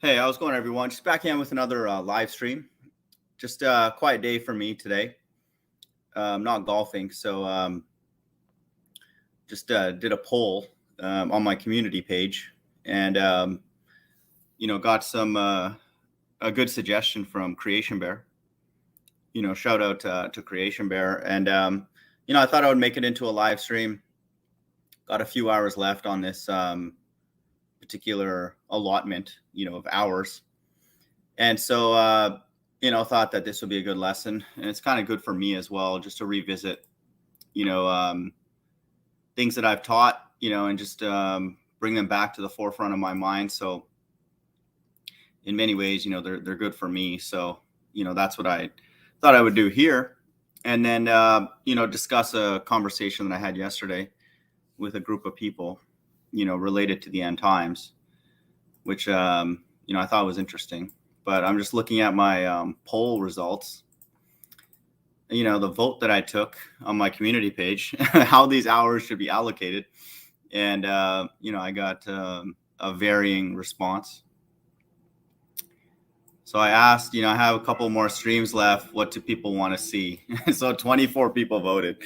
Hey, how's it going, everyone? Just back in with another live stream. Just a quiet day for me today. I'm not golfing, so just did a poll on my community page, and got some a good suggestion from Creation Bear. Shout out to Creation Bear, and I thought I would make it into a live stream. Got a few hours left on this particular allotment, of hours. And so, thought that this would be a good lesson, and it's kind of good for me as well, just to revisit, you know, um, things that I've taught, and just bring them back to the forefront of my mind. So, in many ways, they're good for me. So, that's what I thought I would do here, and then discuss a conversation that I had yesterday with a group of people, related to the end times, which I thought was interesting. But I'm just looking at my poll results. The vote that I took on my community page, how these hours should be allocated, and I got a varying response. So I asked, I have a couple more streams left. What do people want to see? So 24 people voted.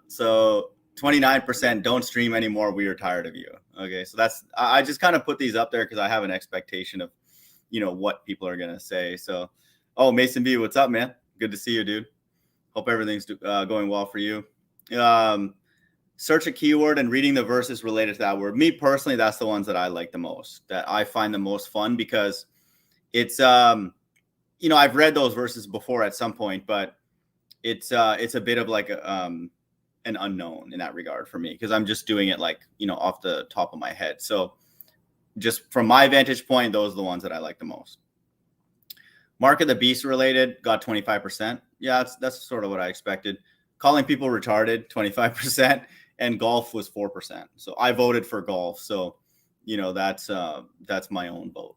So 29% don't stream anymore. We are tired of you. Okay, so I just kind of put these up there because I have an expectation of what people are gonna say. So, Mason B, what's up, man? Good to see you, dude. Hope everything's going well for you. Search a keyword and reading the verses related to that word. Me personally, that's the ones that I like the most, that I find the most fun, because it's I've read those verses before at some point, but it's a bit of like an unknown in that regard for me, because I'm just doing it like off the top of my head. So just from my vantage point, those are the ones that I like the most. Mark of the Beast related got 25%. Yeah, that's sort of what I expected. Calling people retarded, 25%, and golf was 4%. So I voted for golf. So that's my own vote.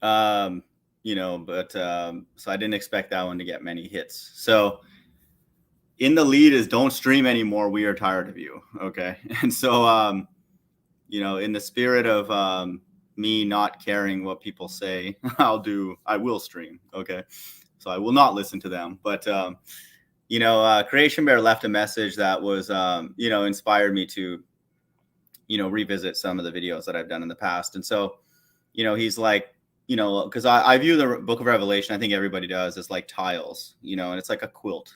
So I didn't expect that one to get many hits. So in the lead is don't stream anymore. We are tired of you. Okay, and so in the spirit of me not caring what people say, I will stream. Okay. So I will not listen to them. But, Creation Bear left a message that was, inspired me to, revisit some of the videos that I've done in the past. And so, he's like, because I view the book of Revelation, I think everybody does, as like tiles, and it's like a quilt.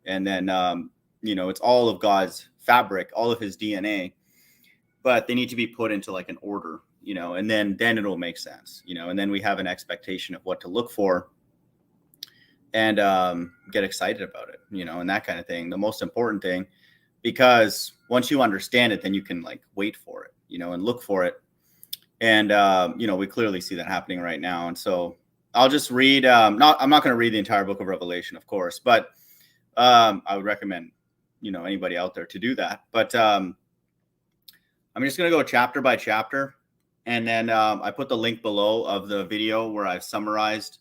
And then, it's all of God's fabric, all of his DNA. But they need to be put into like an order, and then it'll make sense, and then we have an expectation of what to look for, and get excited about it, and that kind of thing. The most important thing, because once you understand it, then you can like wait for it, and look for it. And, we clearly see that happening right now. And so I'll just read, I'm not going to read the entire book of Revelation, of course, but I would recommend, anybody out there to do that. But I'm just going to go chapter by chapter. And then I put the link below of the video where I've summarized,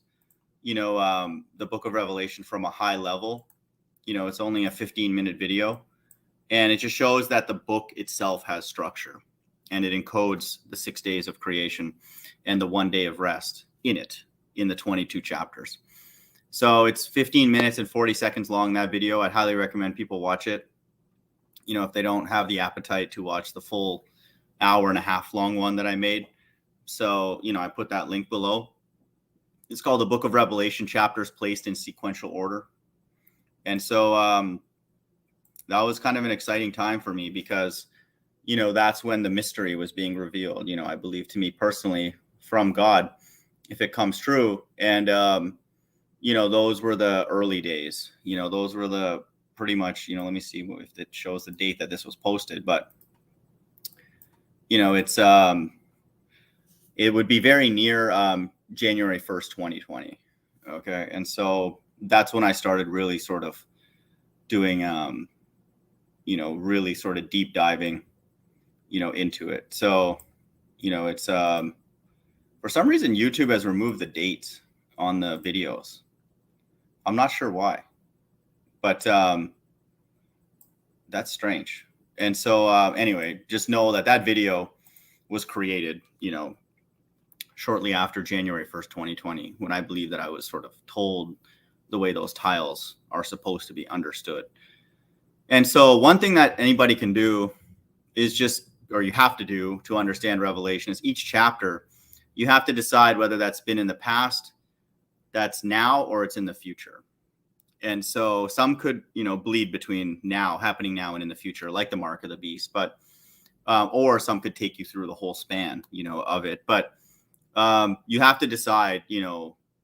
the book of Revelation from a high level. It's only a 15-minute video. And it just shows that the book itself has structure. And it encodes the 6 days of creation and the 1 day of rest in the 22 chapters. So it's 15 minutes and 40 seconds long, that video. I'd highly recommend people watch it. If they don't have the appetite to watch the full hour and a half long one that I made. So, I put that link below. It's called the Book of Revelation, Chapters Placed in Sequential Order. And so that was kind of an exciting time for me, because, that's when the mystery was being revealed, I believe, to me personally, from God, if it comes true. And, those were the early days, those were the pretty much, let me see if it shows the date that this was posted, but it's it would be very near January 1st, 2020. Okay. And so that's when I started really sort of doing really sort of deep diving into it. So it's for some reason YouTube has removed the dates on the videos. I'm not sure why, but that's strange. And so anyway, just know that video was created, shortly after January 1st, 2020, when I believe that I was sort of told the way those tiles are supposed to be understood. And so one thing that anybody can do is just, or you have to do to understand Revelation, is each chapter, you have to decide whether that's been in the past, that's now, or it's in the future. And so some could, bleed between now, happening now and in the future, like the mark of the beast, but, or some could take you through the whole span, of it. But you have to decide,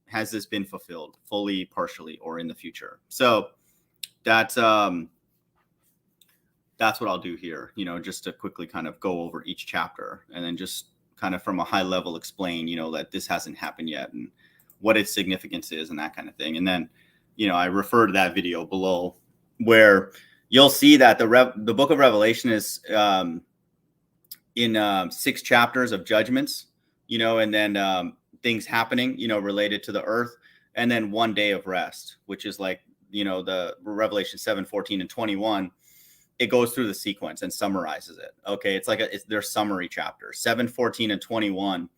has this been fulfilled fully, partially, or in the future? So that's what I'll do here, just to quickly kind of go over each chapter and then just kind of from a high level explain, that this hasn't happened yet and what its significance is and that kind of thing. And then, I refer to that video below where you'll see that the book of Revelation is in 6 chapters of judgments, and then things happening, related to the earth, and then 1 day of rest, which is like, the Revelation 7, 14, and 21. It goes through the sequence and summarizes it. Okay. It's like they're summary chapters. 7, 14, and 21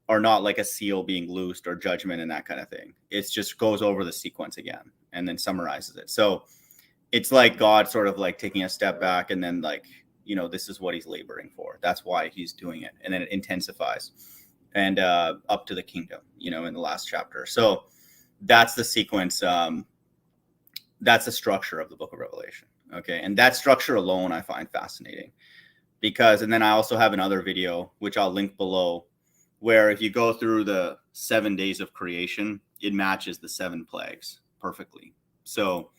are not like a seal being loosed or judgment and that kind of thing. It just goes over the sequence again and then summarizes it. So it's like God sort of like taking a step back and then like, this is what he's laboring for. That's why he's doing it. And then it intensifies and up to the kingdom, in the last chapter. So that's the sequence. That's the structure of the book of Revelation. Okay. And that structure alone, I find fascinating because, and then I also have another video, which I'll link below, where if you go through the 7 days of creation, it matches the 7 plagues perfectly. So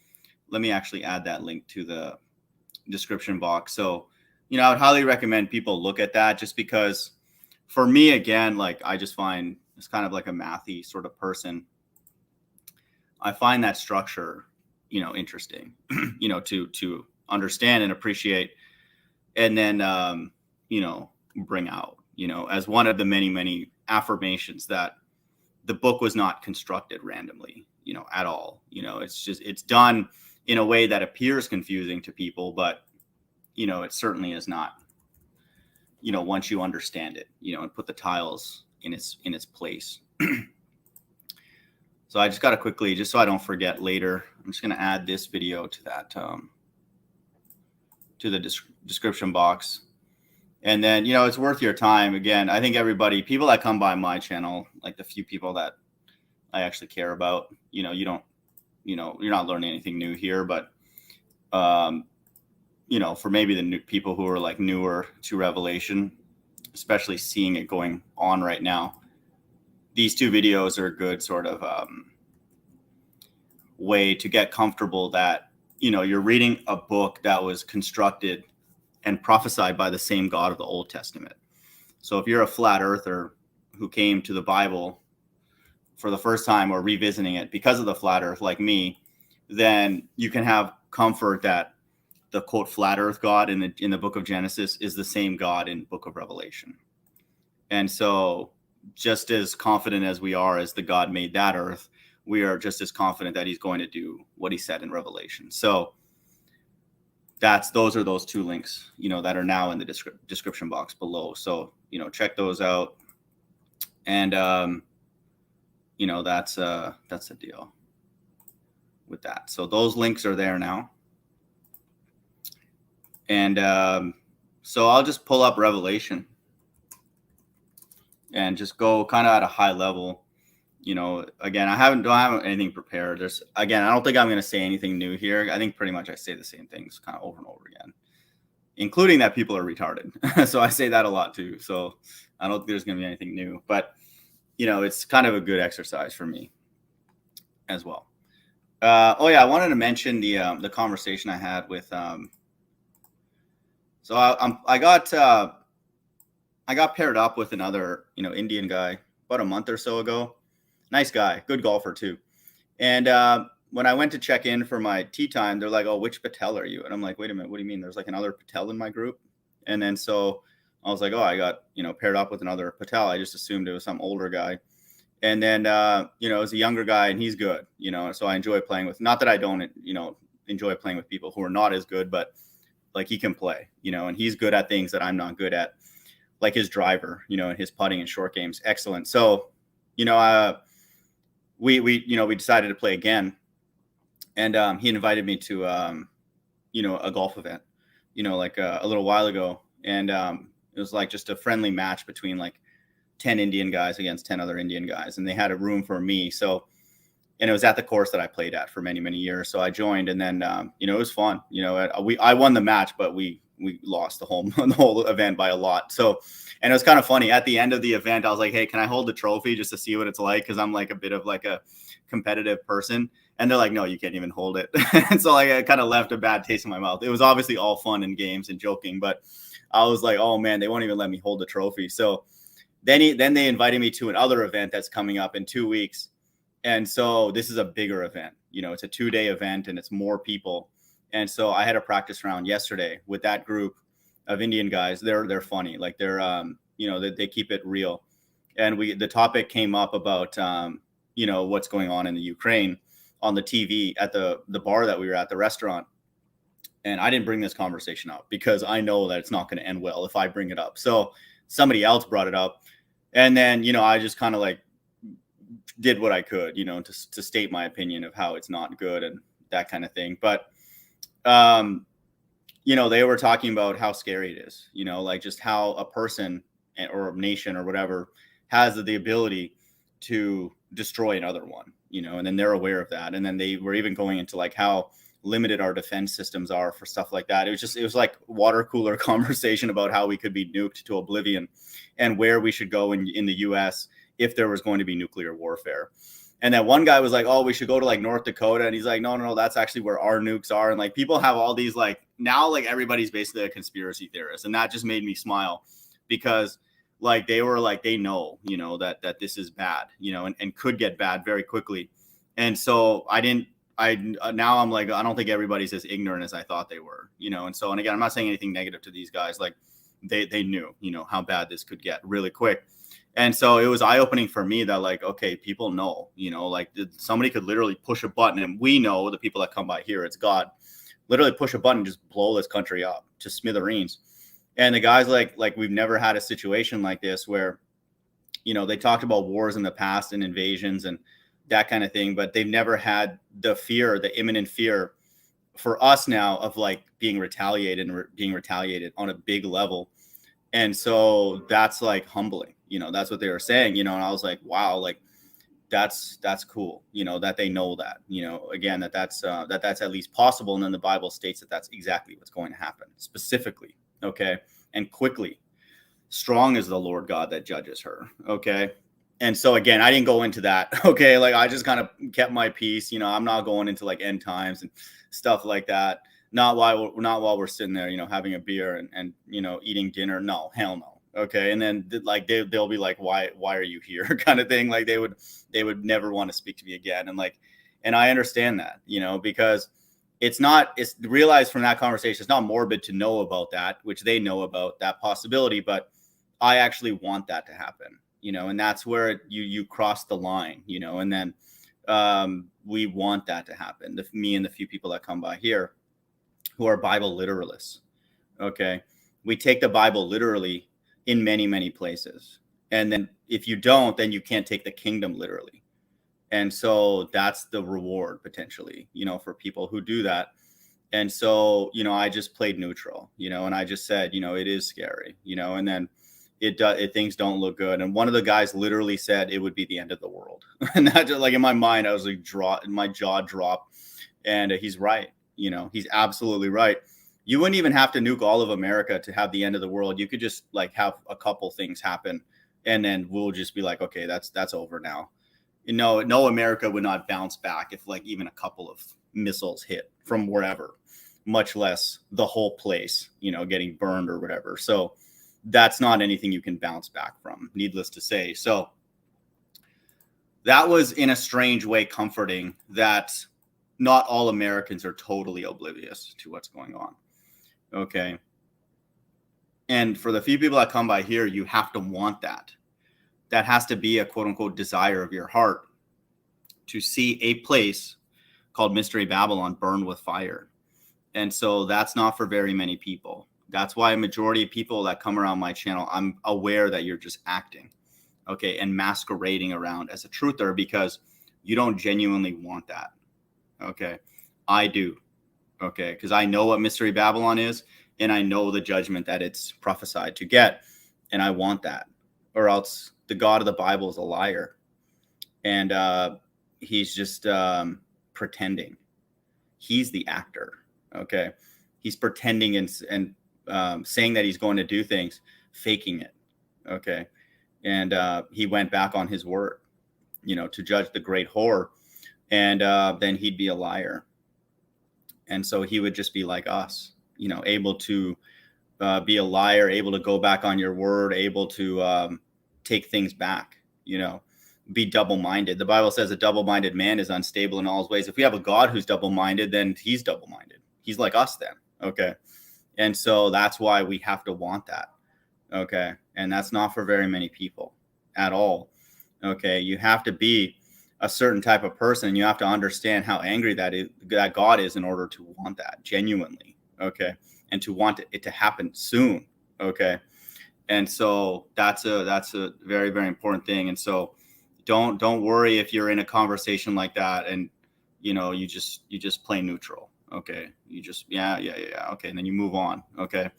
let me actually add that link to the description box. So, I would highly recommend people look at that just because for me, again, like I just find it's kind of like a mathy sort of person. I find that structure, interesting, to understand and appreciate and then, bring out, as one of the many, many affirmations that the book was not constructed randomly, at all. It's done in a way that appears confusing to people, but, it certainly is not, once you understand it, and put the tiles in its place. So I just got to quickly, just so I don't forget later, I'm just going to add this video to that, to the description box. And then, it's worth your time. Again, I think people that come by my channel, like the few people that I actually care about, you're not learning anything new here, but, for maybe the new people who are like newer to Revelation, especially seeing it going on right now, these 2 videos are a good sort of way to get comfortable that, you're reading a book that was constructed and prophesied by the same God of the Old Testament. So if you're a flat earther who came to the Bible for the first time or revisiting it because of the flat earth like me, then you can have comfort that the quote flat earth God in the book of Genesis is the same God in book of Revelation. And so just as confident as we are as the God made that earth, we are just as confident that he's going to do what he said in Revelation. So those are those 2 links, that are now in the description box below. So, check those out. And, that's the deal with that. So those links are there now. And so I'll just pull up Revelation and just go kind of at a high level. Again, I don't have anything prepared. I don't think I'm going to say anything new here. I think pretty much I say the same things kind of over and over again, including that people are retarded. So I say that a lot too. So I don't think there's going to be anything new, but it's kind of a good exercise for me as well. I wanted to mention the conversation I had with, so I got paired up with another, Indian guy about a month or so ago. Nice guy, good golfer too. And when I went to check in for my tee time, they're like, "Oh, which Patel are you?" And I'm like, "Wait a minute, what do you mean? There's like another Patel in my group?" And then so I was like, "Oh, I got paired up with another Patel." I just assumed it was some older guy. And then it was a younger guy, and he's good. So I enjoy playing with. Not that I don't enjoy playing with people who are not as good, but like he can play. And he's good at things that I'm not good at. like his driver, and his putting and short game's excellent. So, we decided to play again, and he invited me to a golf event, like a little while ago, and it was like just a friendly match between like 10 Indian guys against 10 other Indian guys, and they had a room for me. So, and it was at the course that I played at for many, many years. So I joined, and then it was fun. I won the match, but we lost the whole event by a lot. So, and it was kind of funny at the end of the event. I was like, hey, can I hold the trophy just to see what it's like? Because I'm like a bit of like a competitive person. And they're like, no, you can't even hold it. And so like, I kind of left a bad taste in my mouth. It was obviously all fun and games and joking, but I was like, oh man, they won't even let me hold the trophy. So then they invited me to another event that's coming up in 2 weeks. And so this is a bigger event. It's a 2-day event and it's more people. And so I had a practice round yesterday with that group of Indian guys. They're funny. Like they're, they keep it real. And the topic came up about, what's going on in the Ukraine on the TV at the bar that we were at, the restaurant. And I didn't bring this conversation up because I know that it's not going to end well if I bring it up. So somebody else brought it up. And then, I just kind of like did what I could, to state my opinion of how it's not good and that kind of thing. But, they were talking about how scary it is, like just how a person or a nation or whatever has the ability to destroy another one, and then they're aware of that. And then they were even going into like how limited our defense systems are for stuff like that. It was like water cooler conversation about how we could be nuked to oblivion and where we should go in the US if there was going to be nuclear warfare. And then one guy was like, oh, we should go to like North Dakota. And he's like, no, that's actually where our nukes are. And like people have all these like now like everybody's basically a conspiracy theorist. And that just made me smile because like they were like, they know, that this is bad, and could get bad very quickly. And so now I'm like, I don't think everybody's as ignorant as I thought they were, and again, I'm not saying anything negative to these guys. Like they knew, how bad this could get really quick. And so it was eye-opening for me that like, okay, people know, like somebody could literally push a button, and we know the people that come by here, it's God, literally push a button, just blow this country up to smithereens. And the guys like we've never had a situation like this where, they talked about wars in the past and invasions and that kind of thing, but they've never had the imminent fear for us now of like being retaliated on a big level. And so that's like humbling, that's what they were saying, and I was like, wow, like that's cool, that they know that, again, that's at least possible. And then the Bible states that that's exactly what's going to happen specifically. Okay. And quickly. Strong is the Lord God that judges her. Okay. And so again, I didn't go into that. Okay. Like I just kind of kept my peace. I'm not going into like end times and stuff like that. Not while we're sitting there, having a beer and eating dinner. No, hell no. Okay. And then like they'll be like, why are you here? Kind of thing. Like they would never want to speak to me again. And I understand that, because it's realized from that conversation, it's not morbid to know about that, which they know about that possibility, but I actually want that to happen, and that's where you cross the line, and then we want that to happen. Me and the few people that come by here who are Bible literalists. Okay. We take the Bible literally in many, many places. And then if you don't, then you can't take the kingdom literally. And so that's the reward potentially, for people who do that. And so, I just played neutral, and I just said, it is scary, and then things don't look good. And one of the guys literally said it would be the end of the world. And that just like in my mind, I was like, my jaw dropped. And he's right. He's absolutely right. You wouldn't even have to nuke all of America to have the end of the world. You could just like have a couple things happen, and then we'll just be like, okay, that's over now. No, America would not bounce back if like even a couple of missiles hit from wherever, much less the whole place, getting burned or whatever. So that's not anything you can bounce back from, needless to say. So that was in a strange way comforting that not all Americans are totally oblivious to what's going on. Okay. And for the few people that come by here, you have to want that. That has to be a quote unquote desire of your heart to see a place called Mystery Babylon burned with fire. And so that's not for very many people. That's why a majority of people that come around my channel, I'm aware that you're just acting, okay, and masquerading around as a truther because you don't genuinely want that, okay? I do, okay, because I know what Mystery Babylon is, and I know the judgment that it's prophesied to get, and I want that, or else the God of the Bible is a liar, and he's just pretending. He's the actor, okay? He's pretending and saying that he's going to do things, faking it, okay? And he went back on his word, to judge the great whore, and then he'd be a liar. And so he would just be like us, able to be a liar, able to go back on your word, able to take things back, be double-minded. The Bible says a double-minded man is unstable in all his ways. If we have a God who's double-minded, then he's double-minded. He's like us then, okay? And so that's why we have to want that, okay? And that's not for very many people at all, okay? You have to be a certain type of person. You have to understand how angry that God is in order to want that genuinely, okay? And to want it to happen soon, okay? And so that's a very, very important thing. And so don't worry if you're in a conversation like that and you just play neutral, okay? You just yeah, okay, and then you move on, okay?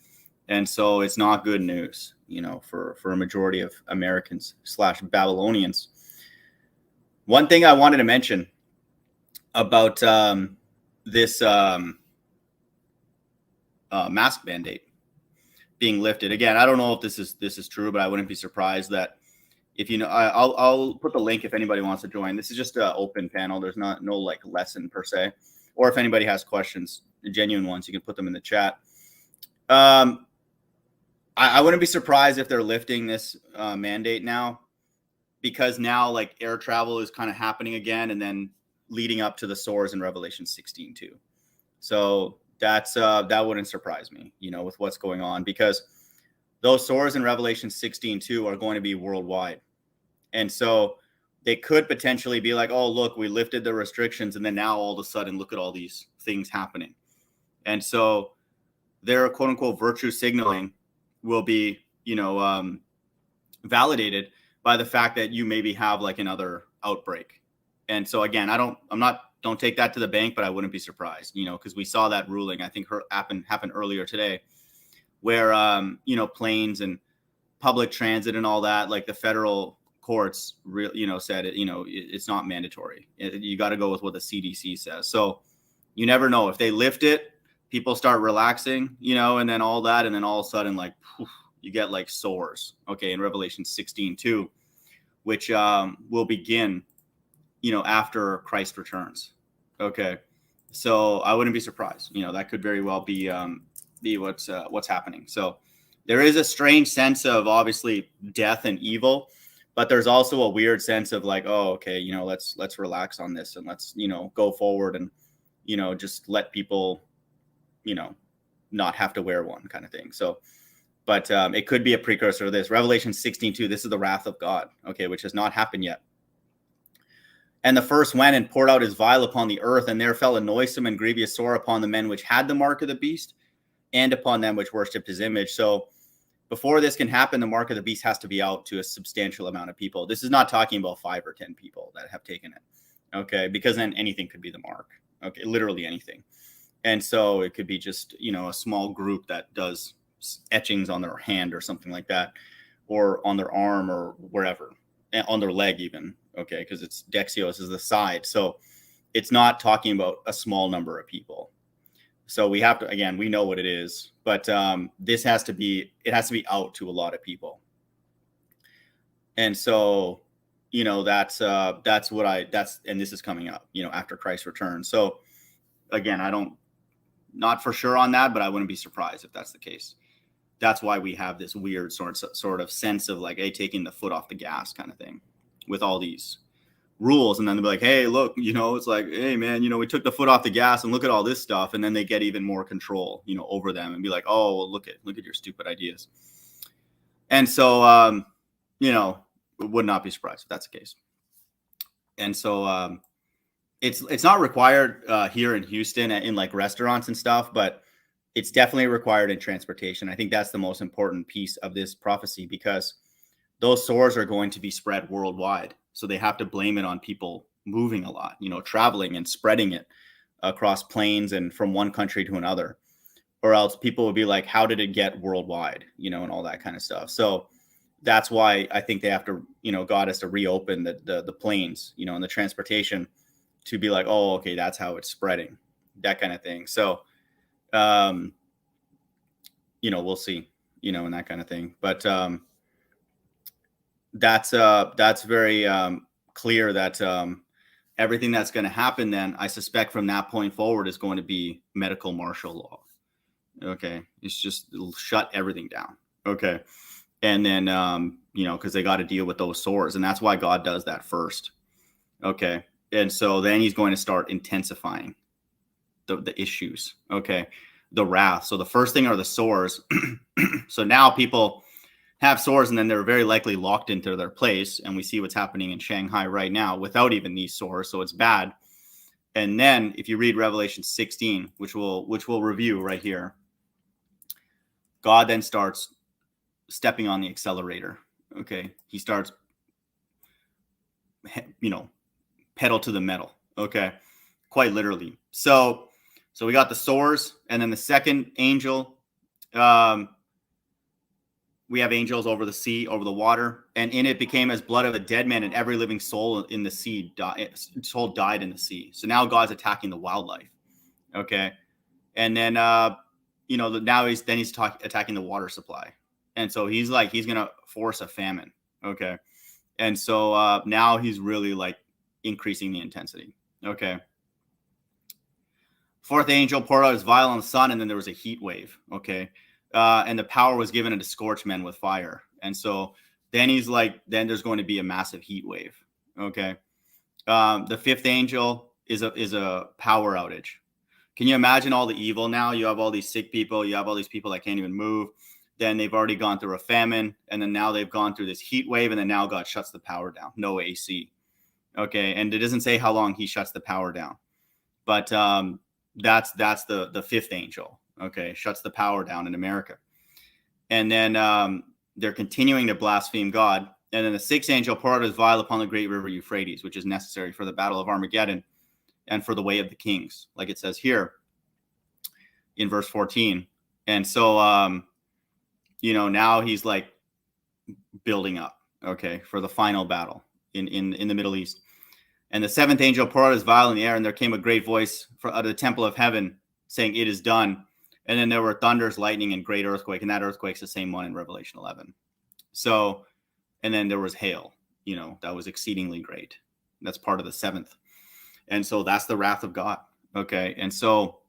And so it's not good news, for a majority of Americans / Babylonians. One thing I wanted to mention about this mask mandate being lifted. Again, I don't know if this is true, but I wouldn't be surprised that if I'll put the link if anybody wants to join. This is just an open panel. There's no like lesson per se. Or if anybody has questions, genuine ones, you can put them in the chat. I wouldn't be surprised if they're lifting this mandate now, because now like air travel is kind of happening again, and then leading up to the sores in Revelation 16 too. So that wouldn't surprise me, with what's going on, because those sores in Revelation 16 too are going to be worldwide. And so they could potentially be like, oh, look, we lifted the restrictions, and then now all of a sudden, look at all these things happening. And so their quote unquote virtue signaling will be, validated by the fact that you maybe have like another outbreak. And so again, don't take that to the bank, but I wouldn't be surprised, because we saw that ruling, I think happened earlier today, where, planes and public transit and all that, like the federal courts, said it, it's not mandatory. You got to go with what the CDC says. So you never know if they lift it, people start relaxing, and then all that. And then all of a sudden, like, poof, you get like sores. Okay. In Revelation 16 too, which will begin, after Christ returns. Okay. So I wouldn't be surprised. That could very well be what's happening. So there is a strange sense of obviously death and evil, but there's also a weird sense of like, oh, okay, let's relax on this, and let's, go forward and, just let people, not have to wear one kind of thing. So, but it could be a precursor to this. Revelation 16:2, this is the wrath of God, okay, which has not happened yet. And the first went and poured out his vial upon the earth, and there fell a noisome and grievous sore upon the men which had the mark of the beast, and upon them which worshipped his image. So before this can happen, the mark of the beast has to be out to a substantial amount of people. This is not talking about 5 or 10 people that have taken it, okay, because then anything could be the mark, okay, literally anything. And so it could be just, a small group that does etchings on their hand or something like that, or on their arm or wherever, on their leg even, okay, because it's Dexios is the side. So it's not talking about a small number of people. So we have to, again, we know what it is, but this has to be out to a lot of people. And so, that's and this is coming up, after Christ returns. So again, not for sure on that, but I wouldn't be surprised if that's the case. That's why we have this weird sort of sense of like, hey, taking the foot off the gas kind of thing with all these rules. And then they'll be like, hey, look, it's like, hey man, we took the foot off the gas and look at all this stuff. And then they get even more control, over them, and be like, oh, well, look at your stupid ideas. And so, would not be surprised if that's the case. And so, it's not required here in Houston in like restaurants and stuff, but it's definitely required in transportation. I think that's the most important piece of this prophecy, because those sores are going to be spread worldwide. So they have to blame it on people moving a lot, traveling and spreading it across planes and from one country to another. Or else people would be like, how did it get worldwide, and all that kind of stuff. So that's why I think they have to, God has to reopen the planes, and the transportation to be like, oh, okay, that's how it's spreading, that kind of thing. So, we'll see, and that kind of thing. But that's very clear that everything that's going to happen then, I suspect from that point forward, is going to be medical martial law. Okay. It'll shut everything down. Okay. And then, because they got to deal with those sores. And that's why God does that first. Okay. And so then he's going to start intensifying the issues. Okay. The wrath. So the first thing are the sores. So now people have sores, and then they're very likely locked into their place. And we see what's happening in Shanghai right now without even these sores. So it's bad. And then if you read Revelation 16, which we'll review right here, God then starts stepping on the accelerator. Okay. He starts, pedal to the metal. Okay. Quite literally. So we got the sores, and then the second angel, we have angels over the sea, over the water, and in it became as blood of a dead man, and every living soul in the sea died in the sea. So now God's attacking the wildlife. Okay. And then, now he's attacking the water supply. And so he's going to force a famine. Okay. And so now he's really like increasing the intensity. Okay. Fourth angel poured out his vial on the sun, and then there was a heat wave. Okay. And the power was given to scorch men with fire. And so then then there's going to be a massive heat wave. Okay. The fifth angel is a power outage. Can you imagine all the evil now? You have all these sick people. You have all these people that can't even move. Then they've already gone through a famine. And then now they've gone through this heat wave. And then now God shuts the power down. No AC. Okay. And it doesn't say how long he shuts the power down. But that's the fifth angel. Okay. Shuts the power down in America. And then they're continuing to blaspheme God. And then the sixth angel poured out his vial upon the great river Euphrates, which is necessary for the battle of Armageddon and for the way of the kings, like it says here in verse 14. And so, now he's like building up, okay, for the final battle in the Middle East. And the seventh angel poured out his vial in the air, and there came a great voice out of the temple of heaven saying, "It is done." And then there were thunders, lightning, and great earthquake. And that earthquake's the same one in Revelation 11. So, and then there was hail, that was exceedingly great. That's part of the seventh. And so that's the wrath of God. Okay. And so,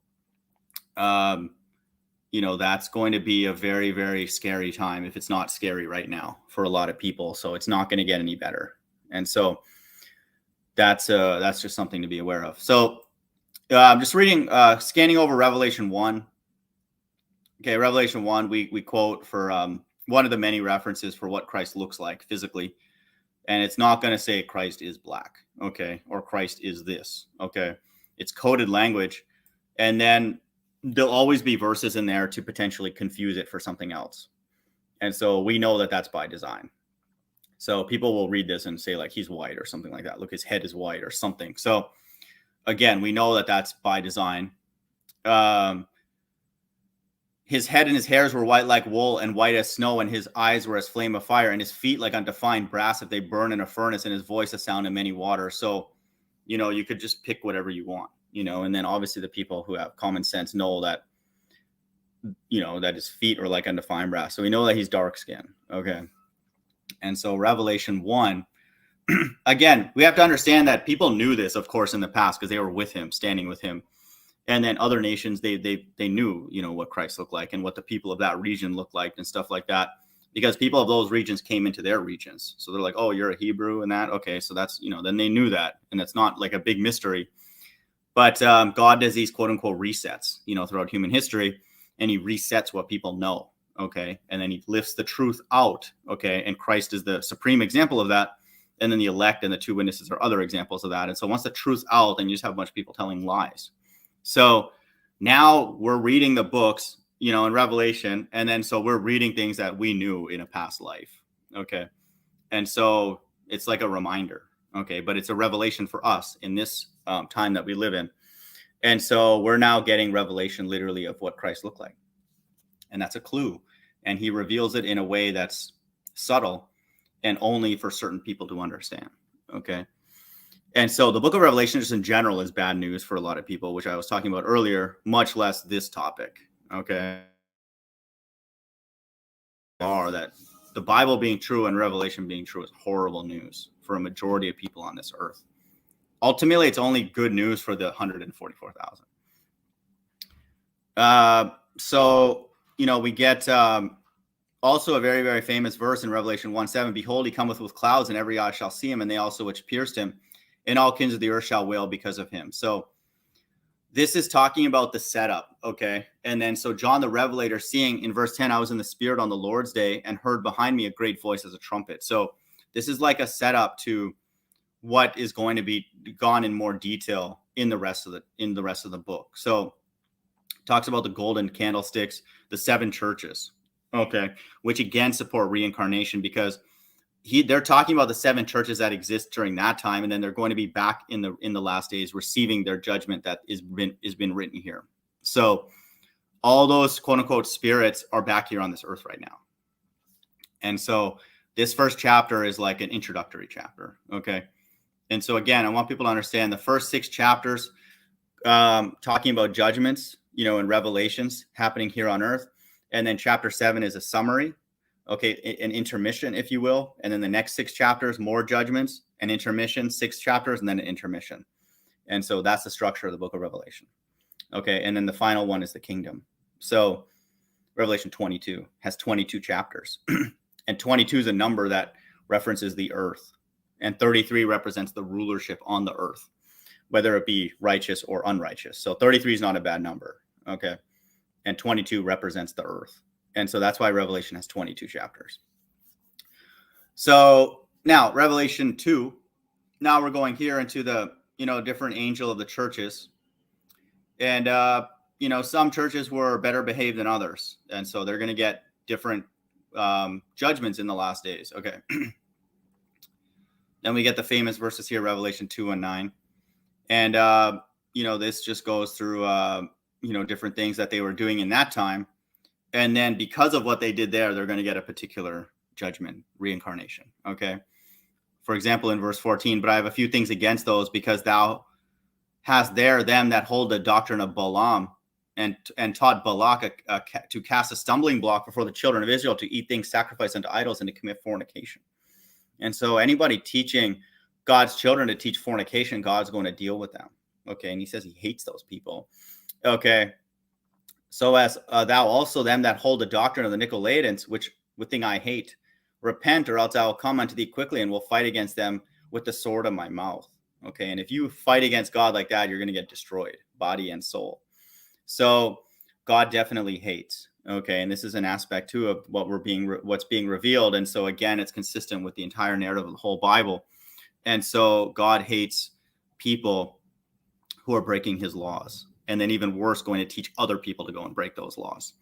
that's going to be a very, very scary time, if it's not scary right now for a lot of people. So it's not going to get any better. And so that's just something to be aware of. So I'm just reading, scanning over Revelation 1. Okay. Revelation 1, we quote for one of the many references for what Christ looks like physically. And it's not going to say Christ is black, okay, or Christ is this, okay. It's coded language. And then there'll always be verses in there to potentially confuse it for something else. And so we know that that's by design. So people will read this and say like he's white or something like that. Look, his head is white or something. So again, we know that that's by design. His head and his hairs were white like wool and white as snow, and his eyes were as flame of fire, and his feet like undefined brass if they burn in a furnace, and his voice a sound of many waters. So, you could just pick whatever you want, and then obviously the people who have common sense know that, that his feet are like undefined brass. So we know that he's dark skinned. Okay. And so Revelation 1, again, we have to understand that people knew this, of course, in the past, because they were with him, standing with him. And then other nations, they knew, what Christ looked like and what the people of that region looked like and stuff like that, because people of those regions came into their regions. So they're like, oh, you're a Hebrew and that. Okay. So that's, then they knew that. And it's not like a big mystery. But God does these quote unquote resets, throughout human history, and he resets what people know. Okay. And then he lifts the truth out. Okay. And Christ is the supreme example of that. And then the elect and the two witnesses are other examples of that. And so once the truth's out, then you just have a bunch of people telling lies. So now we're reading the books you know, in Revelation. And then so we're reading things that we knew in a past life. Okay. And so it's like a reminder. Okay. But it's a revelation for us in this time that we live in. And so we're now getting revelation literally of what Christ looked like. And that's a clue. And he reveals it in a way that's subtle and only for certain people to understand. Okay. And so the book of Revelation just in general is bad news for a lot of people, which I was talking about earlier, much less this topic. Okay. Are that the Bible being true and Revelation being true is horrible news for a majority of people on this earth. Ultimately, it's only good news for the 144,000. So, you know, we get also a very, very famous verse in Revelation 1:7. Behold, he cometh with clouds, and every eye shall see him, and they also which pierced him, and all kings of the earth shall wail because of him. So this is talking about the setup, okay? And then so John the Revelator seeing in verse 10, I was in the Spirit on the Lord's day and heard behind me a great voice as a trumpet. So this is like a setup to what is going to be gone in more detail in the rest of the book. So it talks about the golden candlesticks, the 7 churches, okay, which again support reincarnation because they're talking about the 7 churches that exist during that time, and then they're going to be back in the last days receiving their judgment that is been written here. So all those quote unquote spirits are back here on this earth right now. And so this first chapter is like an introductory chapter. Okay. And so again, I want people to understand the first 6 chapters talking about judgments, you know, and revelations happening here on earth. And then chapter 7 is a summary. Okay, an intermission, if you will. And then the next 6 chapters, more judgments, an intermission, 6 chapters, and then an intermission. And so that's the structure of the book of Revelation. Okay, and then the final one is the kingdom. So Revelation 22 has 22 chapters. And 22 is a number that references the earth. And 33 represents the rulership on the earth, whether it be righteous or unrighteous. So 33 is not a bad number. Okay, and 22 represents the earth. And so that's why Revelation has 22 chapters. So now Revelation 2, now we're going here into the, you know, different angel of the churches. And, you know, some churches were better behaved than others. And so they're going to get different judgments in the last days. Okay. Then we get the famous verses here, Revelation 2:9. And, you know, this just goes through, you know, different things that they were doing in that time. And then because of what they did there, they're going to get a particular judgment, reincarnation. Okay. For example, in verse 14, but I have a few things against those because thou hast there them that hold the doctrine of Balaam and taught Balak to cast a stumbling block before the children of Israel to eat things sacrificed unto idols and to commit fornication. And so anybody teaching God's children to teach fornication, God's going to deal with them. Okay. And he says he hates those people. Okay. So as thou also them that hold the doctrine of the Nicolaitans, which thing I hate, repent, or else I will come unto thee quickly and will fight against them with the sword of my mouth. Okay. And if you fight against God like that, you're going to get destroyed, body and soul. So God definitely hates. Okay. And this is an aspect too of what's being revealed. And so again, it's consistent with the entire narrative of the whole Bible. And so God hates people who are breaking his laws. And then even worse, going to teach other people to go and break those laws.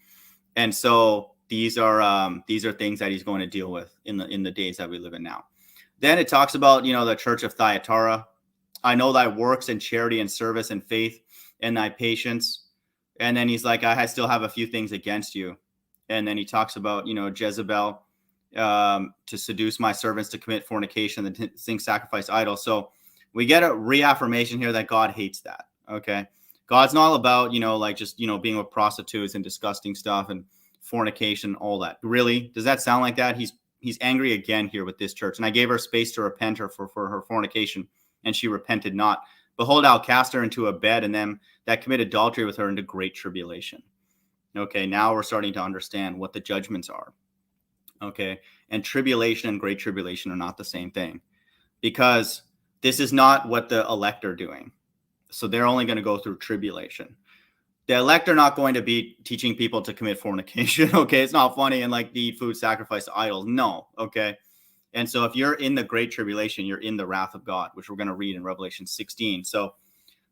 And so these are things that he's going to deal with in the days that we live in now. Then it talks about, you know, the church of Thyatira. I know thy works and charity and service and faith and thy patience. And then he's like, I still have a few things against you. And then he talks about, you know, Jezebel to seduce my servants to commit fornication and to sing sacrifice idols. So we get a reaffirmation here that God hates that. Okay. God's not about, you know, like just, you know, being with prostitutes and disgusting stuff and fornication, all that. Really? Does that sound like that? He's angry again here with this church. And I gave her space to repent her for her fornication, and she repented not. Behold, I'll cast her into a bed, and them that commit adultery with her into great tribulation. Okay, now we're starting to understand what the judgments are. Okay, and tribulation and great tribulation are not the same thing, because this is not what the elect are doing. So they're only going to go through tribulation. The elect are not going to be teaching people to commit fornication. Okay, it's not funny and like to eat food sacrificed to idols. No, okay. And so if you're in the great tribulation, you're in the wrath of God, which we're going to read in Revelation 16. So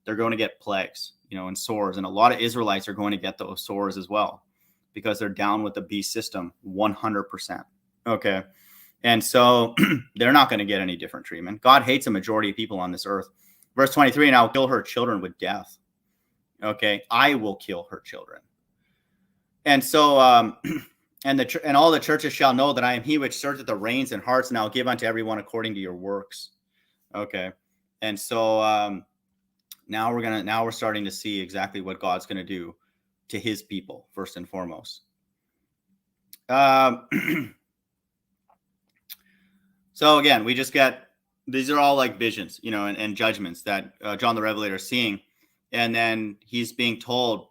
they're going to get plagues, you know, and sores. And a lot of Israelites are going to get those sores as well. because they're down with the beast system 100%. Okay. And so they're not going to get any different treatment. God hates a majority of people on this earth. Verse 23, and I'll kill her children with death. Okay. I will kill her children. And so, and all the churches shall know that I am he which searcheth the reins and hearts, and I'll give unto everyone according to your works. Okay. And so now we're starting to see exactly what God's going to do to his people, first and foremost. So again, we just get, these are all like visions, and judgments that John the Revelator is seeing. And then he's being told,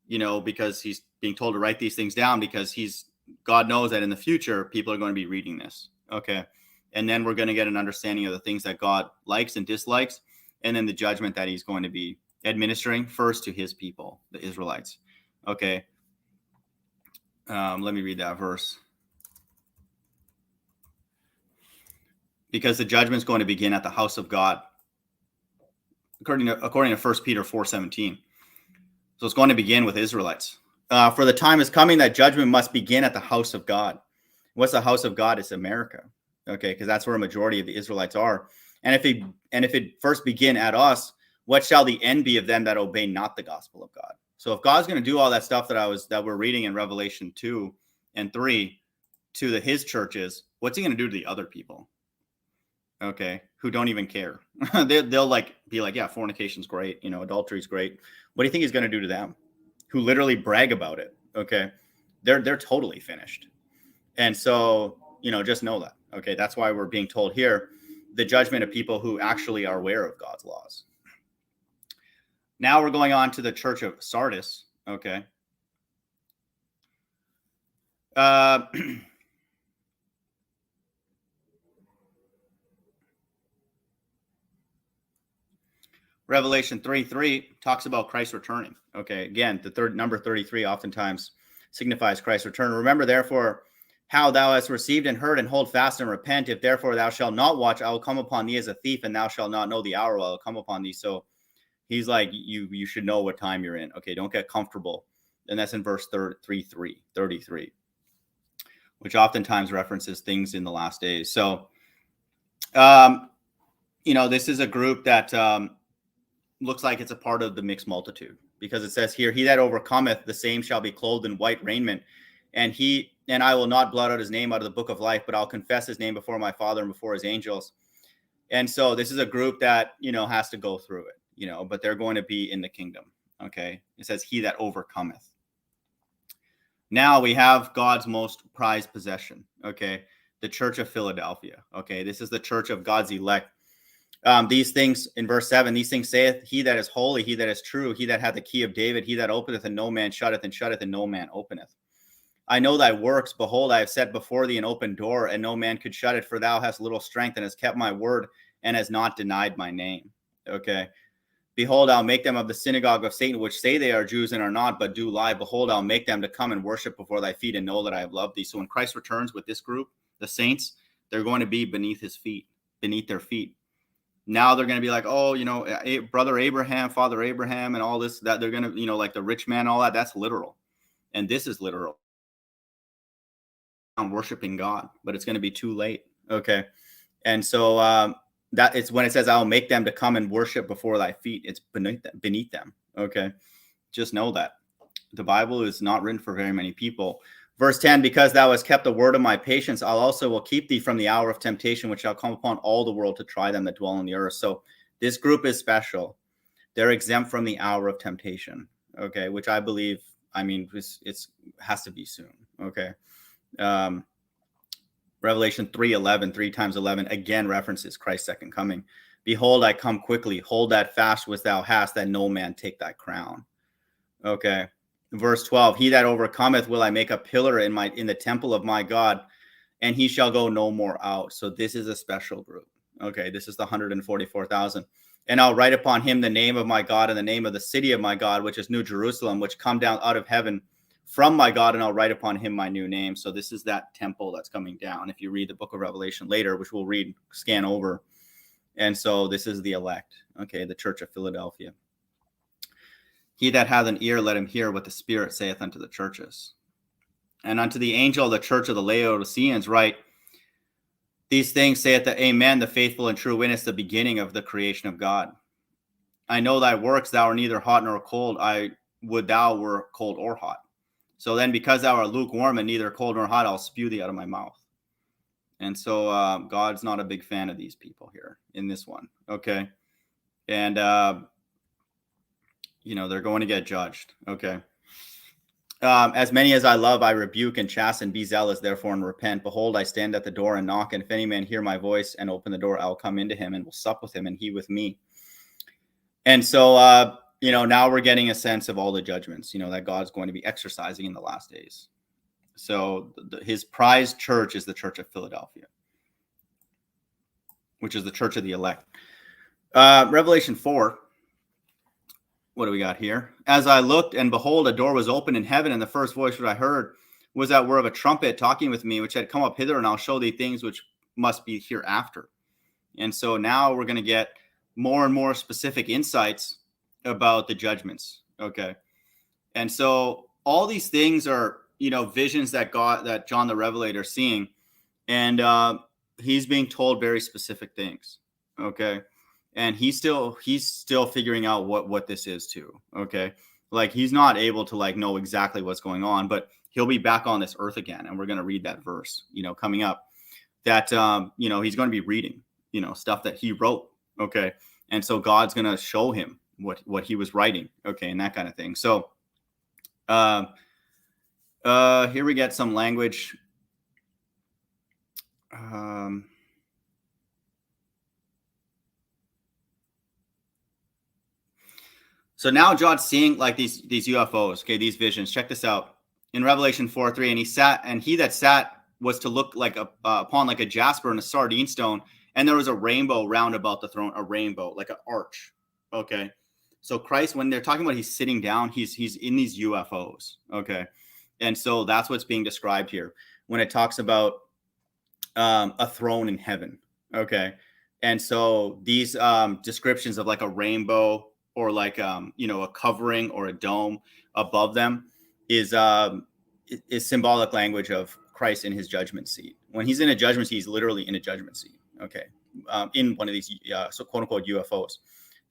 because he's being told to write these things down, because God knows that in the future, people are going to be reading this. Okay. And then we're going to get an understanding of the things that God likes and dislikes, and then the judgment that he's going to be administering first to his people, the Israelites. Okay. Let me read that verse. Because the judgment is going to begin at the house of God, according to 1 Peter 4:17. So it's going to begin with Israelites. For the time is coming that judgment must begin at the house of God. What's the house of God? It's America. Okay, because that's where a majority of the Israelites are. And if it first begin at us, what shall the end be of them that obey not the gospel of God? So if God's going to do all that stuff that we're reading in Revelation 2 and 3 to his churches, what's he going to do to the other people? Okay, who don't even care. They'll be like, yeah, fornication's great, adultery's great. What do you think he's going to do to them? Who literally brag about it? Okay, they're totally finished. And so, just know that. Okay, that's why we're being told here the judgment of people who actually are aware of God's laws. Now we're going on to the church of Sardis. Okay. Revelation 3:3 talks about Christ returning. Okay, again, the number 33 oftentimes signifies Christ's return. Remember, therefore, how thou hast received and heard, and hold fast and repent. If therefore thou shalt not watch, I will come upon thee as a thief, and thou shalt not know the hour I will come upon thee. So he's like, you should know what time you're in. Okay, don't get comfortable. And that's in verse 33, which oftentimes references things in the last days. So, this is a group that looks like it's a part of the mixed multitude, because it says here, he that overcometh, the same shall be clothed in white raiment, and I will not blot out his name out of the book of life, but I'll confess his name before my Father and before his angels. And so this is a group that, has to go through it, but they're going to be in the kingdom. Okay. It says he that overcometh. Now we have God's most prized possession. Okay. The church of Philadelphia. Okay. This is the church of God's elect. These things in verse 7, these things saith he that is holy, he that is true, he that hath the key of David, he that openeth and no man shutteth, and shutteth and no man openeth. I know thy works. Behold, I have set before thee an open door, and no man could shut it, for thou hast little strength, and hast kept my word, and hast not denied my name. Okay. Behold, I'll make them of the synagogue of Satan, which say they are Jews and are not, but do lie. Behold, I'll make them to come and worship before thy feet, and know that I have loved thee. So when Christ returns with this group, the saints, they're going to be beneath their feet. Now they're going to be like, oh, brother Abraham, father Abraham, and all this, that they're going to, like the rich man, all that. That's literal. And this is literal. I'm worshiping God, but it's going to be too late. Okay. And so that it's when it says, I'll make them to come and worship before thy feet. It's beneath them. Okay. Just know that the Bible is not written for very many people. Verse 10, because thou hast kept the word of my patience, I'll also will keep thee from the hour of temptation, which shall come upon all the world to try them that dwell on the earth. So this group is special. They're exempt from the hour of temptation. Okay. Which I believe, it has to be soon. Okay. Revelation 3:11, 3 times 11, again references Christ's second coming. Behold, I come quickly. Hold that fast which thou hast, that no man take thy crown. Okay. Verse 12, he that overcometh will I make a pillar in the temple of my God, and he shall go no more out. So this is a special group. Okay. This is the 144,000. And I'll write upon him the name of my God and the name of the city of my God, which is New Jerusalem, which come down out of heaven from my God, and I'll write upon him my new name. So this is that temple that's coming down. If you read the book of Revelation later, which we'll scan over. And so this is the elect. Okay. The church of Philadelphia. He that hath an ear, let him hear what the Spirit saith unto the churches. And unto the angel of the church of the Laodiceans write, these things saith the Amen, the faithful and true witness, the beginning of the creation of God. I know thy works, thou art neither hot nor cold. I would thou were cold or hot. So then, because thou art lukewarm and neither cold nor hot, I'll spew thee out of my mouth. And so God's not a big fan of these people here in this one. Okay. And, they're going to get judged. Okay. As many as I love, I rebuke and chasten. Be zealous, therefore, and repent. Behold, I stand at the door and knock. And if any man hear my voice and open the door, I'll come into him and will sup with him and he with me. And so, now we're getting a sense of all the judgments, that God's going to be exercising in the last days. So his prized church is the church of Philadelphia, which is the church of the elect. Revelation 4. What do we got here? As I looked, and behold, a door was opened in heaven, and the first voice which I heard was that word of a trumpet talking with me, which had come up hither, and I'll show thee things which must be hereafter. And so now we're going to get more and more specific insights about the judgments. Okay. And so all these things are, visions that John the Revelator is seeing. And he's being told very specific things. Okay. And he's still figuring out what this is too. Okay. Like he's not able to know exactly what's going on, but he'll be back on this earth again. And we're going to read that verse, coming up that, he's going to be reading, stuff that he wrote. Okay. And so God's going to show him what he was writing. Okay. And that kind of thing. So, here we get some language. So now John's seeing these UFOs, okay, these visions. Check this out. In Revelation 4:3, and he that sat was to look upon a jasper and a sardine stone, and there was a rainbow round about the throne, a rainbow, like an arch. Okay. So Christ, when they're talking about he's sitting down, he's in these UFOs. Okay. And so that's what's being described here when it talks about a throne in heaven. Okay. And so these descriptions of a rainbow, or a covering or a dome above them is symbolic language of Christ in his judgment seat. When he's in a judgment seat, he's literally in a judgment seat. Okay. In one of these, so quote unquote UFOs.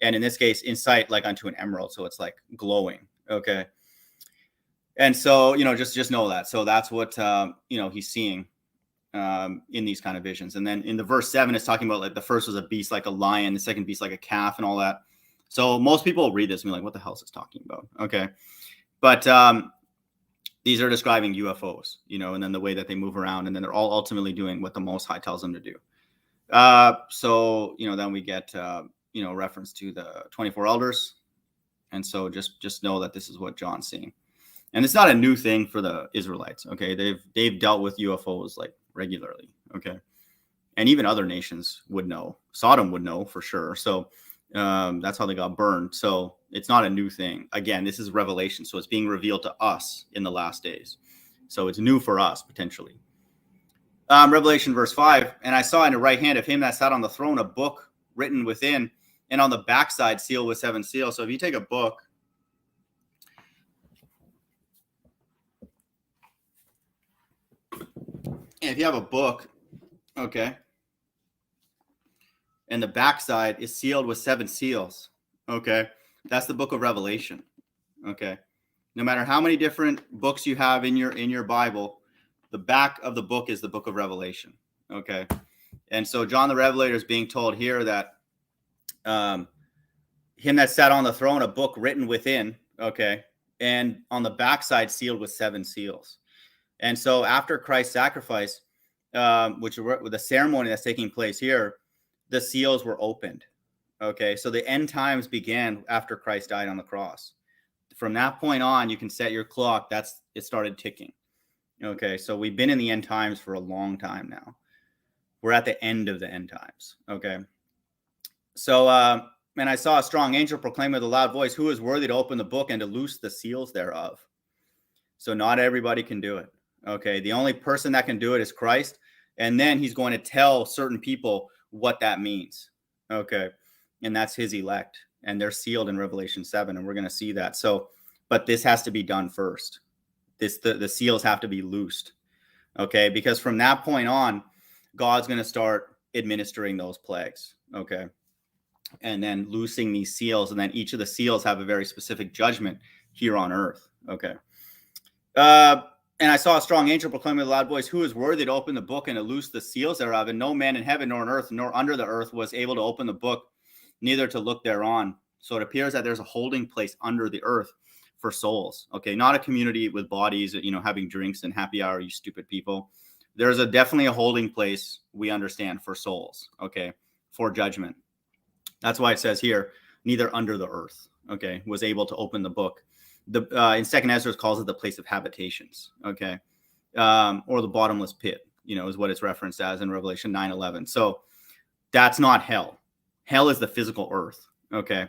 And in this case, in sight, unto an emerald. So it's glowing. Okay. And so, just know that. So that's what, he's seeing in these kind of visions. And then in the verse 7, it's talking about the first was a beast like a lion, the second beast like a calf, and all that. So most people read this and be like, what the hell is this talking about? Okay. But these are describing UFOs, and then the way that they move around, and then they're all ultimately doing what the Most High tells them to do. So, then we get, reference to the 24 elders. And so just know that this is what John's seeing. And it's not a new thing for the Israelites. Okay. They've dealt with UFOs regularly. Okay. And even other nations would know. Sodom would know for sure. So, that's how they got burned. So it's not a new thing. Again, this is revelation. So it's being revealed to us in the last days. So it's new for us potentially. Revelation verse 5, and I saw in the right hand of him that sat on the throne a book written within, and on the backside sealed with 7 seals. So if you take a book, and if you have a book, okay, and the backside is sealed with 7 seals. Okay. That's the book of Revelation. Okay. No matter how many different books you have in your Bible, the back of the book is the book of Revelation. Okay. And so John the Revelator is being told here that him that sat on the throne, a book written within. Okay. And on the backside sealed with 7 seals. And so after Christ's sacrifice, which with the ceremony that's taking place here, the seals were opened. Okay. So the end times began after Christ died on the cross. From that point on, you can set your clock. It started ticking. Okay. So we've been in the end times for a long time now. We're at the end of the end times. Okay. So, and I saw a strong angel proclaim with a loud voice, who is worthy to open the book and to loose the seals thereof? So not everybody can do it. Okay. The only person that can do it is Christ. And then he's going to tell certain people what that means. Okay. And that's his elect, and they're sealed in Revelation 7. And we're going to see that. So, but this has to be done first. the seals have to be loosed. Okay, because from that point on, God's going to start administering those plagues. Okay, and then loosing these seals, and then each of the seals have a very specific judgment here on earth. Okay. And I saw a strong angel proclaiming with a loud voice, "Who is worthy to open the book and to loose the seals thereof? And no man in heaven, nor on earth, nor under the earth was able to open the book, neither to look thereon." So it appears that there's a holding place under the earth for souls. Okay, not a community with bodies, having drinks and happy hour, you stupid people. There's definitely a holding place, we understand, for souls, okay, for judgment. That's why it says here, neither under the earth, okay, was able to open the book. In Second Ezra calls it the place of habitations, okay, or the bottomless pit, is what it's referenced as in Revelation 9:11. So that's not hell. Hell is the physical earth, okay.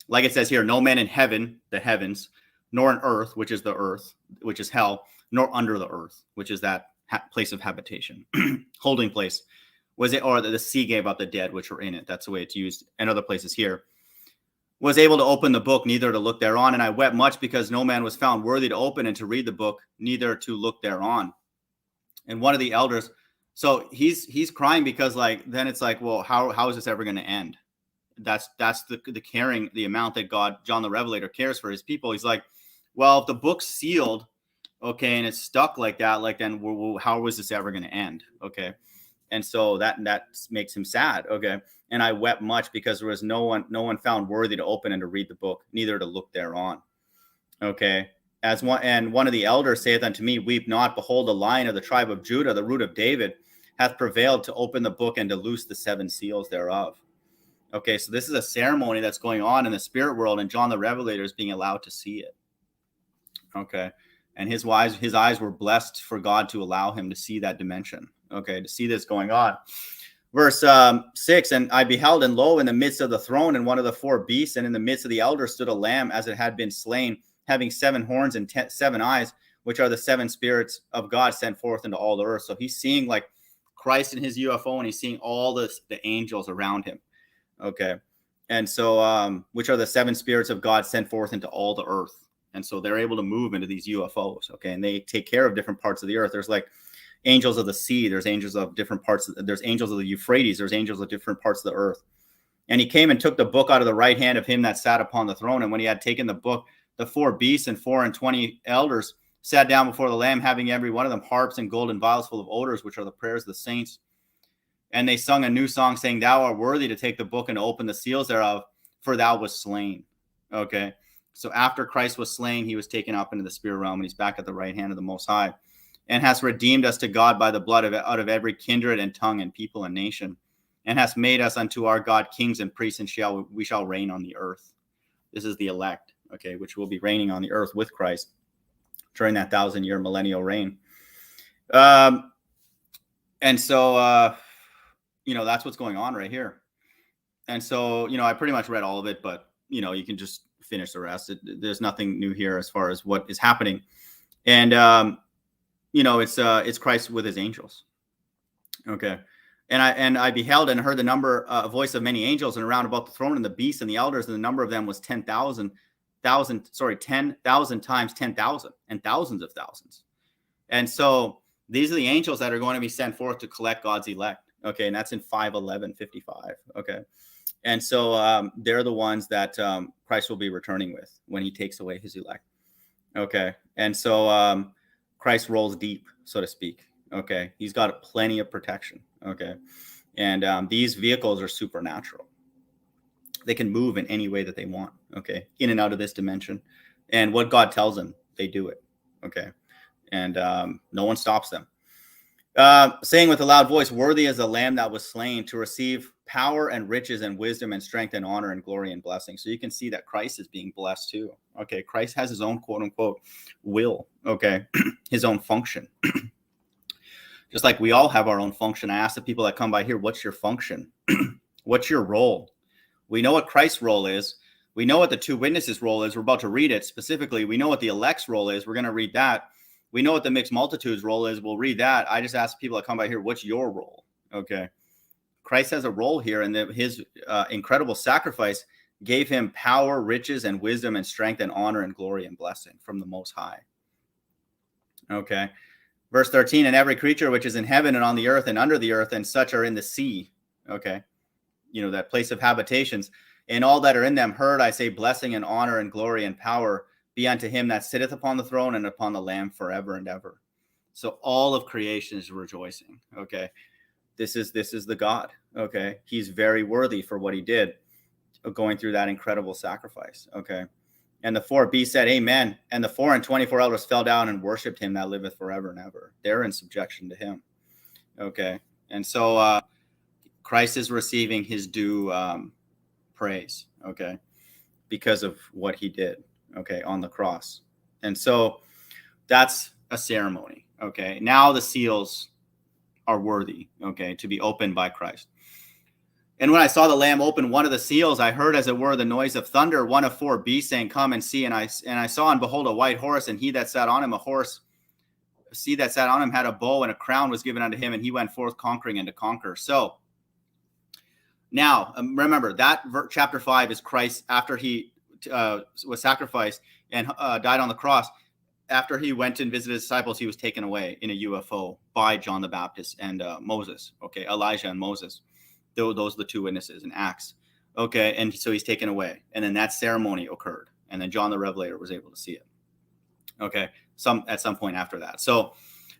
Like it says here, no man in heaven, the heavens, nor in earth, which is the earth, which is hell, nor under the earth, which is that place of habitation, holding place. Was it, or the sea gave up the dead which were in it? That's the way it's used. And other places here. Was able to open the book, neither to look thereon. And I wept much because no man was found worthy to open and to read the book, neither to look thereon. And one of the elders, so he's crying because then it's like, well, how is this ever going to end? That's the caring, the amount that John the Revelator cares for his people. He's like, well, if the book's sealed, okay, and it's stuck like that, then how was this ever going to end? Okay. And so that makes him sad. Okay. And I wept much because there was no one found worthy to open and to read the book, neither to look thereon. Okay. One of the elders saith unto me, weep not, behold, the Lion of the tribe of Judah, the root of David, hath prevailed to open the book and to loose the 7 seals thereof. Okay. So this is a ceremony that's going on in the spirit world, and John the Revelator is being allowed to see it. Okay. And his eyes were blessed for God to allow him to see that dimension. Okay, to see this going on. Verse 6, and I beheld, and lo, in the midst of the throne and one of the 4 beasts, and in the midst of the elders stood a lamb as it had been slain, having 7 horns and 7 eyes, which are the 7 spirits of God sent forth into all the earth. So he's seeing Christ in his UFO, and he's seeing all the angels around him. Okay, and so which are the 7 spirits of God sent forth into all the earth. And so they're able to move into these UFOs. Okay, and they take care of different parts of the earth. There's angels of the sea, there's angels of different parts, there's angels of the Euphrates, there's angels of different parts of the earth. And he came and took the book out of the right hand of him that sat upon the throne. And when he had taken the book, the 4 beasts and 24 elders sat down before the Lamb, having every one of them harps and golden vials full of odors, which are the prayers of the saints. And they sung a new song, saying, Thou art worthy to take the book and to open the seals thereof, for thou wast slain. Okay, so after Christ was slain, he was taken up into the spirit realm, and he's back at the right hand of the Most High, and has redeemed us to God by the blood out of every kindred and tongue and people and nation, and has made us unto our God kings and priests, and we shall reign on the earth. This is the elect, okay, which will be reigning on the earth with Christ during that 1,000-year millennial reign. And so, that's what's going on right here. And so, I pretty much read all of it, but, you can just finish the rest. There's nothing new here as far as what is happening. And, it's Christ with his angels. Okay. And I beheld and heard the voice of many angels, and around about the throne and the beasts and the elders, and the number of them was 10,000 times 10,000 and thousands of thousands. And so these are the angels that are going to be sent forth to collect God's elect. Okay. And that's in 5:11:55. Okay. And so they're the ones that Christ will be returning with when he takes away his elect. Okay. And so Christ rolls deep, so to speak. Okay. He's got plenty of protection. Okay. And these vehicles are supernatural. They can move in any way that they want. Okay. In and out of this dimension. And what God tells them, they do it. Okay. And no one stops them. Saying with a loud voice, worthy is the Lamb that was slain to receive power and riches and wisdom and strength and honor and glory and blessing. So you can see that Christ is being blessed too. Okay. Christ has his own quote unquote will. Okay. His own function. Just like we all have our own function. I ask the people that come by here, what's your function? What's your role? We know what Christ's role is. We know what the 2 witnesses' role is. We're about to read it specifically. We know what the elect's role is. We're going to read that. We know what the mixed multitude's role is. We'll read that. I just ask people that come by here, what's your role? Okay. Christ has a role here, and his incredible sacrifice gave him power, riches, and wisdom and strength and honor and glory and blessing from the Most High. Okay. Verse 13, and every creature which is in heaven and on the earth and under the earth, and such are in the sea. Okay. That place of habitations, and all that are in them heard, I say, blessing and honor and glory and power be unto him that sitteth upon the throne and upon the Lamb forever and ever. So all of creation is rejoicing. Okay. This is the God. Okay. He's very worthy for what he did, going through that incredible sacrifice. Okay. And the four beasts said, Amen. And the 4 and 24 elders fell down and worshipped him that liveth forever and ever. They're in subjection to him. Okay. And so Christ is receiving his due praise. Okay. Because of what he did. Okay. On the cross. And so that's a ceremony. Okay. Now the seals are worthy. Okay. To be opened by Christ. And when I saw the Lamb open one of the seals, I heard, as it were, the noise of thunder, one of 4 beasts saying, Come and see. And I saw and behold a white horse, and he that sat on him, had a bow, and a crown was given unto him, and he went forth conquering and to conquer. So now, remember, that chapter 5 is Christ after he was sacrificed and died on the cross. After he went and visited his disciples, he was taken away in a UFO by John the Baptist and Moses. Okay, Elijah and Moses. Those are the 2 witnesses in Acts. Okay, and so he's taken away. And then that ceremony occurred. And then John the Revelator was able to see it. Okay, at some point after that. So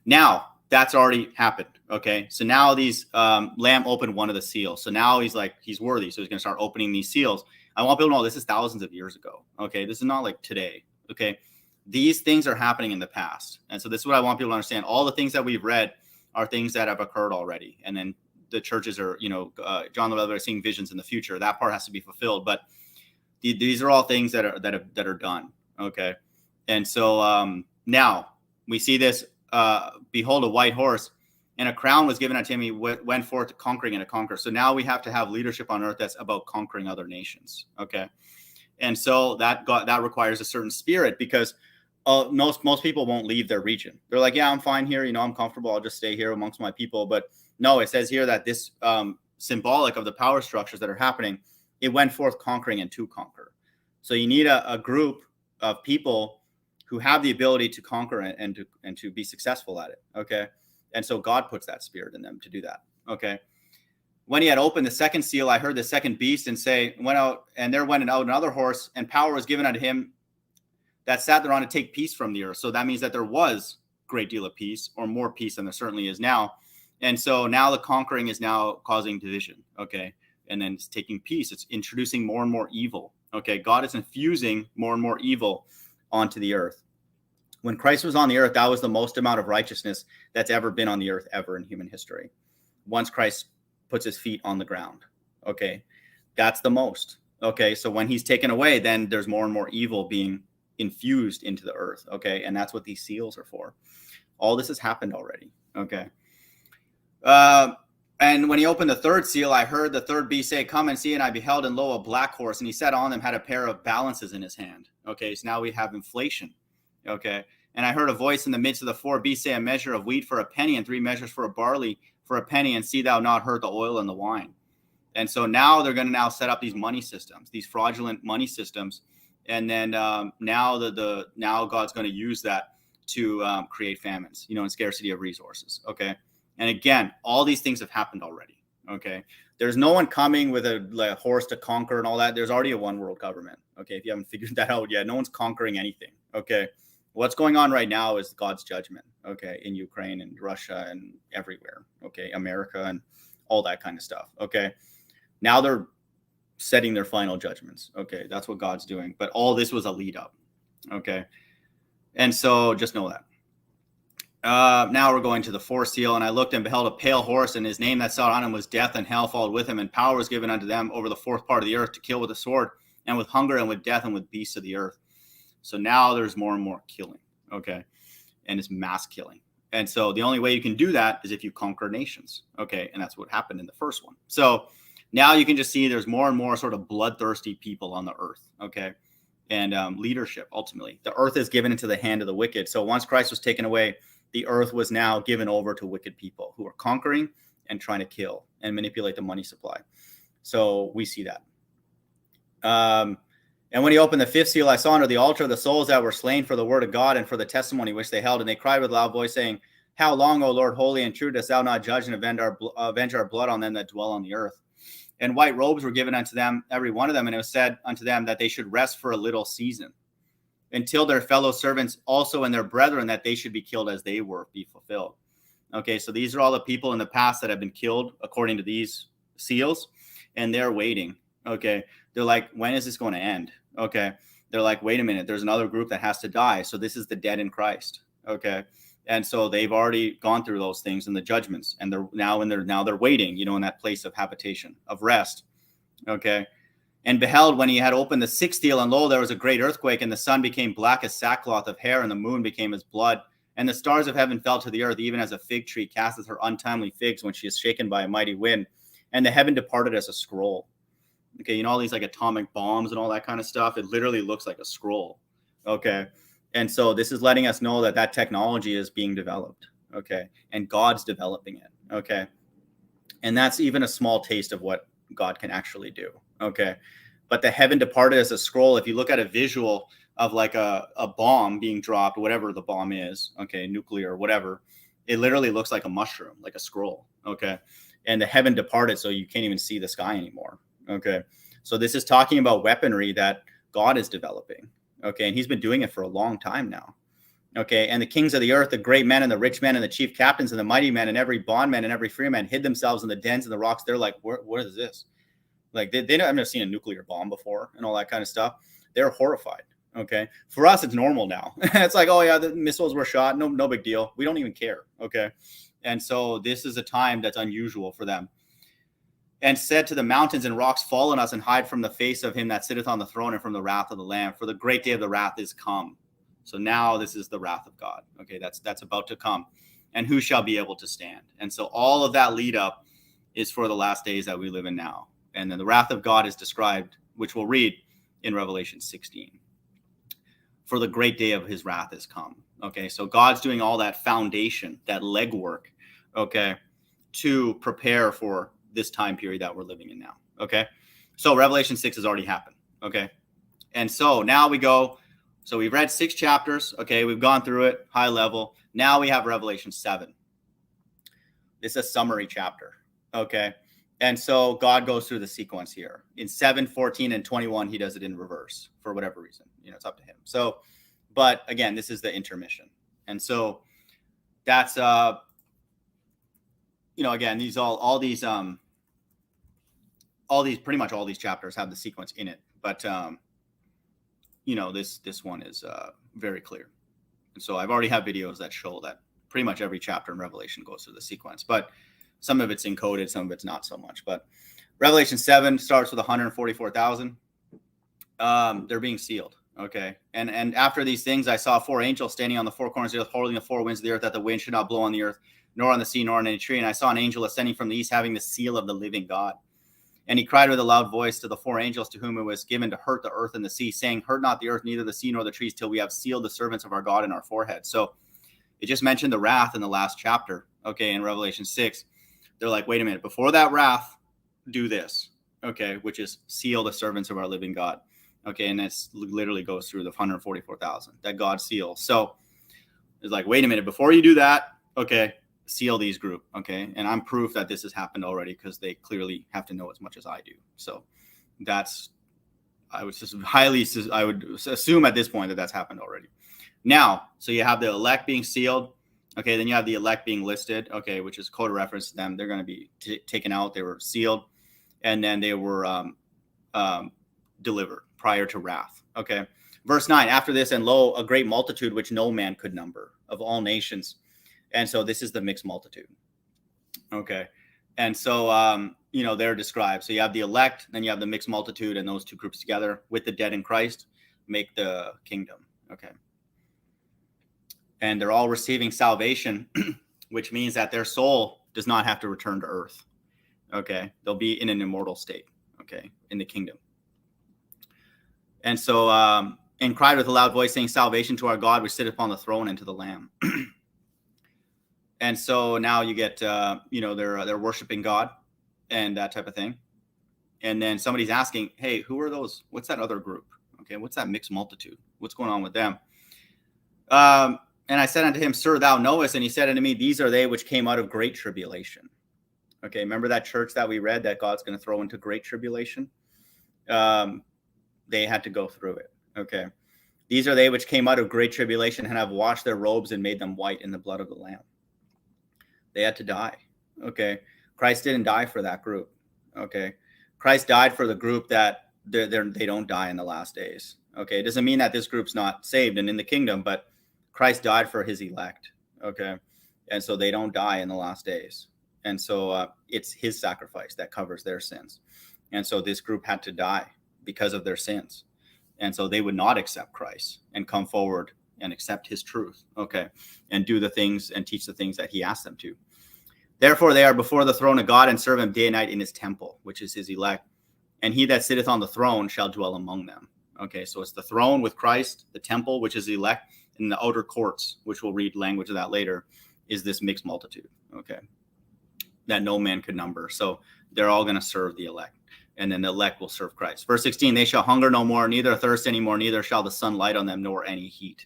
now that's already happened. Okay, so now these Lamb opened one of the seals. So now he's worthy. So he's going to start opening these seals. I want people to know this is thousands of years ago. Okay, this is not like today. Okay, these things are happening in the past. And so this is what I want people to understand. All the things that we've read are things that have occurred already. And then the churches are, John the Revelator seeing visions in the future. That part has to be fulfilled. But these are all things that are done. Okay. And so now we see this, behold, a white horse, and a crown was given unto him. He went forth conquering and to conquer. So now we have to have leadership on earth that's about conquering other nations. Okay. And so that requires a certain spirit, because most people won't leave their region. They're like, yeah, I'm fine here. I'm comfortable. I'll just stay here amongst my people. But no, it says here that this symbolic of the power structures that are happening, it went forth conquering and to conquer. So you need a group of people who have the ability to conquer and to be successful at it. Okay. And so God puts that spirit in them to do that. Okay. When he had opened the second seal, I heard the second beast and say, went out, and there went out another horse, and power was given unto him that sat thereon to take peace from the earth. So that means that there was a great deal of peace, or more peace than there certainly is now. And so now the conquering is now causing division. Okay. And then it's taking peace. It's introducing more and more evil. Okay. God is infusing more and more evil onto the earth. When Christ was on the earth, that was the most amount of righteousness that's ever been on the earth ever in human history. Once Christ puts his feet on the ground. Okay. That's the most. Okay. So when he's taken away, then there's more and more evil being infused into the earth. Okay. And that's what these seals are for. All this has happened already. Okay. And when he opened the third seal, I heard the third beast say, Come and see. And I beheld, and lo, a black horse, and he sat on them, had a pair of balances in his hand. Okay. So now we have inflation. Okay. And I heard a voice in the midst of the 4 beasts say, A measure of wheat for a penny, and 3 measures for a barley for a penny, and see thou not hurt the oil and the wine. And so now they're going to now set up these money systems, these fraudulent money systems. And then now now God's going to use that to create famines, and scarcity of resources. Okay. And again, all these things have happened already. Okay. There's no one coming with a horse to conquer and all that. There's already a one world government. Okay. If you haven't figured that out yet, no one's conquering anything. Okay. What's going on right now is God's judgment. Okay. In Ukraine and Russia and everywhere. Okay. America and all that kind of stuff. Okay. Now they're setting their final judgments. Okay. That's what God's doing. But all this was a lead up. Okay. And so just know that. Now we're going to the 4th seal, and I looked and beheld a pale horse, and his name that sat on him was Death, and hell followed with him, and power was given unto them over the 4th part of the earth to kill with a sword, and with hunger, and with death, and with beasts of the earth. So now there's more and more killing. Okay. And it's mass killing. And so the only way you can do that is if you conquer nations. Okay. And that's what happened in the first one. So now you can just see there's more and more sort of bloodthirsty people on the earth. Okay. And leadership, ultimately. The earth is given into the hand of the wicked. So once Christ was taken away, the earth was now given over to wicked people who are conquering and trying to kill and manipulate the money supply. So we see that. And when he opened the fifth seal, I saw under the altar the souls that were slain for the word of God and for the testimony which they held. And they cried with a loud voice, saying, how long, O Lord, holy and true, dost thou not judge and avenge our blood on them that dwell on the earth? And white robes were given unto them, every one of them. And it was said unto them that they should rest for a little season, until their fellow servants also and their brethren that they should be killed as they were be fulfilled. Okay, so these are all the people in the past that have been killed according to these seals, and they're waiting. Okay, they're like, when is this going to end? Okay, they're like, wait a minute, there's another group that has to die. So this is the dead in Christ. Okay, and so they've already gone through those things in the judgments, and they're waiting, in that place of habitation, of rest. Okay. And beheld, when he had opened the sixth seal, and lo, there was a great earthquake, and the sun became black as sackcloth of hair, and the moon became as blood, and the stars of heaven fell to the earth, even as a fig tree casteth her untimely figs when she is shaken by a mighty wind. And the heaven departed as a scroll. Okay, all these like atomic bombs and all that kind of stuff, it literally looks like a scroll. Okay, and so this is letting us know that technology is being developed. Okay, and God's developing it. Okay, and that's even a small taste of what God can actually do. Okay, but the heaven departed as a scroll. If you look at a visual of like a bomb being dropped, whatever the bomb is, okay, nuclear, whatever, it literally looks like a mushroom, like a scroll. Okay, and the heaven departed, so you can't even see the sky anymore. Okay, so this is talking about weaponry that God is developing. Okay, and he's been doing it for a long time now. Okay, and the kings of the earth, the great men and the rich men and the chief captains and the mighty men and every bondman and every free man hid themselves in the dens and the rocks. They're like, what is this? Like they don't, I've never seen a nuclear bomb before and all that kind of stuff. They're horrified. Okay, for us it's normal now. It's like, oh yeah, the missiles were shot, no big deal. We don't even care. Okay, and so this is a time that's unusual for them. And said to the mountains and rocks, fall on us and hide from the face of him that sitteth on the throne and from the wrath of the Lamb, for the great day of the wrath is come. So now this is the wrath of God. Okay, that's about to come. And who shall be able to stand? And so all of that lead up is for the last days that we live in now. And then the wrath of God is described, which we'll read in Revelation 16. For the great day of his wrath is come. Okay, so God's doing all that foundation, that legwork, okay, to prepare for this time period that we're living in now. Okay, so Revelation 6 has already happened. Okay, and so now we go. So we've read 6 chapters. Okay, we've gone through it high level. Now we have Revelation 7. It's a summary chapter. Okay, and so God goes through the sequence here. In 7, 14, and 21, he does it in reverse for whatever reason. It's up to him. So, but again, this is the intermission. And so that's, again, these pretty much all these chapters have the sequence in it. But, this one is very clear. And so I've already have videos that show that pretty much every chapter in Revelation goes through the sequence, but some of it's encoded, some of it's not so much. But Revelation 7 starts with 144,000. They're being sealed. Okay. And after these things, I saw 4 angels standing on the 4 corners of the earth, holding the 4 winds of the earth, that the wind should not blow on the earth, nor on the sea, nor on any tree. And I saw an angel ascending from the east, having the seal of the living God. And he cried with a loud voice to the 4 angels to whom it was given to hurt the earth and the sea, saying, hurt not the earth, neither the sea nor the trees, till we have sealed the servants of our God in our foreheads. So it just mentioned the wrath in the last chapter. Okay. In Revelation 6, they're like, wait a minute, before that wrath, do this. Okay. Which is seal the servants of our living God. Okay. And this literally goes through the 144,000 that God seals. So it's like, wait a minute, before you do that, okay, seal these group. Okay. And I'm proof that this has happened already, because they clearly have to know as much as I do. So I would assume at this point that that's happened already. Now, so you have the elect being sealed. Okay. Then you have the elect being listed. Okay. Which is code of reference to them. They're going to be taken out. They were sealed, and then they were delivered prior to wrath. Okay. Verse 9, after this, and lo, a great multitude which no man could number, of all nations. And so this is the mixed multitude. Okay. And so, they're described. So you have the elect, then you have the mixed multitude, and those two groups together with the dead in Christ make the kingdom. Okay. And they're all receiving salvation, which means that their soul does not have to return to earth. Okay. They'll be in an immortal state. Okay. In the kingdom. And so, and cried with a loud voice, saying, salvation to our God, which sitteth upon the throne, and to the Lamb. And so now you get, they're worshiping God and that type of thing. And then somebody's asking, hey, who are those? What's that other group? Okay, what's that mixed multitude? What's going on with them? And I said unto him, Sir, thou knowest. And he said unto me, These are they which came out of great tribulation. Okay, remember that church that we read that God's going to throw into great tribulation? They had to go through it. Okay, these are they which came out of great tribulation and have washed their robes and made them white in the blood of the Lamb. They had to die. Okay, Christ didn't die for that group. Okay, Christ died for the group that they don't die in the last days. Okay, it doesn't mean that this group's not saved and in the kingdom, but Christ died for his elect. Okay, and so they don't die in the last days. And so it's his sacrifice that covers their sins. And so this group had to die because of their sins. And so they would not accept Christ and come forward and accept his truth. Okay, and do the things and teach the things that he asked them to. Therefore, they are before the throne of God and serve him day and night in his temple, which is his elect. And he that sitteth on the throne shall dwell among them. Okay, so it's the throne with Christ, the temple, which is the elect, and the outer courts, which we'll read language of that later, is this mixed multitude. Okay, that no man could number. So they're all going to serve the elect, and then the elect will serve Christ. Verse 16, they shall hunger no more, neither thirst anymore, neither shall the sun light on them, nor any heat.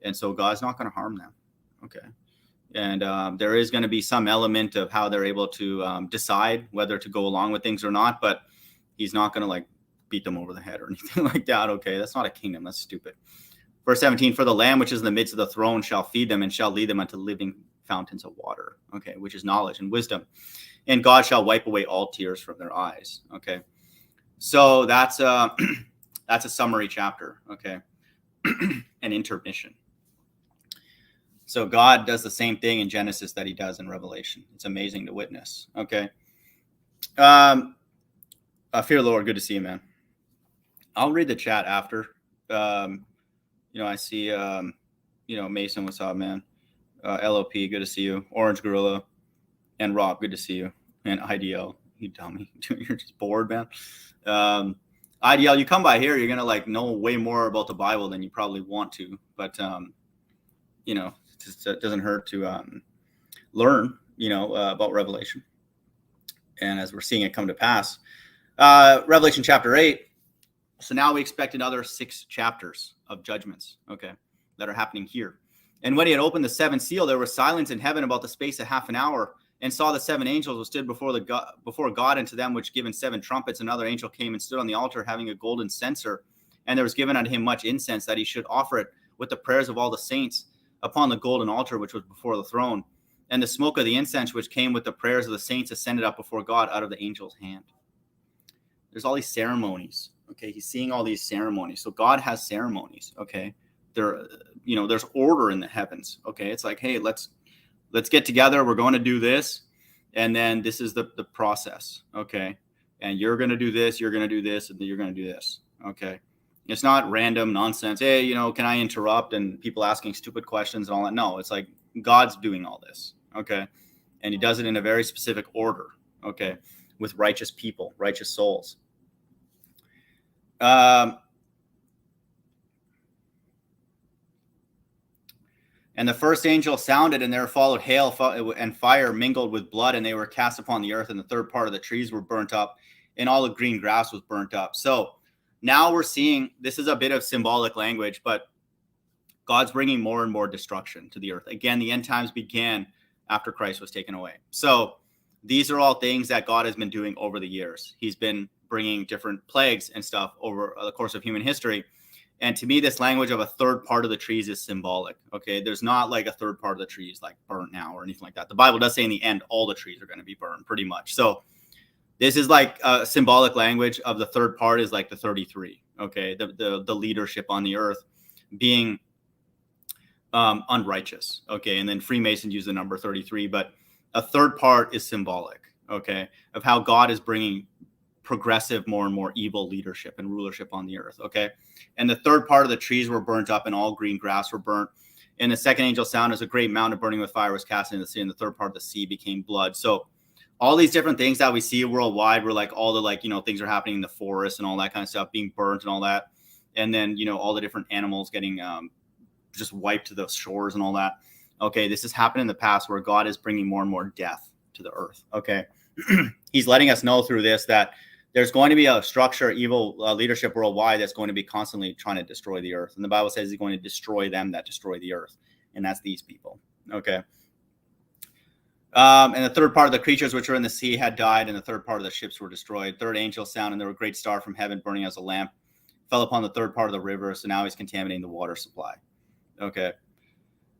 And so God's not going to harm them. Okay. And there is going to be some element of how they're able to decide whether to go along with things or not, but he's not going to like beat them over the head or anything like that. Okay, that's not a kingdom. That's stupid. Verse 17, for the Lamb which is in the midst of the throne shall feed them and shall lead them unto living fountains of water. Okay, which is knowledge and wisdom. And God shall wipe away all tears from their eyes. Okay, so that's a summary chapter. Okay, an intermission. So God does the same thing in Genesis that he does in Revelation. It's amazing to witness. Okay. Fear the Lord. Good to see you, man. I'll read the chat after. I see, Mason, what's up, man? LOP, good to see you. Orange Gorilla and Rob, good to see you. And IDL, you dummy. You're just bored, man. IDL, you come by here, you're going to know way more about the Bible than you probably want to. But, it doesn't hurt to learn, about Revelation. And as we're seeing it come to pass, Revelation chapter 8. So now we expect another 6 chapters of judgments, okay, that are happening here. And when he had opened the 7th seal, there was silence in heaven about the space of half an hour, and saw the 7 angels who stood before God, and to them which given 7 trumpets. Another angel came and stood on the altar, having a golden censer, and there was given unto him much incense, that he should offer it with the prayers of all the saints upon the golden altar which was before the throne. And the smoke of the incense which came with the prayers of the saints ascended up before God out of the angel's hand. There's all these ceremonies. Okay, he's seeing all these ceremonies. So God has ceremonies. Okay, there's order in the heavens. Okay, it's like, hey, let's get together. We're going to do this, and then this is the process. Okay, and you're going to do this, you're going to do this, and then you're going to do this. Okay, it's not random nonsense. Hey, can I interrupt? And people asking stupid questions and all that. No, it's like God's doing all this. Okay, and he does it in a very specific order. Okay, with righteous people, righteous souls. And the first angel sounded, and there followed hail and fire mingled with blood, and they were cast upon the earth, and the third part of the trees were burnt up, and all the green grass was burnt up. So now we're seeing, this is a bit of symbolic language, but God's bringing more and more destruction to the earth. Again, the end times began after Christ was taken away. So these are all things that God has been doing over the years. He's been bringing different plagues and stuff over the course of human history. And to me, this language of a third part of the trees is symbolic. Okay, there's not like a third part of the trees like burnt now or anything like that. The Bible does say in the end, all the trees are going to be burned pretty much. So this is like a symbolic language of the third part is like the 33. Okay, the leadership on the earth being unrighteous. Okay, and then Freemasons use the number 33, but a third part is symbolic. Okay, of how God is bringing progressive, more and more evil leadership and rulership on the earth. Okay, and the third part of the trees were burnt up, and all green grass were burnt. And the second angel sound as a great mountain burning with fire was cast into the sea, and the third part of the sea became blood. So all these different things that we see worldwide, were like all the things are happening in the forest and all that kind of stuff being burnt and all that, and then all the different animals getting just wiped to the shores and all that. Okay, this has happened in the past where God is bringing more and more death to the earth. Okay, he's letting us know through this that there's going to be a structure, evil leadership worldwide that's going to be constantly trying to destroy the earth. And the Bible says he's going to destroy them that destroy the earth. And that's these people. Okay. And the third part of the creatures which were in the sea had died, and the third part of the ships were destroyed. Third angel sounded, and there was a great star from heaven burning as a lamp, fell upon the third part of the river. So now he's contaminating the water supply. Okay.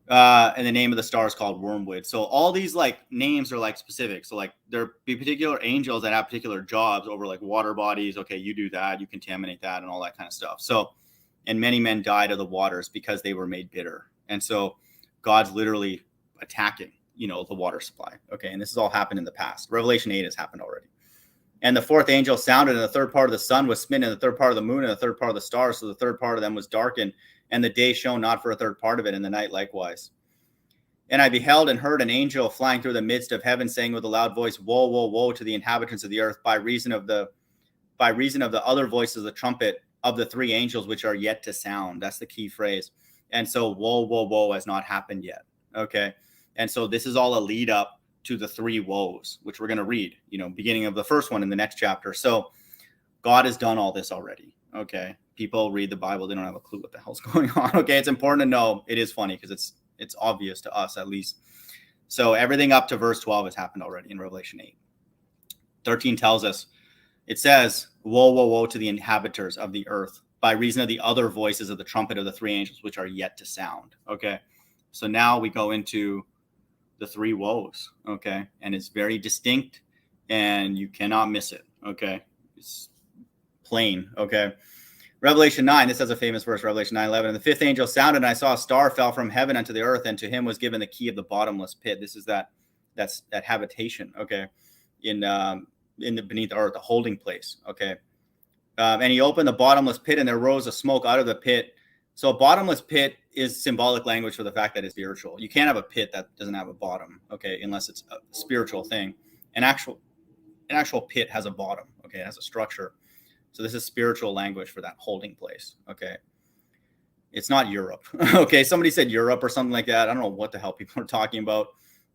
And the name of the star is called Wormwood. So all these like names are like specific. So like there be particular angels that have particular jobs over like water bodies. Okay, you do that, you contaminate that, and all that kind of stuff. So, and many men died of the waters because they were made bitter. And so God's literally attacking, the water supply. Okay, and this has all happened in the past. Revelation 8 has happened already. And the fourth angel sounded, and the third part of the sun was smitten, and the third part of the moon, and the third part of the stars. So the third part of them was darkened, and the day shone not for a third part of it, and the night likewise. And I beheld and heard an angel flying through the midst of heaven, saying with a loud voice, Woe, woe, woe to the inhabitants of the earth, by reason of the other voices of the trumpet of the three angels which are yet to sound. That's the key phrase. And so woe, woe, woe has not happened yet. Okay. And so this is all a lead up to the three woes, which we're going to read, beginning of the first one in the next chapter. So God has done all this already. Okay. People read the Bible. They don't have a clue what the hell's going on. Okay. It's important to know. It is funny because it's obvious to us at least. So everything up to verse 12 has happened already in Revelation 8. 13 tells us, it says, woe, woe, woe to the inhabitants of the earth by reason of the other voices of the trumpet of the three angels, which are yet to sound. Okay. So now we go into the three woes. Okay. And it's very distinct and you cannot miss it. Okay. It's plain. Okay. Revelation 9, this has a famous verse, Revelation 9:11. And the fifth angel sounded, and I saw a star fell from heaven unto the earth, and to him was given the key of the bottomless pit. This is that habitation, okay, in the beneath the earth, the holding place, okay. And he opened the bottomless pit, and there rose a smoke out of the pit. So a bottomless pit is symbolic language for the fact that it's spiritual. You can't have a pit that doesn't have a bottom, okay, unless it's a spiritual thing. An actual pit has a bottom, okay, it has a structure. So this is spiritual language for that holding place. Okay. It's not Europe. Okay. Somebody said Europe or something like that. I don't know what the hell people are talking about.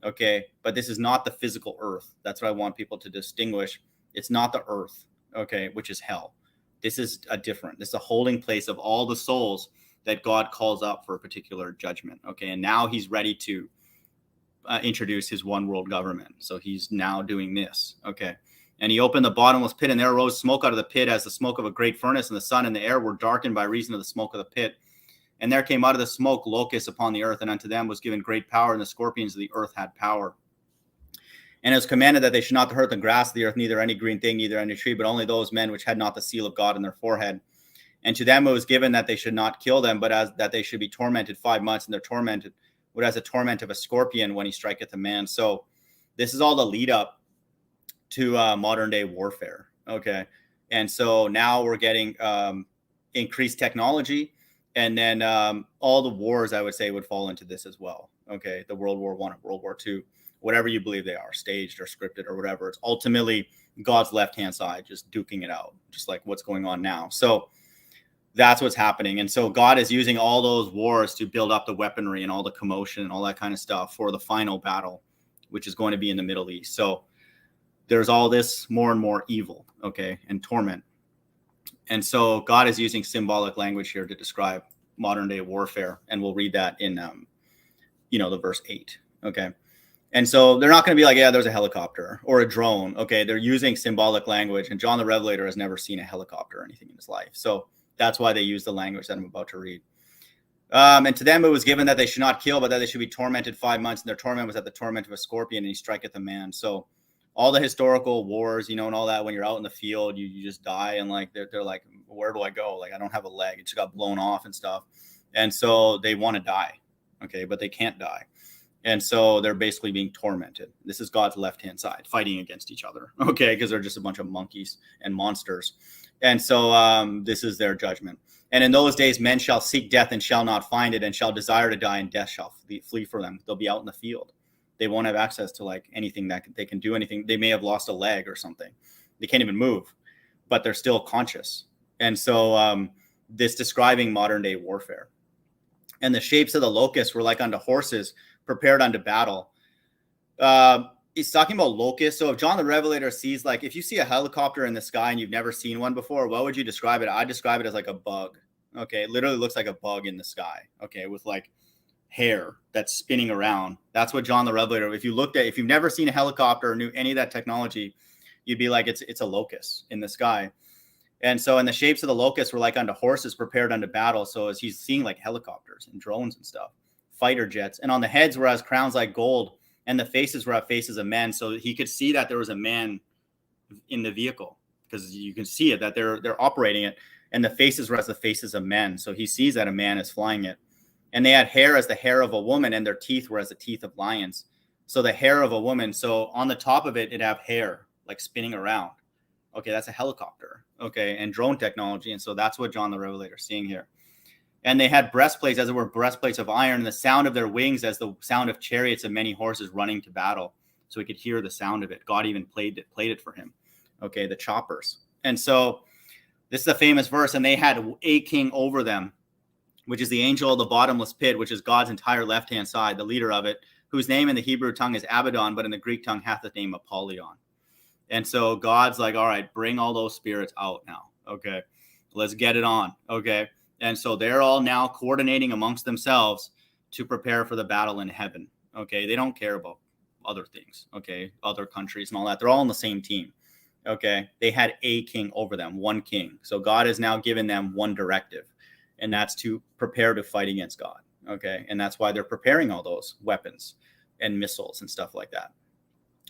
Okay. But this is not the physical earth. That's what I want people to distinguish. It's not the earth. Okay. Which is hell. This is this is a holding place of all the souls that God calls up for a particular judgment. Okay. And now he's ready to introduce his one world government. So he's now doing this. Okay. And he opened the bottomless pit, and there arose smoke out of the pit as the smoke of a great furnace, and the sun and the air were darkened by reason of the smoke of the pit. And there came out of the smoke locusts upon the earth, and unto them was given great power, and the scorpions of the earth had power. And it was commanded that they should not hurt the grass of the earth, neither any green thing, neither any tree, but only those men which had not the seal of God in their forehead. And to them it was given that they should not kill them, but as that they should be tormented 5 months, and they're tormented with as a torment of a scorpion when he striketh a man. So this is all the lead up to modern day warfare. Okay. And so now we're getting increased technology, and then all the wars, I would say, would fall into this as well. Okay. The World War I, World War II, whatever you believe they are, staged or scripted or whatever. It's ultimately God's left-hand side, just duking it out, just like what's going on now. So that's what's happening. And so God is using all those wars to build up the weaponry and all the commotion and all that kind of stuff for the final battle, which is going to be in the Middle East. So there's all this more and more evil, okay, and torment. And so God is using symbolic language here to describe modern day warfare. And we'll read that in, the verse 8, okay. And so they're not going to be like, yeah, there's a helicopter or a drone. Okay. They're using symbolic language, and John the Revelator has never seen a helicopter or anything in his life. So that's why they use the language that I'm about to read. And to them it was given that they should not kill, but that they should be tormented 5 months. And their torment was at the torment of a scorpion, and he striketh a man. So all the historical wars, and all that, when you're out in the field, you just die. And like, they're like, where do I go? Like, I don't have a leg. It just got blown off and stuff. And so they want to die. Okay. But they can't die. And so they're basically being tormented. This is God's left-hand side fighting against each other. Okay. Because they're just a bunch of monkeys and monsters. And so this is their judgment. And in those days, men shall seek death and shall not find it, and shall desire to die, and death shall flee for them. They'll be out in the field. They won't have access to like anything that they can do anything. They may have lost a leg or something. They can't even move, but they're still conscious. And so this describing modern day warfare. And the shapes of the locusts were like unto horses prepared unto battle. He's talking about locusts. So if John the Revelator sees, like, if you see a helicopter in the sky and you've never seen one before, what would you describe it? I describe it as like a bug. Okay. It literally looks like a bug in the sky. Okay. With like hair that's spinning around. That's what John the Revelator, if you've never seen a helicopter or knew any of that technology, you'd be like, it's a locust in the sky. And so, and the shapes of the locusts were like unto horses prepared unto battle. So as he's seeing like helicopters and drones and stuff, fighter jets, and on the heads were as crowns like gold, and the faces were as faces of men. So he could see that there was a man in the vehicle, because you can see it, that they're operating it, and the faces were as the faces of men. So he sees that a man is flying it. And they had hair as the hair of a woman, and their teeth were as the teeth of lions. So the hair of a woman. So on the top of it, it'd have hair like spinning around. Okay, that's a helicopter. Okay, and drone technology. And so that's what John the Revelator is seeing here. And they had breastplates, as it were breastplates of iron, and the sound of their wings as the sound of chariots of many horses running to battle. So he could hear the sound of it. God even played it for him. Okay, the choppers. And so this is a famous verse. And they had a king over them, which is the angel of the bottomless pit, which is God's entire left-hand side, the leader of it, whose name in the Hebrew tongue is Abaddon, but in the Greek tongue hath the name Apollyon. And so God's like, all right, bring all those spirits out now. Okay, let's get it on. Okay. And so they're all now coordinating amongst themselves to prepare for the battle in heaven. Okay. They don't care about other things. Okay. Other countries and all that. They're all on the same team. Okay. They had a king over them, one king. So God has now given them one directive, and that's to prepare to fight against God. Okay. And that's why they're preparing all those weapons and missiles and stuff like that.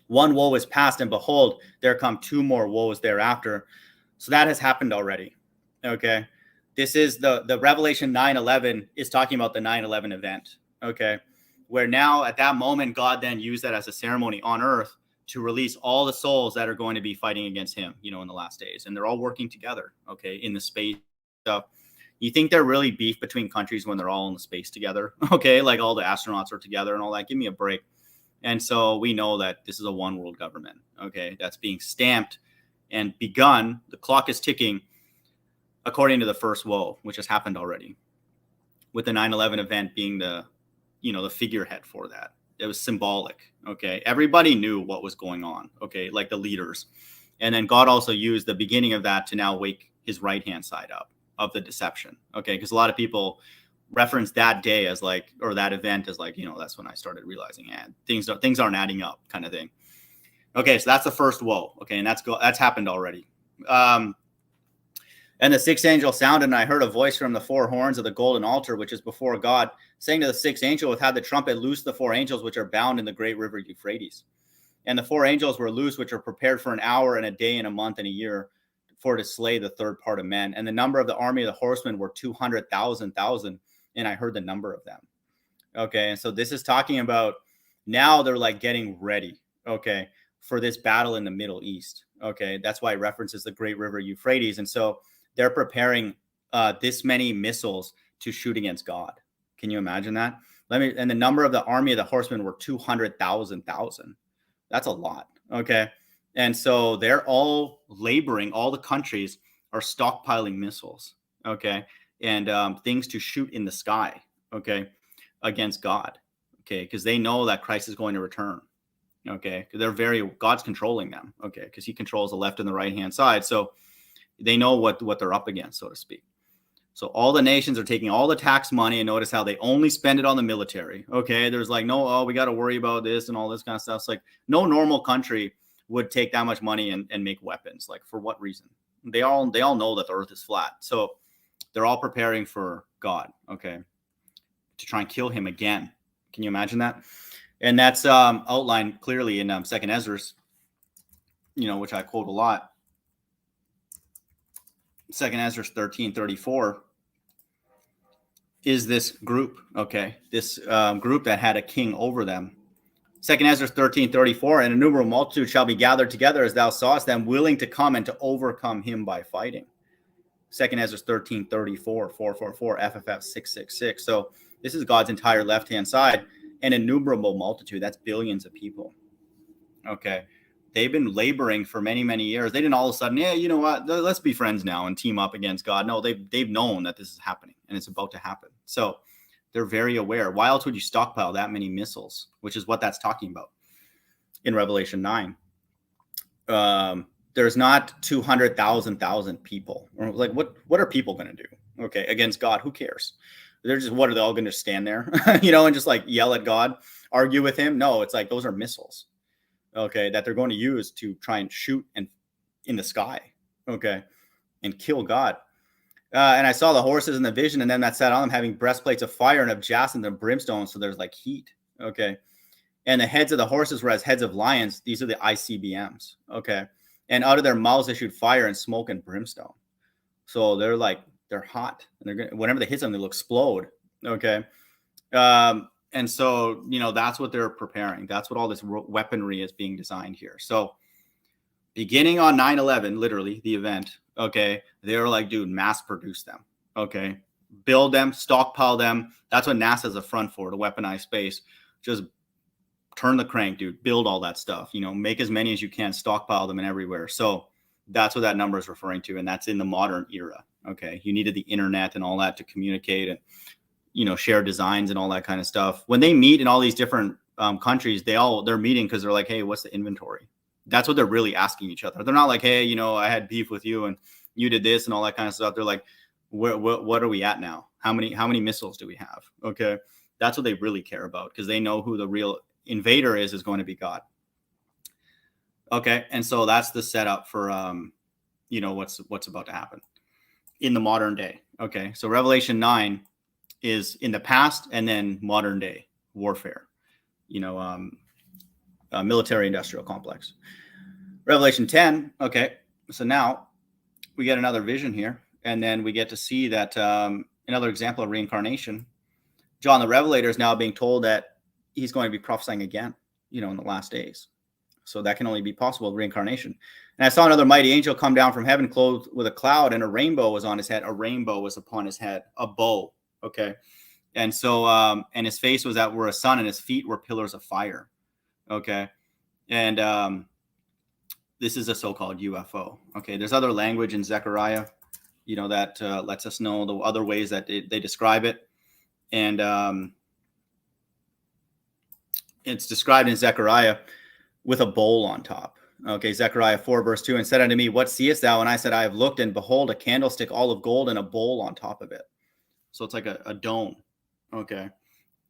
One woe is past, and behold, there come two more woes thereafter. So that has happened already. Okay. This is the Revelation 9:11 is talking about the 9/11 event. Okay. Where now at that moment, God then used that as a ceremony on earth to release all the souls that are going to be fighting against him, in the last days. And they're all working together. Okay. In the space stuff. You think they're really beef between countries when they're all in the space together? Okay. Like all the astronauts are together and all that. Give me a break. And so we know that this is a one world government, okay, that's being stamped and begun. The clock is ticking according to the first woe, which has happened already, with the 9/11 event being the figurehead for that. It was symbolic, okay? Everybody knew what was going on, okay, like the leaders. And then God also used the beginning of that to now wake his right-hand side up of the deception, okay? Because a lot of people reference that day as like, or that event as like, that's when I started realizing, things aren't adding up, kind of thing. Okay, so that's the first woe. Okay, and that's happened already. And the sixth angel sounded, and I heard a voice from the four horns of the golden altar, which is before God, saying to the sixth angel, which had the trumpet, loose the four angels which are bound in the great river Euphrates. And the four angels were loose, which are prepared for an hour and a day and a month and a year, for to slay the third part of men. And the number of the army of the horsemen were 200,000. And I heard the number of them. Okay. And so this is talking about now they're like getting ready, okay, for this battle in the Middle East. Okay. That's why it references the great river Euphrates. And so they're preparing this many missiles to shoot against God. Can you imagine that? And the number of the army of the horsemen were 200,000. That's a lot. Okay. And so they're all laboring. All the countries are stockpiling missiles. Okay. And things to shoot in the sky, okay, against God, okay, because they know that Christ is going to return, okay, God's controlling them, okay, because he controls the left and the right-hand side, so they know what they're up against, so to speak. So all the nations are taking all the tax money, and notice how they only spend it on the military, okay, there's like, no, we got to worry about this and all this kind of stuff. It's like no normal country would take that much money and make weapons. Like, for what reason? They all know that the earth is flat, so they're all preparing for God, okay, to try and kill him again. Can you imagine that? And that's outlined clearly in 2nd Ezra, which I quote a lot. 2nd Ezra 13:34 is this group, okay, this group that had a king over them. 2nd Ezra 13:34, and an innumerable multitude shall be gathered together as thou sawest them, willing to come and to overcome him by fighting. 2nd Ezra 13:34, 444, FFF 666. So this is God's entire left-hand side, an innumerable multitude. That's billions of people. Okay. They've been laboring for many, many years. They didn't all of a sudden, you know what, let's be friends now and team up against God. No, they've known that this is happening and it's about to happen. So they're very aware. Why else would you stockpile that many missiles, which is what that's talking about? in Revelation 9. There's not 200,000 people. Like, what are people going to do? Okay, against God, who cares? They're just, what are they all going to stand there, and just like yell at God, argue with him? No, it's like those are missiles, okay, that they're going to use to try and shoot and in the sky, okay, and kill God. And I saw the horses in the vision, and them that sat on them having breastplates of fire and of jacinth and brimstone. So there's like heat, okay. And the heads of the horses were as heads of lions. These are the ICBMs, okay. And out of their mouths issued fire and smoke and brimstone. So they're hot, and they're gonna, whenever they hit them, they'll explode, okay. And so that's what they're preparing. That's what all this weaponry is being designed here. So beginning on 9/11, literally the event, okay, they were like, dude, mass produce them, okay, build them, stockpile them. That's what NASA's a front for, to weaponize space. Just turn the crank, dude, build all that stuff, make as many as you can, stockpile them and everywhere. So that's what that number is referring to. And that's in the modern era. Okay. You needed the internet and all that to communicate and, share designs and all that kind of stuff. When they meet in all these different countries, they're meeting because they're like, hey, what's the inventory? That's what they're really asking each other. They're not like, hey, I had beef with you and you did this and all that kind of stuff. They're like, what are we at now? How many missiles do we have? Okay. That's what they really care about, because they know who the real invader is going to be God. Okay. And so that's the setup for, what's about to happen in the modern day. Okay. So Revelation 9 is in the past, and then modern day warfare, military industrial complex. Revelation 10. Okay. So now we get another vision here, and then we get to see that another example of reincarnation. John the Revelator is now being told that he's going to be prophesying again, in the last days. So that can only be possible with reincarnation. And I saw another mighty angel come down from heaven, clothed with a cloud, and a rainbow was on his head. A rainbow was upon his head, a bow. Okay. And so, and his face was were a sun, and his feet were pillars of fire. Okay. And this is a so-called UFO. Okay. There's other language in Zechariah, that lets us know the other ways that they describe it. And it's described in Zechariah with a bowl on top. Okay, Zechariah 4 verse 2, and said unto me, what seest thou? And I said, I have looked, and behold, a candlestick all of gold, and a bowl on top of it. So it's like a dome. Okay.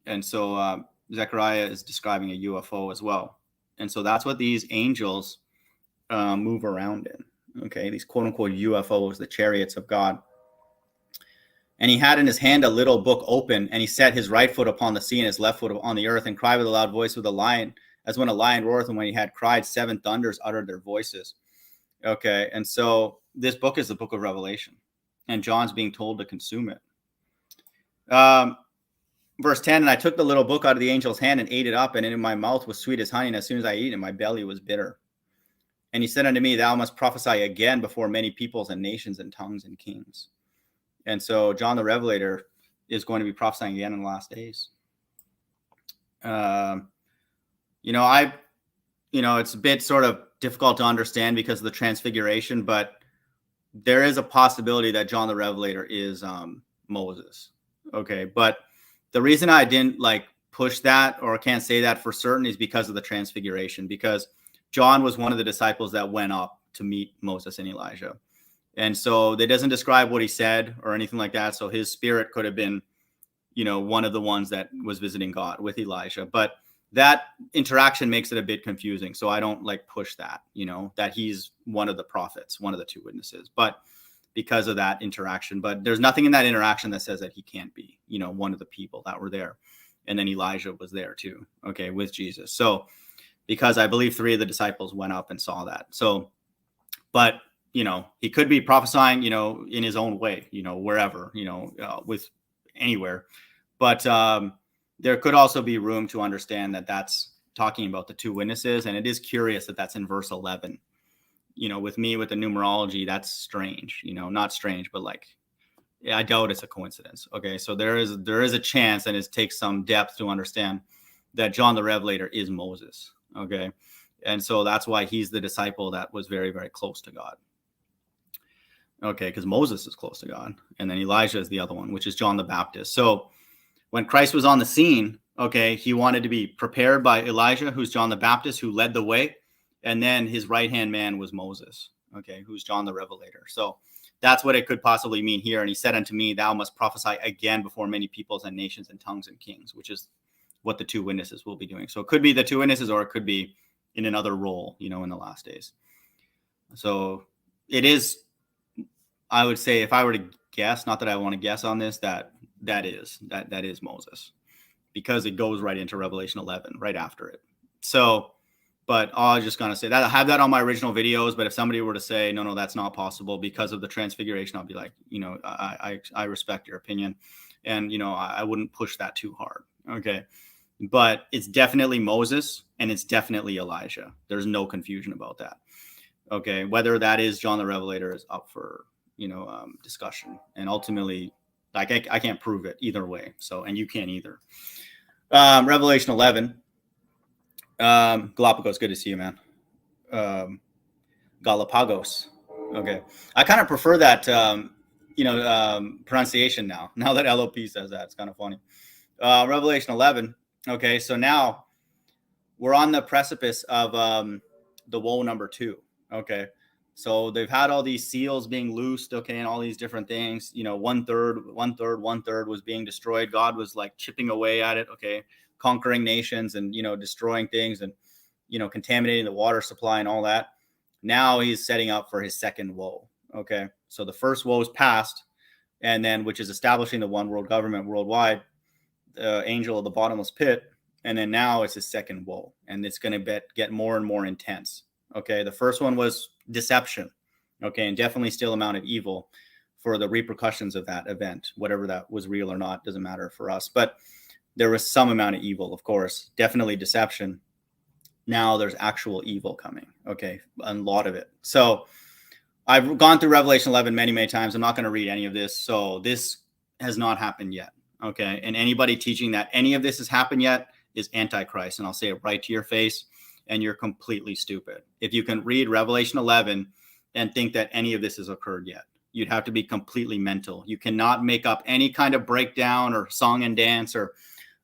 And so Zechariah is describing a UFO as well. And so that's what these angels move around in. Okay, these quote unquote UFOs, the chariots of God. And he had in his hand a little book open, and he set his right foot upon the sea and his left foot on the earth, and cried with a loud voice with a lion, as when a lion roareth, and when he had cried, 7 thunders uttered their voices. Okay, and so this book is the book of Revelation, and John's being told to consume it. Verse 10, and I took the little book out of the angel's hand and ate it up, and in my mouth was sweet as honey, and as soon as I ate it, my belly was bitter. And he said unto me, thou must prophesy again before many peoples and nations and tongues and kings. And so John the Revelator is going to be prophesying again in the last days. It's a bit sort of difficult to understand because of the transfiguration, but there is a possibility that John the Revelator is Moses. Okay. But the reason I didn't push that, or can't say that for certain, is because of the transfiguration, because John was one of the disciples that went up to meet Moses and Elijah. And so it doesn't describe what he said or anything like that. So his spirit could have been, one of the ones that was visiting God with Elijah. But that interaction makes it a bit confusing. So I don't push that, that he's one of the prophets, one of the 2 witnesses, but because of that interaction. But there's nothing in that interaction that says that he can't be, one of the people that were there. And then Elijah was there too, okay, with Jesus. So because I believe 3 of the disciples went up and saw that. So, but he could be prophesying, in his own way, wherever, with anywhere. But there could also be room to understand that that's talking about the 2 witnesses. And it is curious that that's in verse 11. With me, with the numerology, that's strange, not strange, but I doubt it's a coincidence. Okay. So there is a chance, and it takes some depth to understand that John the Revelator is Moses. Okay. And so that's why he's the disciple that was very, very close to God. Okay, because Moses is close to God. And then Elijah is the other one, which is John the Baptist. So when Christ was on the scene, Okay. He wanted to be prepared by Elijah, who's John the Baptist, who led the way. And then his right-hand man was Moses, okay, who's John the Revelator. So that's what it could possibly mean here. And he said unto me, thou must prophesy again before many peoples and nations and tongues and kings, which is what the two witnesses will be doing. So it could be the two witnesses, or it could be in another role, in the last days. So it is, I would say, if I were to guess, not that I want to guess on this, that is Moses, because it goes right into Revelation 11 right after it. So, but I was just going to say that I have that on my original videos. But if somebody were to say, no, that's not possible because of the transfiguration, I'll be like, I respect your opinion. And, I wouldn't push that too hard. Okay. But it's definitely Moses and it's definitely Elijah. There's no confusion about that. Okay. Whether that is John the Revelator is up for, discussion. And ultimately, like, I can't prove it either way. So, and you can't either. Revelation 11. Galapagos, good to see you, man. Galapagos. Okay. I kind of prefer that, pronunciation now that LOP says that. It's kind of funny. Revelation 11. Okay. So now we're on the precipice of the woe number 2. Okay. So they've had all these seals being loosed. Okay. And all these different things, one third was being destroyed. God was like chipping away at it. Okay. Conquering nations and, destroying things and, contaminating the water supply and all that. Now he's setting up for his second woe. Okay. So the first woe is past, and then, which is establishing the one world government worldwide, the angel of the bottomless pit. And then now it's his second woe, and it's going to get more and more intense. Okay. The first one was deception. Okay. And definitely still amount of evil for the repercussions of that event, whatever that was real or not, doesn't matter for us. But there was some amount of evil, of course, definitely deception. Now there's actual evil coming. Okay. A lot of it. So I've gone through Revelation 11 many, many times. I'm not going to read any of this. So this has not happened yet. Okay. And anybody teaching that any of this has happened yet is Antichrist. And I'll say it right to your face. And you're completely stupid. If you can read Revelation 11 and think that any of this has occurred yet, you'd have to be completely mental. You cannot make up any kind of breakdown or song and dance or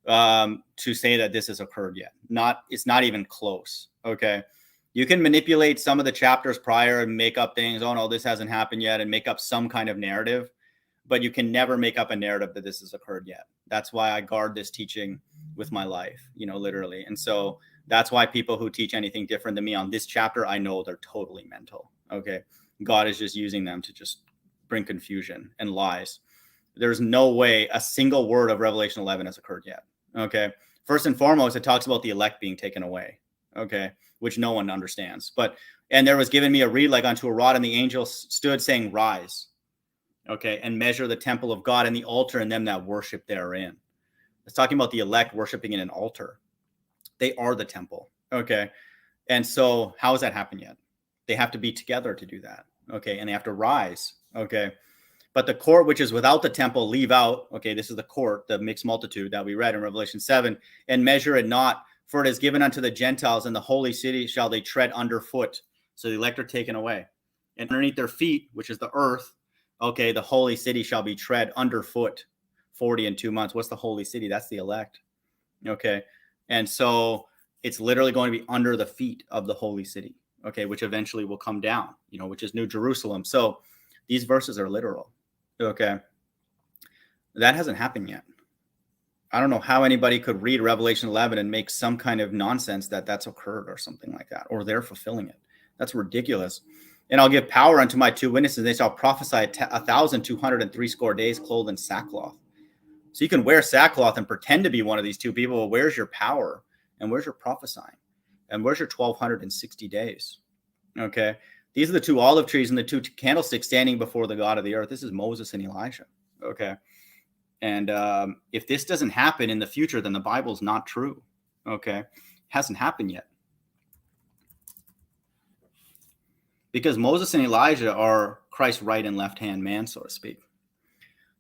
to say that this has occurred yet. It's not even close. Okay. You can manipulate some of the chapters prior and make up things. Oh no, this hasn't happened yet, and make up some kind of narrative, but you can never make up a narrative that this has occurred yet. That's why I guard this teaching with my life, literally. And so that's why people who teach anything different than me on this chapter, I know they're totally mental. Okay. God is just using them to just bring confusion and lies. There's no way a single word of Revelation 11 has occurred yet. Okay. First and foremost, it talks about the elect being taken away. Okay. Which no one understands. And there was given me a reed like unto a rod, and the angel stood saying, rise. Okay. And measure the temple of God and the altar and them that worship therein. It's talking about the elect worshiping in an altar. They are the temple. Okay. And so how has that happened yet? They have to be together to do that. Okay. And they have to rise. Okay. But the court, which is without the temple, leave out. Okay. This is the court, the mixed multitude that we read in Revelation 7, and measure it not, for it is given unto the Gentiles, and the holy city shall they tread underfoot. So the elect are taken away, and underneath their feet, which is the earth. Okay. The holy city shall be tread underfoot 40 and 2 months. What's the holy city? That's the elect. Okay. And so it's literally going to be under the feet of the holy city. Okay. Which eventually will come down, which is New Jerusalem. So these verses are literal. Okay. That hasn't happened yet. I don't know how anybody could read Revelation 11 and make some kind of nonsense that that's occurred or something like that, or they're fulfilling it. That's ridiculous. And I'll give power unto my two witnesses. They shall prophesy 1,260 days clothed in sackcloth. So you can wear sackcloth and pretend to be one of these two people. Well, where's your power? And where's your prophesying? And where's your 1,260 days? Okay. These are the two olive trees and the two candlesticks standing before the God of the earth. This is Moses and Elijah. Okay. And if this doesn't happen in the future, then the Bible's not true. Okay. It hasn't happened yet. Because Moses and Elijah are Christ's right and left hand man, so to speak.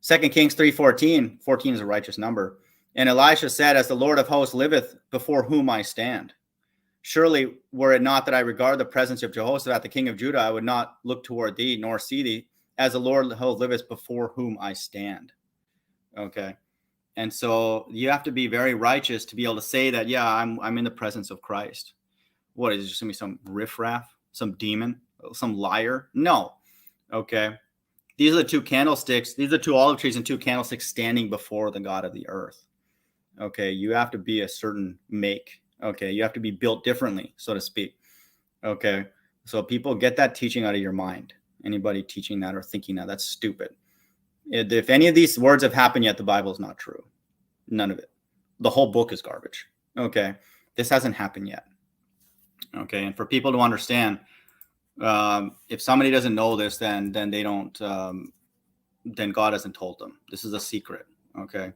2 Kings 3:14, 14 is a righteous number. And Elisha said, as the Lord of hosts liveth, before whom I stand. Surely were it not that I regard the presence of Jehoshaphat, the king of Judah, I would not look toward thee, nor see thee, as the Lord liveth, before whom I stand. Okay. And so you have to be very righteous to be able to say that, yeah, I'm in the presence of Christ. What is it, just gonna be some riffraff, some demon, some liar? No. Okay. These are the two candlesticks. These are two olive trees and two candlesticks standing before the God of the earth. Okay. You have to be a certain make. Okay. You have to be built differently, so to speak. Okay. So people get that teaching out of your mind. Anybody teaching that or thinking that, that's stupid. If any of these words have happened yet, the Bible is not true. None of it. The whole book is garbage. Okay. This hasn't happened yet. Okay. And for people to understand, if somebody doesn't know this, then they don't, then God hasn't told them. This is a secret. Okay.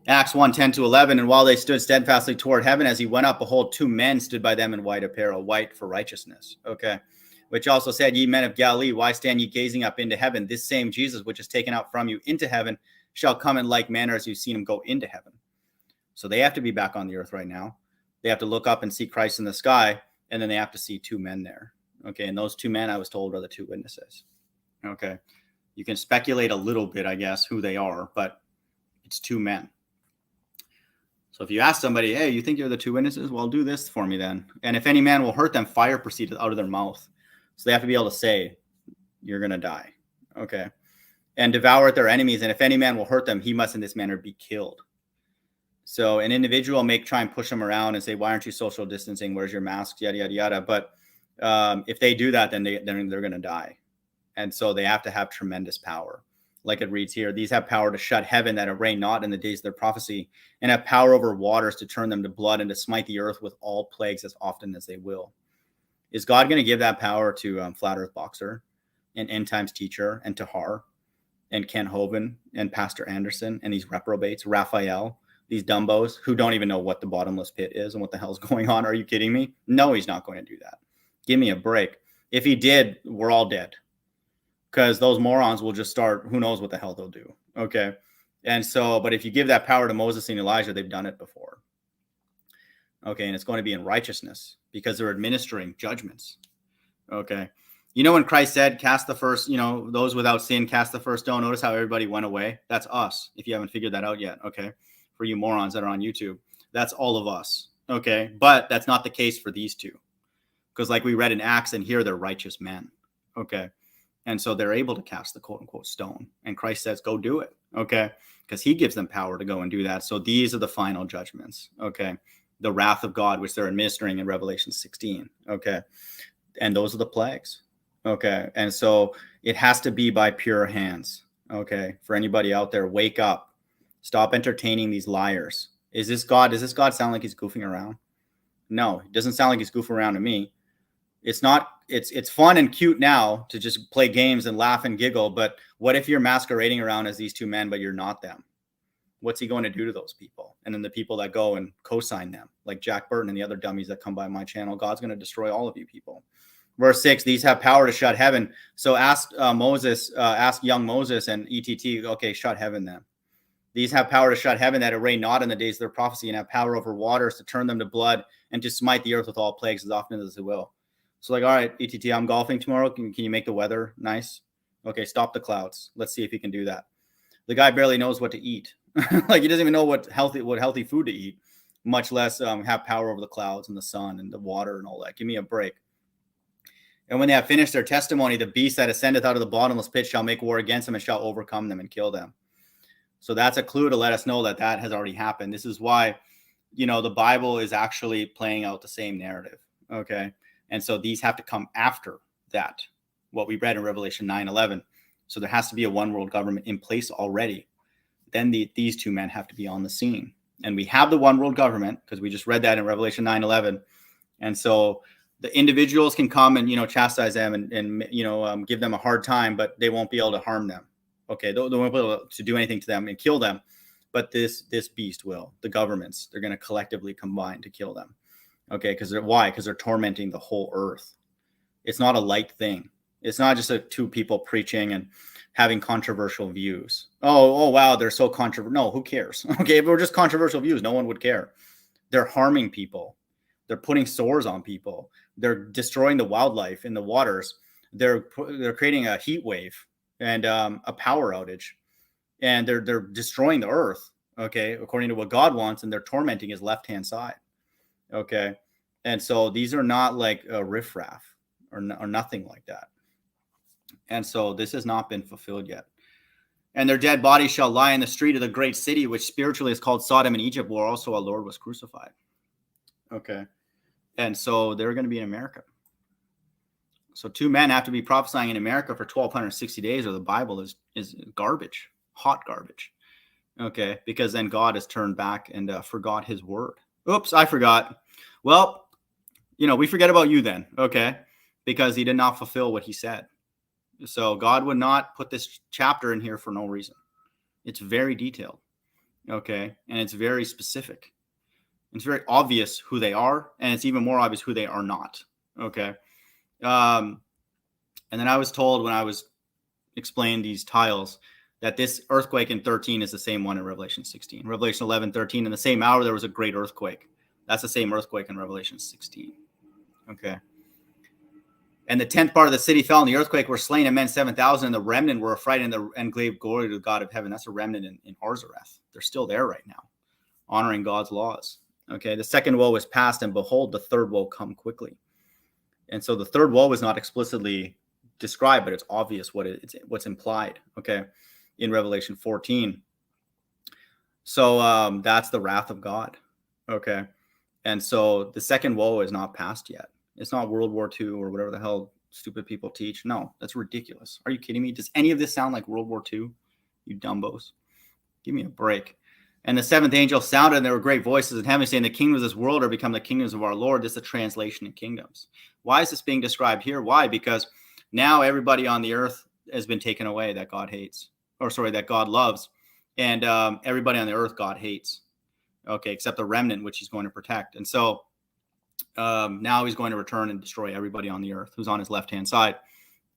Acts 1:10-11. And while they stood steadfastly toward heaven, as he went up, behold, two men stood by them in white apparel, white for righteousness. Okay. Which also said, ye men of Galilee, why stand ye gazing up into heaven? This same Jesus, which is taken out from you into heaven, shall come in like manner as you've seen him go into heaven. So they have to be back on the earth right now. They have to look up and see Christ in the sky, and then they have to see two men there. Okay. And those two men, I was told, are the two witnesses. Okay. You can speculate a little bit, I guess, who they are, but it's two men. So if you ask somebody, hey, you think you're the two witnesses? Well, do this for me then. And if any man will hurt them, fire proceedeth out of their mouth. So they have to be able to say, you're going to die. Okay. And devour their enemies. And if any man will hurt them, he must in this manner be killed. So an individual may try and push them around and say, why aren't you social distancing? Where's your mask? Yada, yada, yada. But if they do that, then they're going to die. And so they have to have tremendous power. Like it reads here, these have power to shut heaven that it rain not in the days of their prophecy, and have power over waters to turn them to blood and to smite the earth with all plagues as often as they will. Is God going to give that power to Flat Earth Boxer and End Times Teacher and Tahar and Ken Hovind and Pastor Anderson and these reprobates, Raphael, these dumbos who don't even know what the bottomless pit is and what the hell's going on? Are you kidding me? No, he's not going to do that. Give me a break. If he did, we're all dead. Because those morons will just start, who knows what the hell they'll do. Okay. And so, but if you give that power to Moses and Elijah, they've done it before. Okay. And it's going to be in righteousness because they're administering judgments. Okay. You know, when Christ said, cast the first, those without sin, cast the first stone. Notice how everybody went away. That's us. If you haven't figured that out yet. Okay. For you morons that are on YouTube, that's all of us. Okay. But that's not the case for these two. Because like we read in Acts, and here they're righteous men. Okay. And so they're able to cast the quote unquote stone. And Christ says, go do it. Okay. Because he gives them power to go and do that. So these are the final judgments. Okay. The wrath of God, which they're administering in Revelation 16. Okay. And those are the plagues. Okay. And so it has to be by pure hands. Okay. For anybody out there, wake up. Stop entertaining these liars. Does this God sound like he's goofing around? No, it doesn't sound like he's goofing around to me. It's not, it's fun and cute now to just play games and laugh and giggle. But what if you're masquerading around as these two men, but you're not them? What's he going to do to those people? And then the people that go and co-sign them, like Jack Burton and the other dummies that come by my channel, God's going to destroy all of you people. Verse 6, these have power to shut heaven. So ask young Moses and ETT, okay, shut heaven then. These have power to shut heaven that it rain not in the days of their prophecy, and have power over waters to turn them to blood and to smite the earth with all plagues as often as they will. So like, all right, ETT, I'm golfing tomorrow. Can you make the weather nice? Okay, stop the clouds. Let's see if he can do that. The guy barely knows what to eat. Like he doesn't even know what healthy food to eat, much less have power over the clouds and the sun and the water and all that. Give me a break. And when they have finished their testimony, the beast that ascendeth out of the bottomless pit shall make war against them and shall overcome them and kill them. So that's a clue to let us know that has already happened. This is why, the Bible is actually playing out the same narrative. Okay. And so these have to come after that, what we read in Revelation 9:11. So there has to be a one world government in place already. Then these two men have to be on the scene. And we have the one world government because we just read that in Revelation 9:11. And so the individuals can come and, chastise them and give them a hard time, but they won't be able to harm them. Okay, they won't be able to do anything to them and kill them. But this beast will. The governments, they're going to collectively combine to kill them. Okay, why? Because they're tormenting the whole earth. It's not a light thing. It's not just two people preaching and having controversial views. Oh, wow, they're so controversial. No, who cares? Okay, if it were just controversial views, no one would care. They're harming people. They're putting sores on people. They're destroying the wildlife in the waters. They're creating a heat wave and a power outage, and they're destroying the earth. okay, according to what God wants, and they're tormenting his left-hand side. Okay. And so these are not like a riffraff or nothing like that. And so this has not been fulfilled yet. And their dead bodies shall lie in the street of the great city, which spiritually is called Sodom and Egypt, where also our Lord was crucified. Okay. And so they're going to be in America. So 2 men have to be prophesying in America for 1,260 days, or the Bible is garbage, hot garbage. Okay. Because then God has turned back and forgot his word. Oops, I forgot. Well, we forget about you then. Okay. Because he did not fulfill what he said. So God would not put this chapter in here for no reason. It's very detailed. Okay. And it's very specific. It's very obvious who they are. And it's even more obvious who they are not. Okay. And then I was told when I was explaining these tiles that this earthquake in 13 is the same one in Revelation 16. Revelation 11:13, in the same hour, there was a great earthquake. That's the same earthquake in Revelation 16. Okay. And the 10th part of the city fell in the earthquake, were slain, and men 7,000, and the remnant were affrighted and gave glory to the God of heaven. That's a remnant in Arzareth. They're still there right now, honoring God's laws. Okay. The second woe is past, and behold, the third woe come quickly. And so the third woe is not explicitly described, but it's obvious what's implied. Okay. In Revelation 14. So that's the wrath of God. Okay. And so the second woe is not past yet. It's not World War II or whatever the hell stupid people teach. No, that's ridiculous. Are you kidding me? Does any of this sound like World War II? You dumbos. Give me a break. And the seventh angel sounded, and there were great voices in heaven saying, the kingdoms of this world are become the kingdoms of our Lord. This is a translation of kingdoms. Why is this being described here? Why? Because now everybody on the earth has been taken away that God hates. That God loves. And everybody on the earth God hates. Okay, except the remnant, which he's going to protect. And so now he's going to return and destroy everybody on the earth who's on his left-hand side.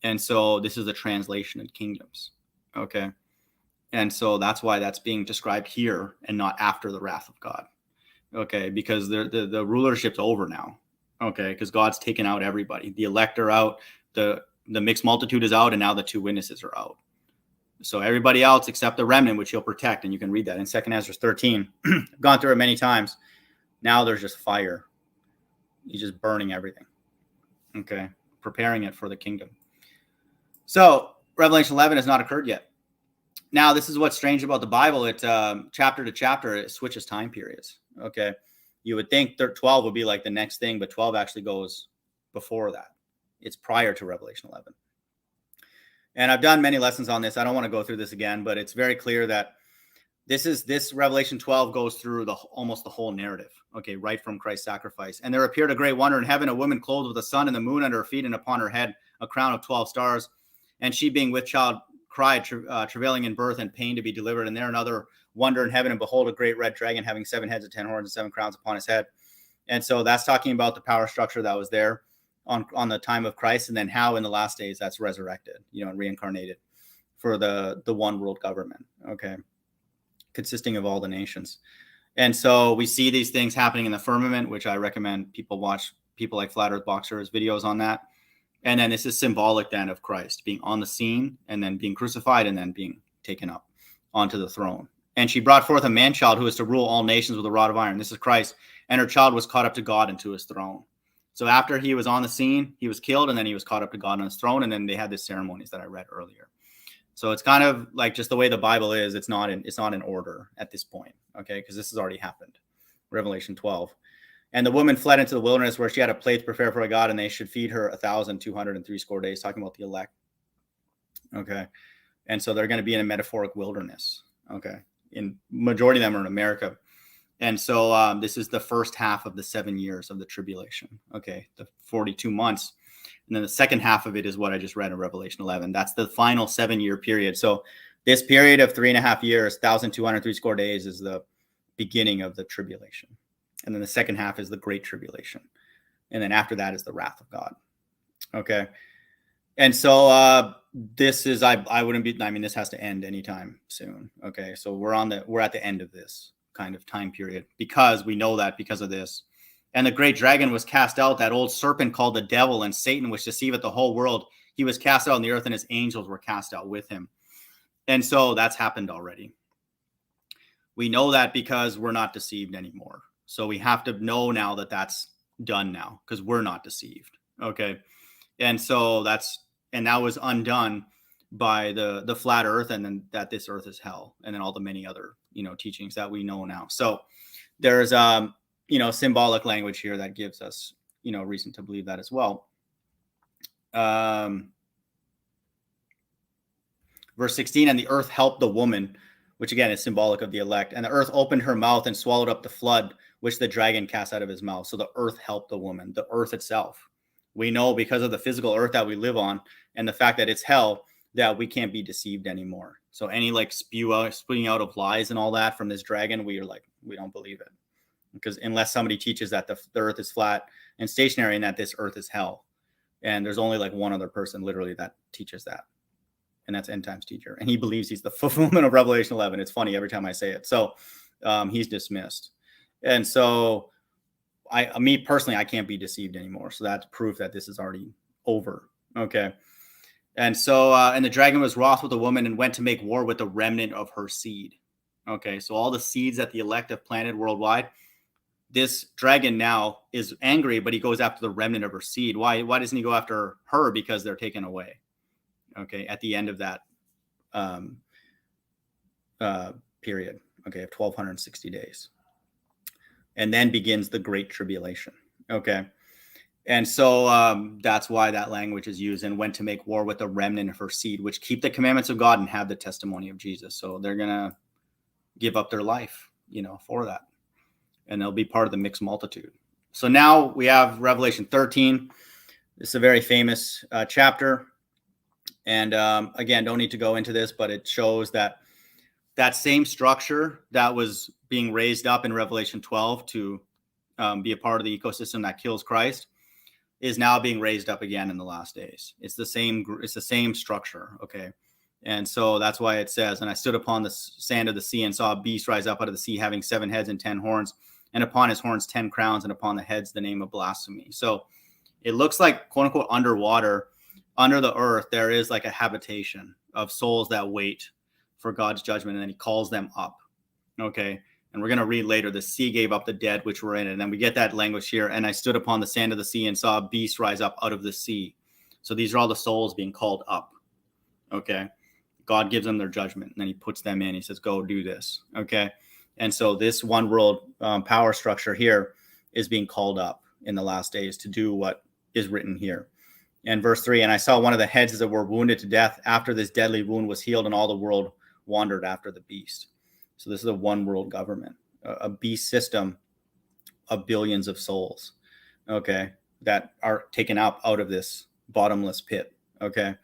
And so this is a translation of kingdoms. Okay. And so that's why that's being described here and not after the wrath of God. Okay. Because the rulership's over now. Okay. Because God's taken out everybody. The elect are out. The mixed multitude is out. And now the 2 witnesses are out. So everybody else except the remnant, which he'll protect. And you can read that in 2 Ezra 13. I've gone through it many times. Now there's just fire. He's just burning everything. Okay. Preparing it for the kingdom. So Revelation 11 has not occurred yet. Now, this is what's strange about the Bible. It chapter to chapter, it switches time periods. Okay. You would think 12 would be like the next thing, but 12 actually goes before that. It's prior to Revelation 11. And I've done many lessons on this. I don't want to go through this again, but it's very clear that this Revelation 12 goes through almost the whole narrative. Okay. Right from Christ's sacrifice. And there appeared a great wonder in heaven, a woman clothed with the sun and the moon under her feet, and upon her head a crown of 12 stars. And she, being with child, cried, travailing in birth and pain to be delivered. And there another wonder in heaven, and behold, a great red dragon having 7 heads and 10 horns and 7 crowns upon his head. And so that's talking about the power structure that was there on the time of Christ, and then how in the last days that's resurrected, and reincarnated for the one world government. Okay. Consisting of all the nations. And so we see these things happening in the firmament, which I recommend people watch people like Flat Earth Boxer's videos on that. And then this is symbolic then of Christ being on the scene and then being crucified and then being taken up onto the throne. And she brought forth a man-child who is to rule all nations with a rod of iron. This is Christ. And her child was caught up to God and to his throne. So after he was on the scene, he was killed, and then he was caught up to God on his throne. And then they had the ceremonies that I read earlier. So it's kind of like just the way the Bible is. It's not in order at this point. Okay. Because this has already happened. Revelation 12. And the woman fled into the wilderness, where she had a place prepared for God, and they should feed her 1,260 days, talking about the elect. Okay. And so they're going to be in a metaphoric wilderness. Okay. In majority of them are in America. And so this is the first half of the 7 years of the tribulation. Okay. The 42 months. And then the second half of it is what I just read in Revelation 11. That's the final 7-year period. So this period of 3.5 years, 1,260 days, is the beginning of the tribulation. And then the second half is the great tribulation. And then after that is the wrath of God. Okay. And so this is, this has to end anytime soon. Okay. So we're at the end of this kind of time period, because we know that because of this. And the great dragon was cast out, that old serpent called the devil and Satan, which deceiveth the whole world. He was cast out on the earth, and his angels were cast out with him. And so that's happened already. We know that because we're not deceived anymore. So we have to know now that that's done now because we're not deceived. Okay. And so that was undone by the flat earth, and then that this earth is hell, and then all the many other, teachings that we know now. So there's symbolic language here that gives us, reason to believe that as well. Verse 16, and the earth helped the woman, which again is symbolic of the elect. And the earth opened her mouth and swallowed up the flood, which the dragon cast out of his mouth. So the earth helped the woman, the earth itself. We know because of the physical earth that we live on and the fact that it's hell, that we can't be deceived anymore. So any like spewing out of lies and all that from this dragon, we don't believe it. Because unless somebody teaches that the earth is flat and stationary and that this earth is hell. And there's only like one other person literally that teaches that. And that's End Times Teacher. And he believes he's the fulfillment of Revelation 11. It's funny every time I say it. So he's dismissed. And so me personally, I can't be deceived anymore. So that's proof that this is already over. Okay. And so, and the dragon was wroth with the woman and went to make war with the remnant of her seed. Okay. So all the seeds that the elect have planted worldwide, this dragon now is angry, but he goes after the remnant of her seed. Why doesn't he go after her? Because they're taken away. Okay. At the end of that period. Okay. Of 1260 days. And then begins the Great Tribulation. Okay. And so that's why that language is used, and went to make war with the remnant of her seed, which keep the commandments of God and have the testimony of Jesus. So they're going to give up their life, for that. And they'll be part of the mixed multitude. So now we have Revelation 13. It's a very famous chapter. And again, don't need to go into this, but it shows that same structure that was being raised up in Revelation 12 to be a part of the ecosystem that kills Christ is now being raised up again in the last days. It's the same structure. Okay. And so that's why it says, and I stood upon the sand of the sea and saw a beast rise up out of the sea, having 7 heads and 10 horns, and upon his horns 10 crowns, and upon the heads the name of blasphemy. So it looks like, quote unquote, underwater, under the earth, there is like a habitation of souls that wait for God's judgment, and then he calls them up. Okay. And we're going to read later, the sea gave up the dead which were in it. And then we get that language here. And I stood upon the sand of the sea and saw a beast rise up out of the sea. So these are all the souls being called up. Okay. God gives them their judgment, and then he puts them in. He says, go do this. Okay. And so this one world power structure here is being called up in the last days to do what is written here. And verse 3, and I saw one of the heads as it were wounded to death after this deadly wound was healed, and all the world wandered after the beast. So this is a one world government, a beast system of billions of souls, okay, that are taken out of this bottomless pit, okay?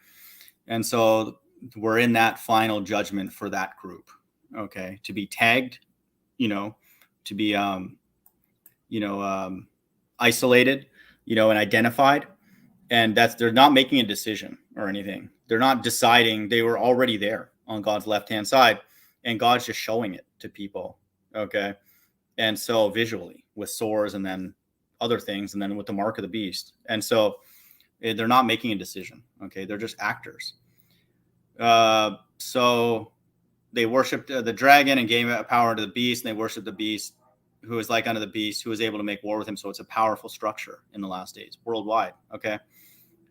And so we're in that final judgment for that group, okay, to be tagged, to be, isolated, and identified. And they're not making a decision or anything. They're not deciding. They were already there on God's left-hand side, and God's just showing it to people. Okay. And so visually with swords, and then other things, and then with the mark of the beast. And so they're not making a decision. Okay. They're just actors. So they worshiped the dragon and gave power to the beast, and they worshiped the beast who is like unto the beast, who is able to make war with him. So it's a powerful structure in the last days worldwide. Okay.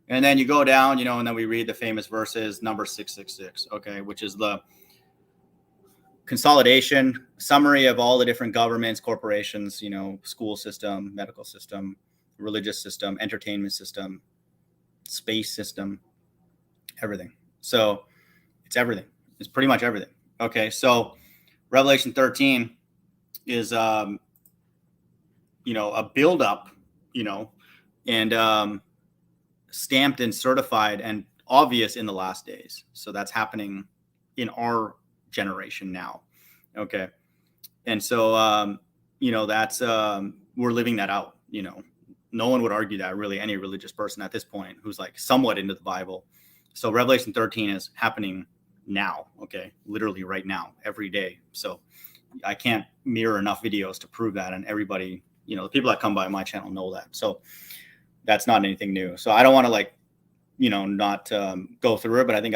And then you go down, and then we read the famous verses, number 666, okay, which is the consolidation summary of all the different governments, corporations, school system, medical system, religious system, entertainment system, space system, everything. So it's everything. It's pretty much everything. Okay. So Revelation 13 is, a buildup, and stamped and certified and obvious in the last days. So that's happening in our generation now. Okay. And so, that's, we're living that out, no one would argue that, really, any religious person at this point who's like somewhat into the Bible. So Revelation 13 is happening now. Okay. Literally right now, every day. So I can't mirror enough videos to prove that. And everybody, the people that come by my channel know that. So that's not anything new. So I don't want to not go through it, but I think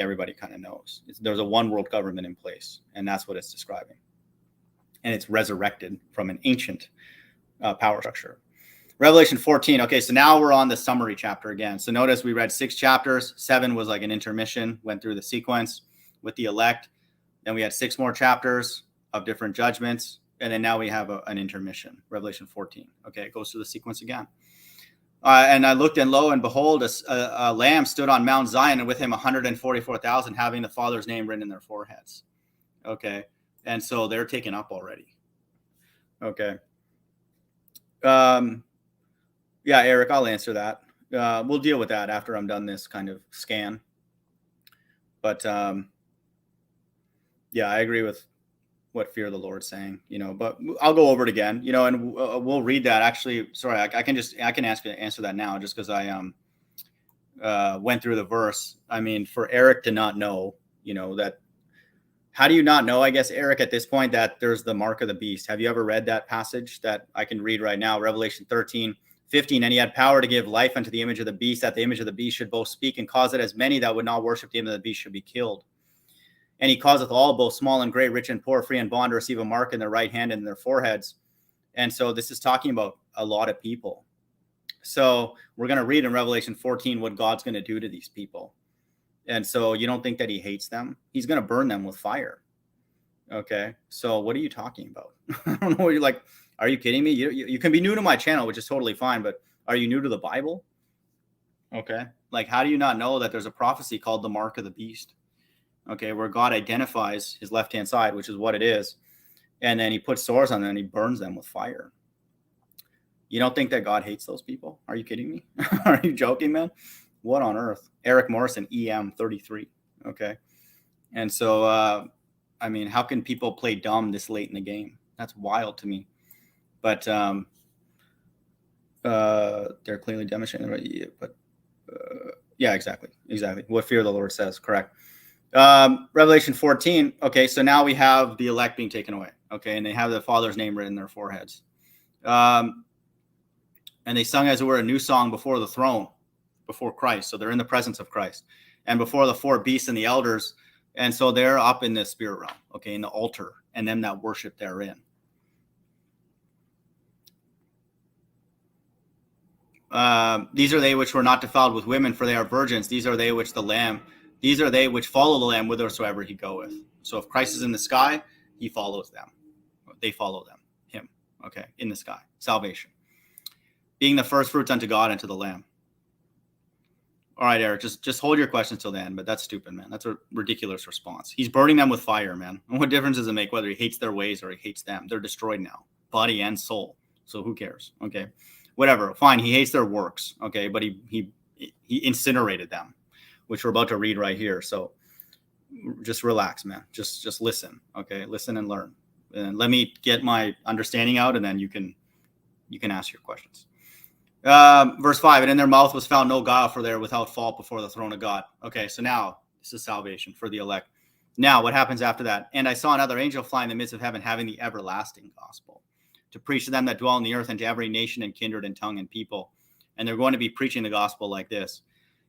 everybody kind of knows. There's a one world government in place, and that's what it's describing. and it's resurrected from an ancient power structure. Revelation 14. Okay, so now we're on the summary chapter again. So notice we read 6 chapters. 7 was like an intermission, went through the sequence with the elect. Then we had 6 more chapters of different judgments. And then now we have an intermission, Revelation 14. Okay, it goes through the sequence again. And I looked, and lo and behold, a lamb stood on Mount Zion, and with him 144,000, having the Father's name written in their foreheads. Okay, and so they're taken up already. Okay. Yeah, Eric, I'll answer that. We'll deal with that after I'm done this kind of scan. But yeah, I agree with what Fear of the Lord's saying, but I'll go over it again, and we'll read that. Actually, sorry, I can answer that now, just because I went through the verse. I mean, for Eric to not know, that, how do you not know, I guess, Eric, at this point, that there's the mark of the beast? Have you ever read that passage that I can read right now? Revelation 13:15, and he had power to give life unto the image of the beast, that the image of the beast should both speak and cause it as many that would not worship the image of the beast should be killed. And he causeth all, both small and great, rich and poor, free and bond, to receive a mark in their right hand and in their foreheads. And so this is talking about a lot of people. So we're going to read in Revelation 14 what God's going to do to these people. And so you don't think that he hates them? He's going to burn them with fire. Okay. So what are you talking about? I don't know what you're like. Are you kidding me? You can be new to my channel, which is totally fine, but are you new to the Bible? Okay. Like, how do you not know that there's a prophecy called the mark of the beast? Okay, where God identifies his left-hand side, which is what it is, and then he puts swords on them and he burns them with fire. You don't think that God hates those people? Are you kidding me? Are you joking, man? What on earth? Eric Morrison, EM 33. Okay. And so, I mean, how can people play dumb this late in the game? That's wild to me. But they're clearly demonstrating, right? But yeah, exactly. What Fear of the Lord says, correct. Revelation 14. Okay, so now we have the elect being taken away. Okay, and they have the Father's name written in their foreheads. And they sung, as it were, a new song before the throne, before Christ. So they're in the presence of Christ, and before the 4 beasts and the elders. And so they're up in the spirit realm, okay, in the altar, and them that worship therein. These are they which were not defiled with women, for they are virgins. These are they which follow the Lamb whithersoever he goeth. So if Christ is in the sky, he follows them. They follow him. Okay, in the sky. Salvation. Being the first fruits unto God and to the Lamb. All right, Eric, just hold your questions till then, but that's stupid, man. That's a ridiculous response. He's burning them with fire, man. And what difference does it make whether he hates their ways or he hates them? They're destroyed now, body and soul. So who cares? Okay, whatever. Fine, he hates their works. Okay, but he incinerated them, which we're about to read right here. So just relax, man. Just listen. Okay. Listen and learn. And let me get my understanding out, and then you can ask your questions. Verse 5, and in their mouth was found no guile, for they are without fault before the throne of God. Okay. So now this is salvation for the elect. Now what happens after that? And I saw another angel fly in the midst of heaven, having the everlasting gospel, to preach to them that dwell on the earth, and to every nation and kindred and tongue and people. And they're going to be preaching the gospel like this,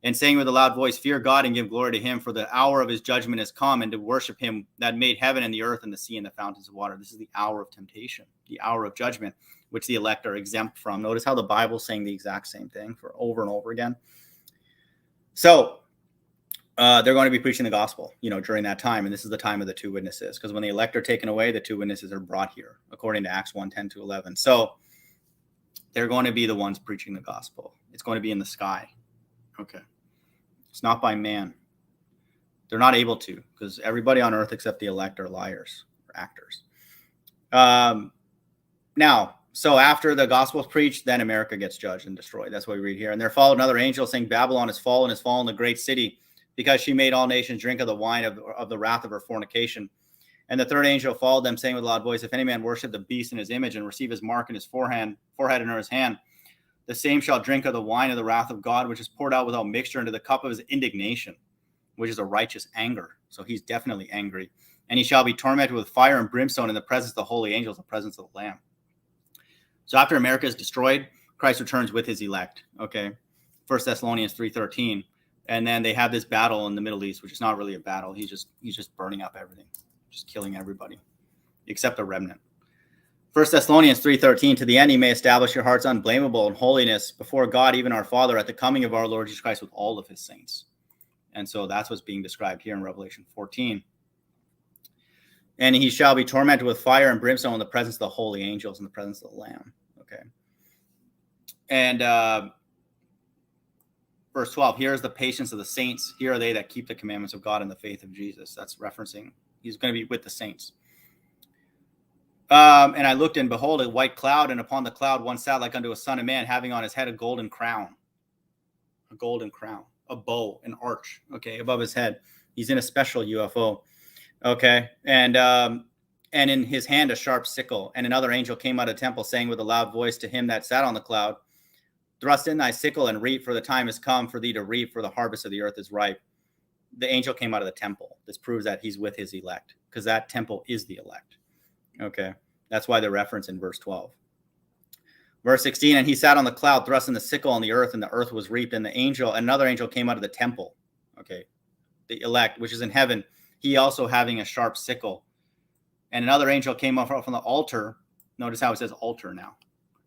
and saying with a loud voice, fear God and give glory to him, for the hour of his judgment is come, and to worship him that made heaven and the earth and the sea and the fountains of water. This is the hour of temptation, the hour of judgment, which the elect are exempt from. Notice how the Bible's saying the exact same thing for over and over again. So they're going to be preaching the gospel, during that time. And this is the time of the 2 witnesses, because when the elect are taken away, the 2 witnesses are brought here, according to Acts 1:10-11. So they're going to be the ones preaching the gospel. It's going to be in the sky. Okay. It's not by man. They're not able to, because everybody on earth except the elect are liars or actors. Now, so after the gospel is preached, then America gets judged and destroyed. That's what we read here. And there followed another angel saying, Babylon is fallen, the great city, because she made all nations drink of the wine of the wrath of her fornication. And the 3rd angel followed them, saying with a loud voice, if any man worship the beast in his image and receive his mark in his forehead and in his hand, the same shall drink of the wine of the wrath of God, which is poured out without mixture into the cup of his indignation, which is a righteous anger. So he's definitely angry. And he shall be tormented with fire and brimstone in the presence of the holy angels, the presence of the Lamb. So after America is destroyed, Christ returns with his elect. Okay. 1 Thessalonians 3:13. And then they have this battle in the Middle East, which is not really a battle. He's just burning up everything, just killing everybody, except the remnant. 1 Thessalonians 3:13, to the end he may establish your hearts unblameable in holiness before God, even our Father, at the coming of our Lord Jesus Christ with all of his saints. And so that's what's being described here in Revelation 14. And he shall be tormented with fire and brimstone in the presence of the holy angels, in the presence of the Lamb. Okay. And verse 12, here is the patience of the saints. Here are they that keep the commandments of God and the faith of Jesus. That's referencing, he's going to be with the saints. And I looked, and behold, a white cloud, and upon the cloud one sat like unto a son of man, having on his head a golden crown, a bow, an arch, okay, above his head. He's in a special UFO, okay, and in his hand a sharp sickle. And another angel came out of the temple, saying with a loud voice to him that sat on the cloud, thrust in thy sickle and reap, for the time is come for thee to reap, for the harvest of the earth is ripe. The angel came out of the temple. This proves that he's with his elect, because that temple is the elect. Okay, that's why the reference in verse 12. Verse 16, and he sat on the cloud, thrust in the sickle on the earth, and the earth was reaped. And another angel came out of the temple, okay, the elect, which is in heaven, he also having a sharp sickle. And another angel came up from the altar. Notice how it says altar now,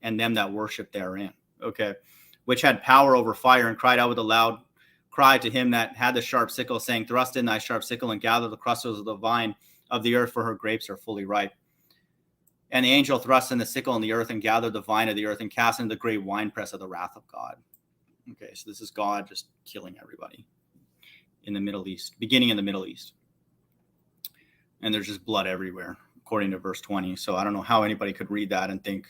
and them that worship therein, okay, which had power over fire, and cried out with a loud cry to him that had the sharp sickle, saying, thrust in thy sharp sickle and gather the clusters of the vine of the earth, for her grapes are fully ripe. And the angel thrust in the sickle in the earth and gathered the vine of the earth and cast into the great winepress of the wrath of God. Okay, so this is God just killing everybody in the Middle East, beginning in the Middle East. And there's just blood everywhere, according to verse 20. So I don't know how anybody could read that and think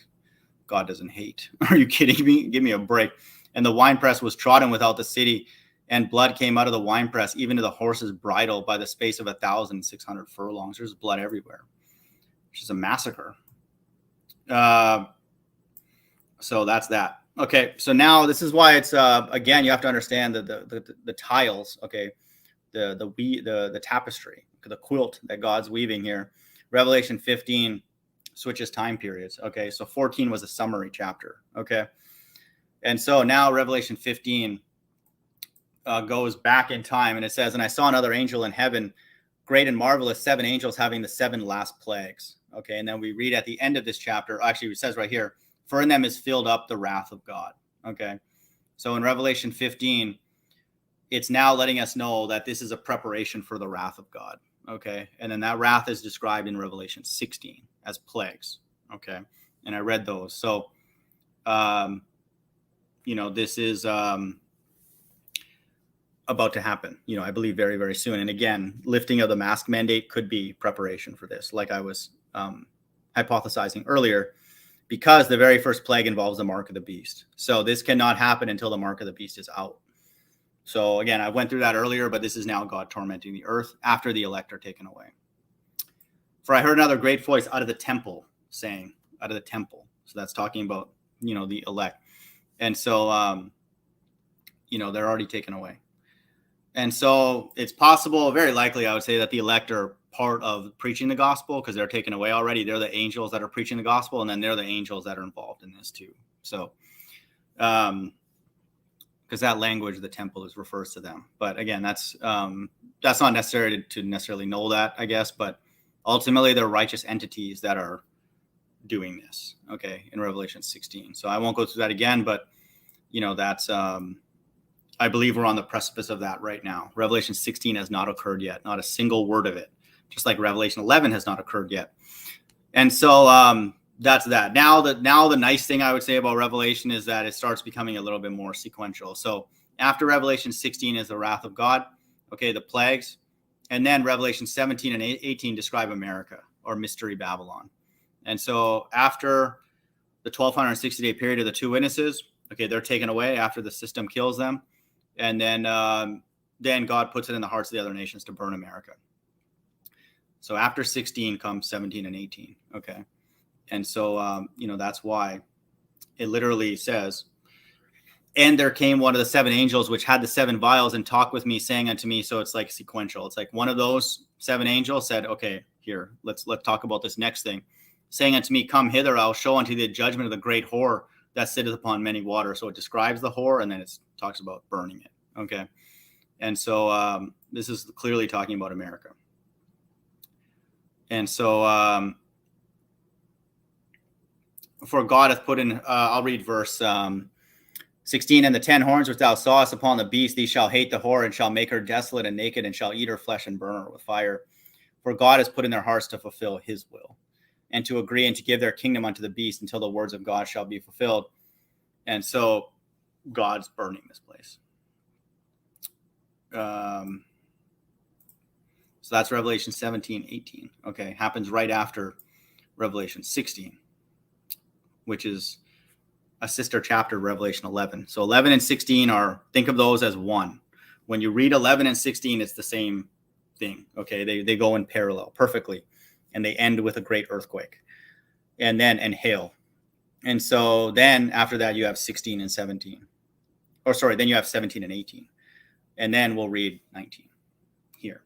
God doesn't hate. Are you kidding me? Give me a break. And the winepress was trodden without the city, and blood came out of the winepress, even to the horse's bridle, by the space of 1,600 furlongs. There's blood everywhere, which is a massacre. So that's that. Okay, so now this is why it's again, you have to understand the tiles. Okay, the tapestry, the quilt that God's weaving here. Revelation 15 switches time periods. Okay, so 14 was a summary chapter. Okay, and so now Revelation 15 goes back in time, and it says, and I saw another angel in heaven, great and marvelous, 7 angels having the 7 last plagues. Okay, and then we read at the end of this chapter, actually it says right here, for in them is filled up the wrath of God. Okay, so in Revelation 15, it's now letting us know that this is a preparation for the wrath of God. Okay, and then that wrath is described in Revelation 16 as plagues. Okay, and I read those. So, this is about to happen, I believe very, very soon. And again, lifting of the mask mandate could be preparation for this, like I was hypothesizing earlier, because the very first plague involves the mark of the beast. So this cannot happen until the mark of the beast is out. So again, I went through that earlier, but this is now God tormenting the earth after the elect are taken away. For I heard another great voice out of the temple saying, out of the temple. So that's talking about, the elect. And so, they're already taken away. And so it's possible, very likely, I would say, that the elect are part of preaching the gospel, because they're taken away already. They're the angels that are preaching the gospel, and then they're the angels that are involved in this too. So, because that language, the temple, refers to them. But again, that's not necessary to necessarily know that, I guess. But ultimately, they're righteous entities that are doing this. Okay, in Revelation 16. So I won't go through that again, but that's. I believe we're on the precipice of that right now. Revelation 16 has not occurred yet, not a single word of it, just like Revelation 11 has not occurred yet. And so that's that. Now the nice thing I would say about Revelation is that it starts becoming a little bit more sequential. So after Revelation 16 is the wrath of God, okay, the plagues, and then Revelation 17 and 18 describe America, or Mystery Babylon. And so after the 1260-day period of the 2 witnesses, okay, they're taken away after the system kills them. And then God puts it in the hearts of the other nations to burn America. So after 16 comes 17 and 18. Okay. And so, that's why it literally says, and there came one of the 7 angels, which had the 7 vials, and talked with me, saying unto me, so it's like sequential. It's like one of those 7 angels said, okay, here, let's talk about this next thing. Saying unto me, come hither, I'll show unto thee the judgment of the great whore that sitteth upon many waters. So it describes the whore, and then it talks about burning it. Okay. And so this is clearly talking about America. And so For God hath put in, I'll read verse 16, and the 10 horns which thou sawest upon the beast, these shall hate the whore, and shall make her desolate and naked, and shall eat her flesh and burn her with fire. For God has put in their hearts to fulfill his will, and to agree and to give their kingdom unto the beast until the words of God shall be fulfilled. And so God's burning this place. So that's Revelation 17:18. Okay, happens right after Revelation 16, which is a sister chapter of Revelation 11. So 11 and 16 think of those as one. When you read 11 and 16, it's the same thing. Okay, they go in parallel perfectly, and they end with a great earthquake, and hail. And so then after that, you have 16 and 17. Or sorry, then you have 17 and 18. And then we'll read 19 here.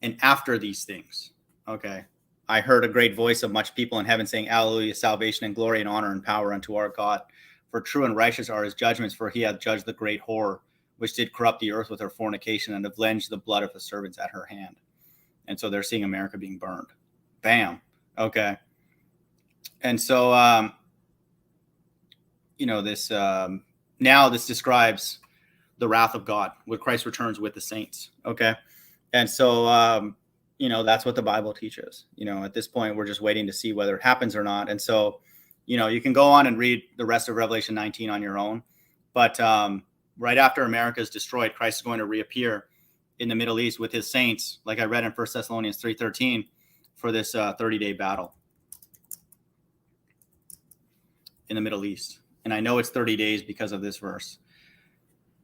And after these things, okay, I heard a great voice of much people in heaven saying, Alleluia, salvation and glory and honor and power unto our God. For true and righteous are his judgments, for he hath judged the great whore, which did corrupt the earth with her fornication, and avenged the blood of the servants at her hand. And so they're seeing America being burned. Bam. Okay. And so, this now this describes the wrath of God when Christ returns with the saints. Okay. And so, that's what the Bible teaches. At this point, we're just waiting to see whether it happens or not. And so, you can go on and read the rest of Revelation 19 on your own. But right after America is destroyed, Christ is going to reappear in the Middle East with his saints, like I read in 1 Thessalonians 3:13, for this 30-day battle in the Middle East. And I know it's 30 days because of this verse.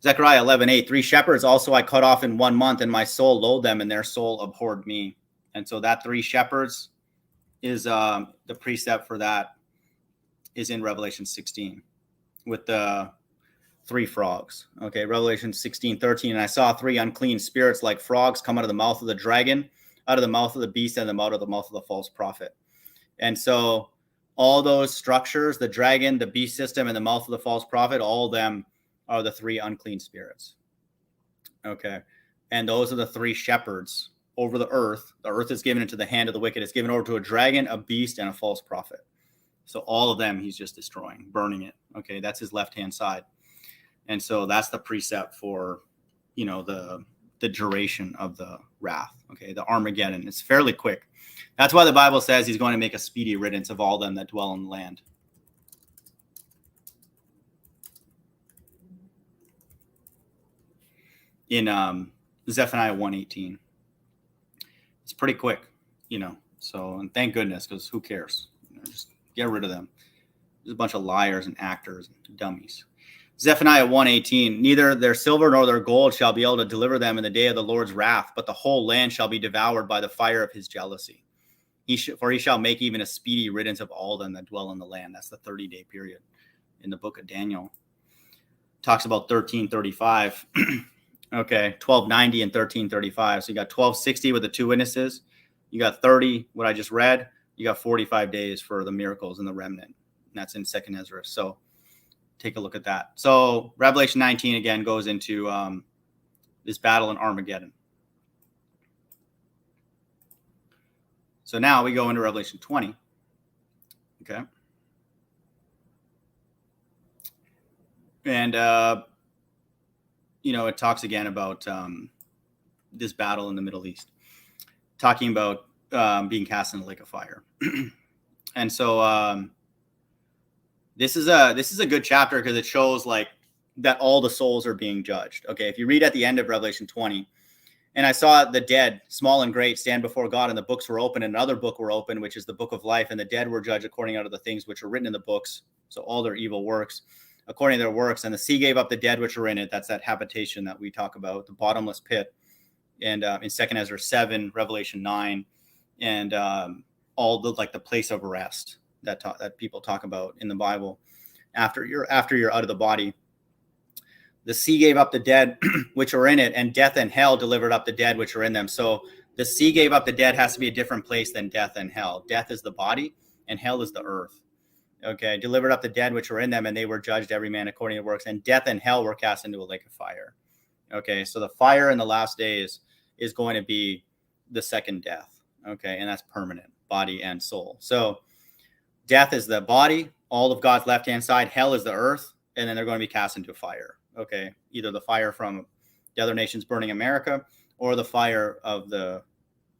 Zechariah 11:8, 3 shepherds also I cut off in 1 month, and my soul loathed them, and their soul abhorred me. And so that 3 shepherds is the precept for that is in Revelation 16 with the 3 frogs. Okay, Revelation 16:13, and I saw 3 unclean spirits like frogs come out of the mouth of the dragon, out of the mouth of the beast, and out of the mouth of the false prophet. And so all those structures, the dragon, the beast system, and the mouth of the false prophet, all of them are the 3 unclean spirits. Okay. And those are the 3 shepherds over the earth. The earth is given into the hand of the wicked. It's given over to a dragon, a beast, and a false prophet. So all of them he's just destroying, burning it. Okay. That's his left-hand side. And so that's the precept for, the duration of the wrath. Okay. The Armageddon. It's fairly quick. That's why the Bible says he's going to make a speedy riddance of all them that dwell in the land. In Zephaniah 1:18. It's pretty quick, so, and thank goodness, because who cares? Just get rid of them. There's a bunch of liars and actors and dummies. Zephaniah 1:18, neither their silver nor their gold shall be able to deliver them in the day of the Lord's wrath, but the whole land shall be devoured by the fire of his jealousy. For he shall make even a speedy riddance of all them that dwell in the land. That's the 30-day period in the book of Daniel. Talks about 1335. Okay, 1290 and 1335. So you got 1260 with the 2 witnesses. You got 30, what I just read. You got 45 days for the miracles and the remnant. And that's in 2nd Ezra. So take a look at that. So Revelation 19 again goes into this battle in Armageddon. So now we go into Revelation 20. Okay. And it talks again about this battle in the Middle East, talking about being cast in the lake of fire. And so this is a good chapter because it shows like that all the souls are being judged. Okay, if you read at the end of Revelation 20, and I saw the dead, small and great, stand before God, and the books were open, and another book were open, which is the book of life, and the dead were judged according unto the things which are written in the books, so all their evil works, according to their works. And the sea gave up the dead which are in it. That's that habitation that we talk about, the bottomless pit. And in 2nd Ezra 7, Revelation 9, and all the like the place of rest that people talk about in the Bible after you're out of the body. The sea gave up the dead which are in it, and death and hell delivered up the dead which are in them. So the sea gave up the dead has to be a different place than death and hell. Death is the body, and hell is the earth. Okay, delivered up the dead which were in them, and they were judged every man according to works. And death and hell were cast into a lake of fire. Okay, so the fire in the last days is going to be the second death. Okay, and that's permanent, body and soul. So Death is the body, all of God's left-hand side. Hell is the earth, and then they're going to be cast into fire. Okay, either the fire from the other nations burning America, or the fire of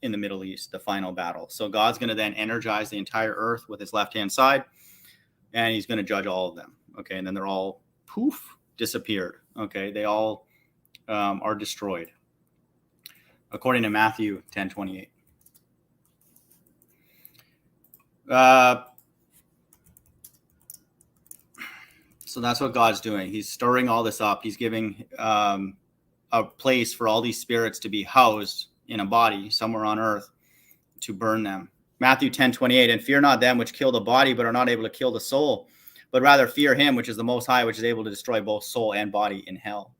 in the Middle East, the final battle. So God's going to then energize the entire earth with his left-hand side, and he's going to judge all of them. Okay, and then they're all poof, disappeared. Okay, they all are destroyed, according to Matthew 10:28. So that's what God's doing. He's stirring all this up. He's giving a place for all these spirits to be housed in a body somewhere on earth to burn them. Matthew 10:28, and fear not them which kill the body, but are not able to kill the soul, but rather fear him which is the Most High, which is able to destroy both soul and body in hell,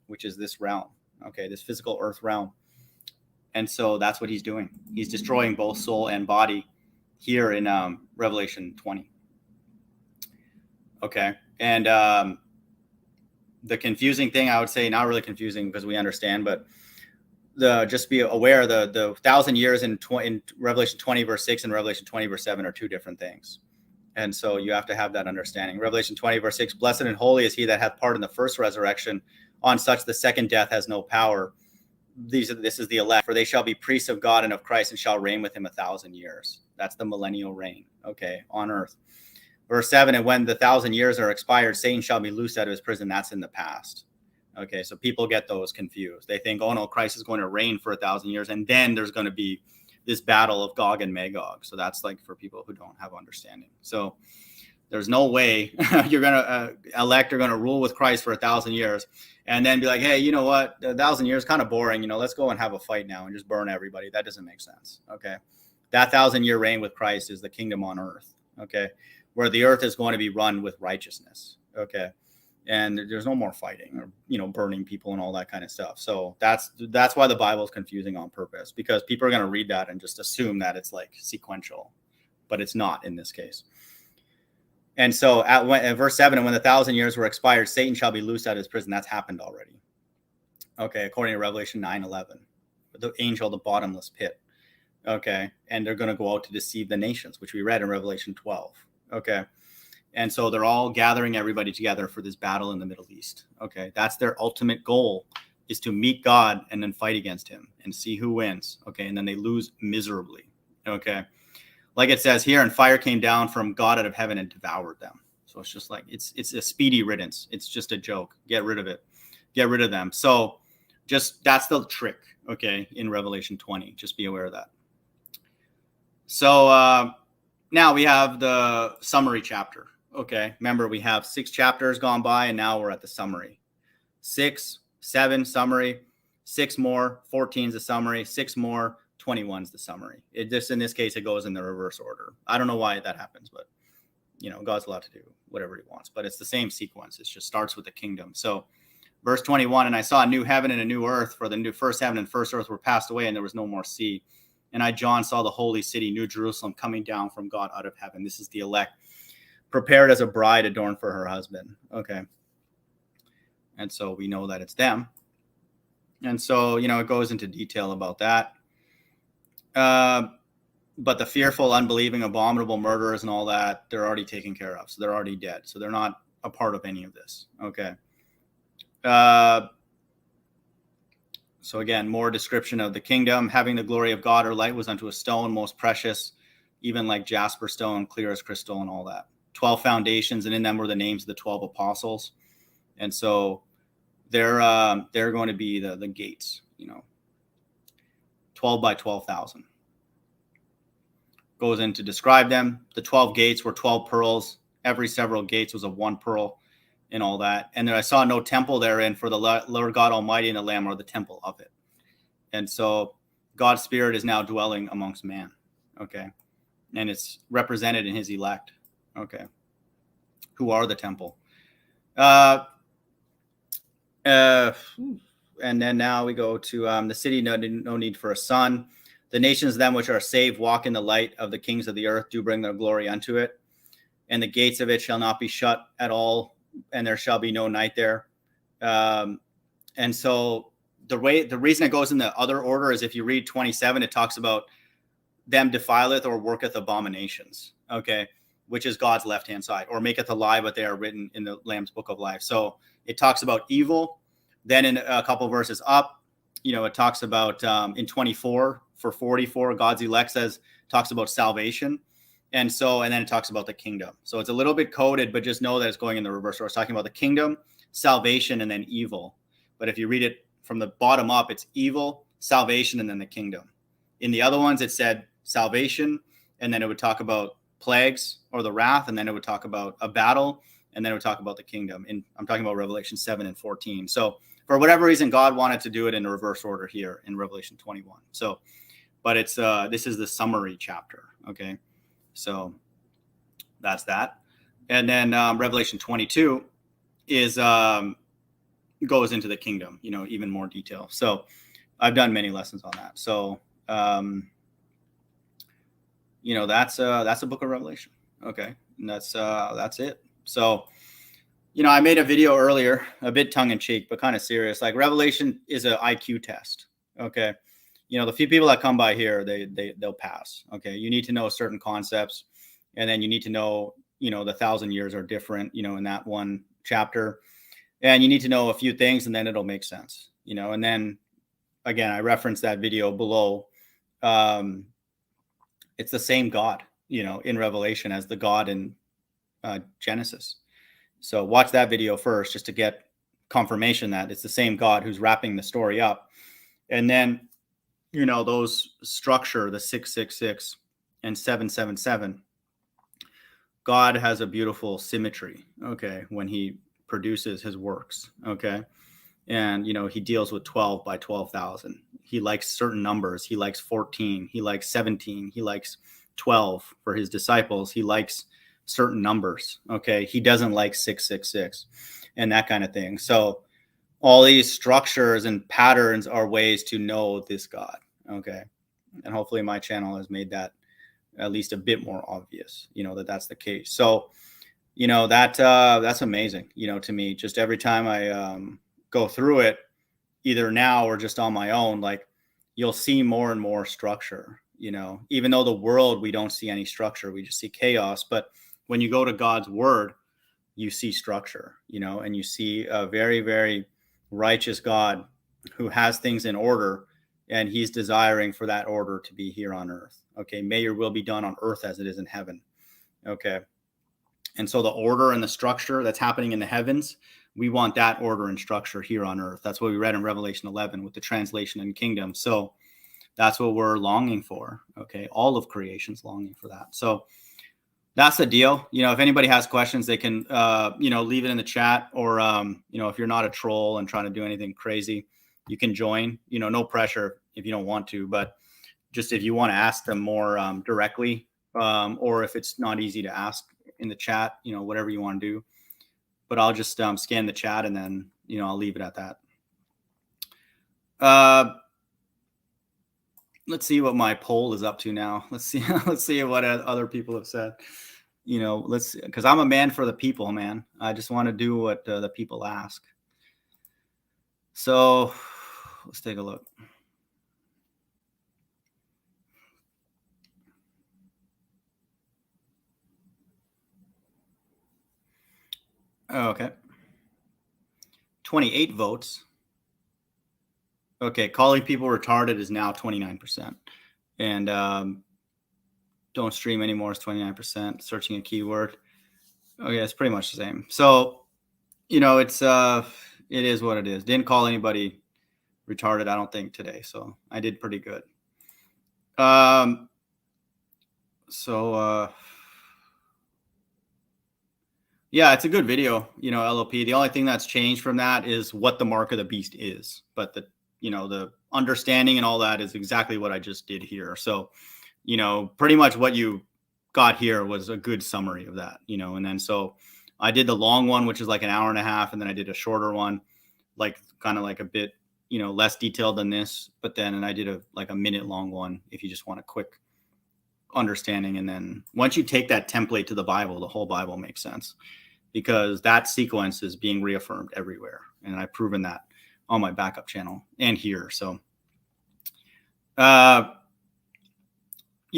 which is this realm. Okay, this physical earth realm. And so that's what he's doing. He's destroying both soul and body here in Revelation 20. Okay. And the confusing thing, I would say, not really confusing because we understand, but just be aware the 1,000 years in Revelation 20 verse 6 and Revelation 20 verse 7 are two different things. And so you have to have that understanding. Revelation 20 verse 6, blessed and holy is he that hath part in the first resurrection. On such the second death has no power. This is the elect, for they shall be priests of God and of Christ and shall reign with him 1,000 years. That's the millennial reign, okay, on earth. Verse 7, and when the 1,000 years are expired, Satan shall be loosed out of his prison. That's in the past. Okay, so people get those confused. They think, oh no, Christ is going to reign for 1,000 years, and then there's going to be this battle of Gog and Magog. So that's like for people who don't have understanding. So there's no way you're going to elect are going to rule with Christ for 1,000 years and then be like, hey, you know what? 1,000 years kind of boring. You know, let's go and have a fight now and just burn everybody. That doesn't make sense. Okay, that 1,000-year reign with Christ is the kingdom on earth. Okay, where the earth is going to be run with righteousness. Okay. And there's no more fighting or, you know, burning people and all that kind of stuff. So that's why the Bible is confusing on purpose, because people are going to read that and just assume that it's like sequential, but it's not in this case. And so at verse 7, and when the 1,000 years were expired, Satan shall be loosed out of his prison. That's happened already. Okay. According to Revelation 9:11, the angel of the bottomless pit. Okay. And they're going to go out to deceive the nations, which we read in Revelation 12. Okay. And so they're all gathering everybody together for this battle in the Middle East. Okay. That's their ultimate goal, is to meet God and then fight against him and see who wins. Okay. And then they lose miserably. Okay. Like it says here, and fire came down from God out of heaven and devoured them. So it's just like, it's a speedy riddance. It's just a joke. Get rid of it. Get rid of them. So just, that's the trick. Okay. In Revelation 20, just be aware of that. So, now we have the summary chapter. Okay. Remember, we have 6 chapters gone by, and now we're at the summary. 6, 7 summary, 6 more, 14 is the summary, 6 more, 21 is the summary. In this case, it goes in the reverse order. I don't know why that happens, but you know, God's allowed to do whatever he wants, but it's the same sequence. It just starts with the kingdom. So verse 21, and I saw a new heaven and a new earth, for the new first heaven and first earth were passed away, and there was no more sea. And I, John, saw the holy city, New Jerusalem, coming down from God out of heaven. This is the elect, prepared as a bride adorned for her husband. Okay. And so we know that it's them. And so, you know, it goes into detail about that. But the fearful, unbelieving, abominable murderers and all that, they're already taken care of. So they're already dead. So they're not a part of any of this. Okay. So again, more description of the kingdom. Having the glory of God, her light was unto a stone most precious, even like jasper stone, clear as crystal, and all that. 12 foundations, and in them were the names of the 12 apostles. And so they're going to be the gates, you know, 12 by 12,000. Goes in to describe them. The 12 gates were 12 pearls. Every several gates was of 1 pearl. And all that. And then I saw no temple therein, for the Lord God Almighty and the Lamb are the temple of it. And so God's Spirit is now dwelling amongst man. Okay. And it's represented in his elect. Okay. Who are the temple. And then now we go to the city, no need for a sun. The nations, them which are saved, walk in the light of the kings of the earth, do bring their glory unto it. And the gates of it shall not be shut at all, and there shall be no night there. And so the reason it goes in the other order is if you read 27, it talks about them defileth or worketh abominations. Okay. which is God's left-hand side, or maketh a lie, but they are written in the Lamb's book of life. So it talks about evil. Then in a couple verses up, it talks about in 24 for 44, God's elect talks about salvation. And then it talks about the kingdom. So it's a little bit coded, but just know that it's going in the reverse order. It's talking about the kingdom, salvation, and then evil. But if you read it from the bottom up, it's evil, salvation, and then the kingdom. In the other ones, it said salvation, and then it would talk about plagues or the wrath, and then it would talk about a battle, and then it would talk about the kingdom. And I'm talking about Revelation 7 and 14. So for whatever reason, God wanted to do it in a reverse order here in Revelation 21. So, but it's this is the summary chapter. Okay, so that's that. And then Revelation 22 is goes into the kingdom, even more detail. So I've done many lessons on that. So that's a book of Revelation. Okay, and that's it. So I made a video earlier, a bit tongue in cheek, but kind of serious. Like Revelation is an IQ test. Okay. The few people that come by here, they'll pass. Okay. You need to know certain concepts, and then you need to know, the 1,000 years are different, in that one chapter, and you need to know a few things, and then it'll make sense, and then again, I referenced that video below. It's the same God, in Revelation as the God in Genesis. So watch that video first, just to get confirmation that it's the same God who's wrapping the story up. And then, those structure, the 666 and 777, God has a beautiful symmetry. Okay. When he produces his works. Okay. And, he deals with 12 by 12,000. He likes certain numbers. He likes 14. He likes 17. He likes 12 for his disciples. He likes certain numbers. Okay. He doesn't like 666 and that kind of thing. So all these structures and patterns are ways to know this God. Okay. And hopefully my channel has made that at least a bit more obvious, that's the case. So, that's amazing, to me. Just every time I go through it, either now or just on my own, like you'll see more and more structure, even though the world, we don't see any structure, we just see chaos. But when you go to God's word, you see structure, and you see a very, very righteous God who has things in order, and he's desiring for that order to be here on earth. Okay. May your will be done on earth as it is in heaven. Okay. And so the order and the structure that's happening in the heavens, we want that order and structure here on earth. That's what we read in Revelation 11 with the translation and kingdom. So that's what we're longing for. Okay. All of creation's longing for that. So that's the deal. If anybody has questions, they can, leave it in the chat, or, if you're not a troll and trying to do anything crazy, you can join, no pressure if you don't want to, but just if you want to ask them more directly, or if it's not easy to ask in the chat, whatever you want to do. But I'll just scan the chat, and then, I'll leave it at that. Let's see what my poll is up to now. Let's see what other people have said. Because I'm a man for the people, man. I just want to do what the people ask. So let's take a look. Okay. 28 votes. Okay. Calling people retarded is now 29%. And don't stream anymore is 29%. Searching a keyword. Okay. It's pretty much the same. So, it is what it is. Didn't call anybody retarded, I don't think, today. So I did pretty good. Yeah, it's a good video, LOP. The only thing that's changed from that is what the mark of the beast is. But the understanding and all that is exactly what I just did here. So, pretty much what you got here was a good summary of that, and then so I did the long one, which is like an hour and a half. And then I did a shorter one, like kind of like a bit, less detailed than this, but then, and I did a minute long one if you just want a quick understanding. And then once you take that template to the Bible, the whole Bible makes sense, because that sequence is being reaffirmed everywhere. And I've proven that on my backup channel and here. So,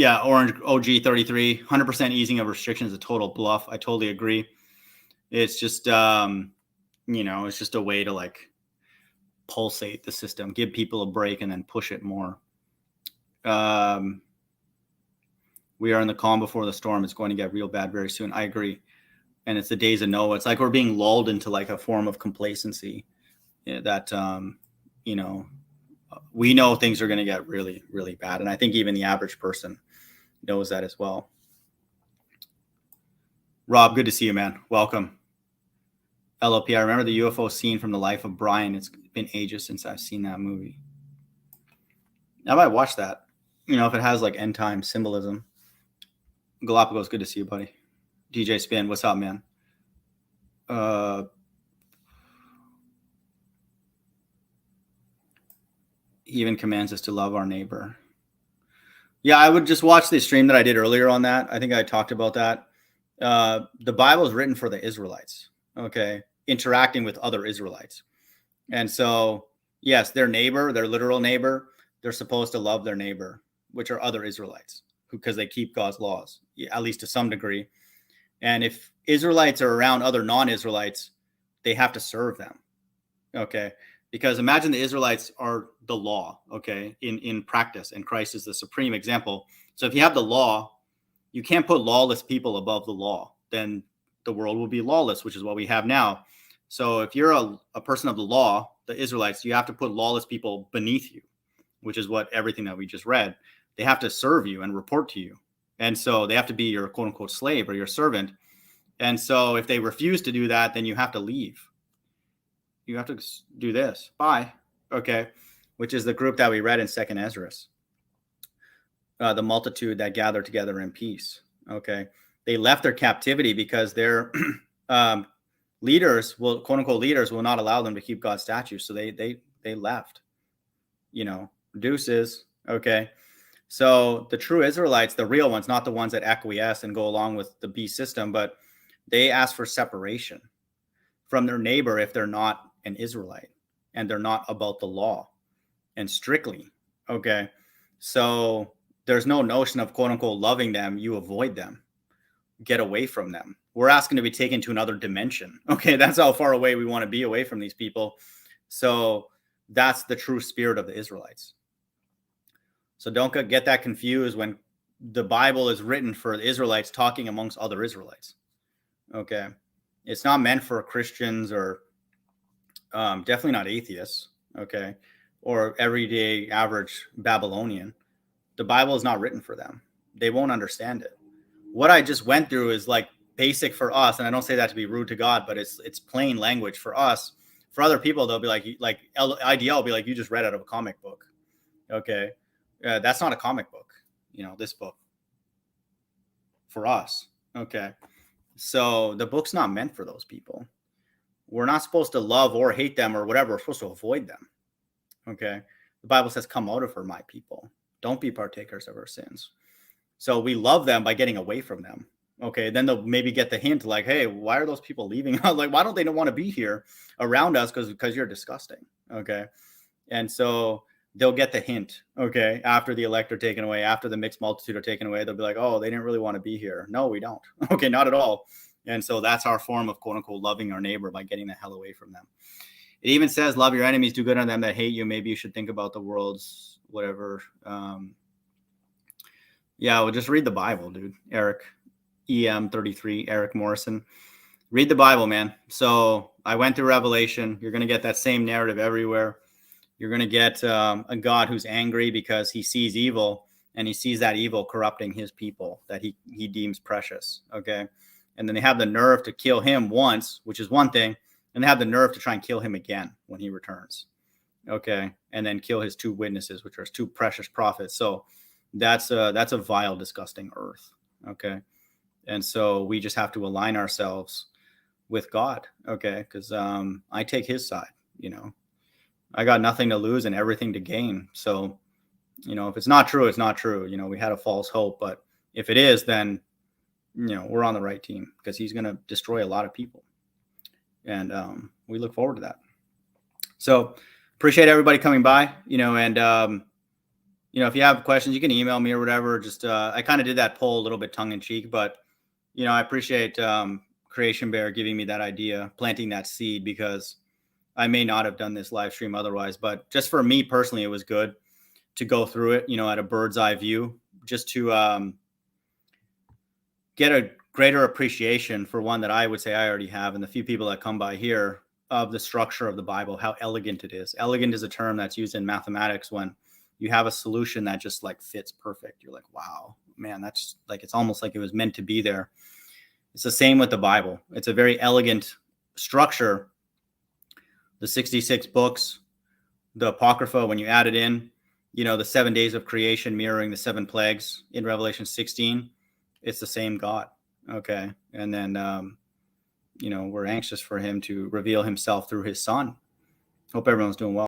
Yeah, Orange OG 33, 100% easing of restrictions is a total bluff. I totally agree. It's just, it's just a way to like pulsate the system, give people a break, and then push it more. We are in the calm before the storm. It's going to get real bad very soon. I agree. And it's the days of Noah. It's like we're being lulled into like a form of complacency that, we know things are going to get really, really bad. And I think even the average person knows that as well. Rob, good to see you, man. Welcome. LLP, I remember the UFO scene from The Life of Brian. It's been ages since I've seen that movie. I might watch that, if it has like end time symbolism. Galapagos, good to see you, buddy. DJ Spin, what's up, man? He even commands us to love our neighbor. Yeah, I would just watch the stream that I did earlier on that. I think I talked about that. The Bible is written for the Israelites, okay, interacting with other Israelites. And so, yes, their neighbor, their literal neighbor, they're supposed to love their neighbor, which are other Israelites, because they keep God's laws, at least to some degree. And if Israelites are around other non-Israelites, they have to serve them, okay? Because imagine the Israelites are the law, okay, in practice, and Christ is the supreme example. So if you have the law, you can't put lawless people above the law. Then the world will be lawless, which is what we have now. So if you're a person of the law, the Israelites, you have to put lawless people beneath you, which is what everything that we just read. They have to serve you and report to you. And so they have to be your quote unquote slave or your servant. And so if they refuse to do that, then you have to leave. You have to do this. Bye. Okay. Which is the group that we read in 2nd Ezra. The multitude that gathered together in peace. Okay. They left their captivity because their leaders will, quote unquote, leaders will not allow them to keep God's statutes. So they left, deuces. Okay. So the true Israelites, the real ones, not the ones that acquiesce and go along with the beast system, but they ask for separation from their neighbor if they're not an Israelite and they're not about the law and strictly. Okay. So there's no notion of quote unquote loving them. You avoid them, get away from them. We're asking to be taken to another dimension. Okay. That's how far away we want to be away from these people. So that's the true spirit of the Israelites. So don't get that confused when the Bible is written for the Israelites talking amongst other Israelites. Okay. It's not meant for Christians or definitely not atheists. Okay. Or everyday average Babylonian. The Bible is not written for them. They won't understand it. What I just went through is like basic for us. And I don't say that to be rude to God, but it's plain language for us. For other people, they'll be like IDL will be like, you just read out of a comic book. Okay. That's not a comic book, this book for us. Okay. So the book's not meant for those people. We're not supposed to love or hate them or whatever. We're supposed to avoid them. Okay. The Bible says, come out of her, my people. Don't be partakers of her sins. So we love them by getting away from them. Okay. Then they'll maybe get the hint like, hey, why are those people leaving? Like, why don't they want to be here around us? Because you're disgusting. Okay. And so they'll get the hint. Okay. After the elect are taken away, after the mixed multitude are taken away, they'll be like, oh, they didn't really want to be here. No, we don't. Okay. Not at all. And so that's our form of quote unquote loving our neighbor by getting the hell away from them. It even says, love your enemies, do good on them that hate you. Maybe you should think about the world's whatever. Well, just read the Bible, dude. Eric, EM33, Eric Morrison. Read the Bible, man. So I went through Revelation. You're going to get that same narrative everywhere. You're going to get a God who's angry because he sees evil, and he sees that evil corrupting his people that he deems precious. Okay. And then they have the nerve to kill him once, which is one thing. And they have the nerve to try and kill him again when he returns. Okay. And then kill his 2 witnesses, which are his 2 precious prophets. So that's a vile, disgusting earth. Okay. And so we just have to align ourselves with God. Okay. Because I take his side, I got nothing to lose and everything to gain. So, if it's not true, it's not true. We had a false hope, but if it is, then, we're on the right team because he's going to destroy a lot of people. And we look forward to that. So appreciate everybody coming by, and if you have questions, you can email me or whatever. Just I kind of did that poll a little bit tongue in cheek, but I appreciate Creation Bear giving me that idea, planting that seed, because I may not have done this live stream otherwise. But just for me personally, it was good to go through it, at a bird's eye view, just to get a greater appreciation for one that I would say I already have, and the few people that come by here, of the structure of the Bible, how elegant it is. Elegant is a term that's used in mathematics when you have a solution that just like fits perfect. You're like, wow, man, that's like, it's almost like it was meant to be there. It's the same with the Bible. It's a very elegant structure. The 66 books, the Apocrypha, when you add it in, the 7 days of creation mirroring the 7 plagues in Revelation 16, it's the same God. Okay. And then, we're anxious for him to reveal himself through his son. Hope everyone's doing well.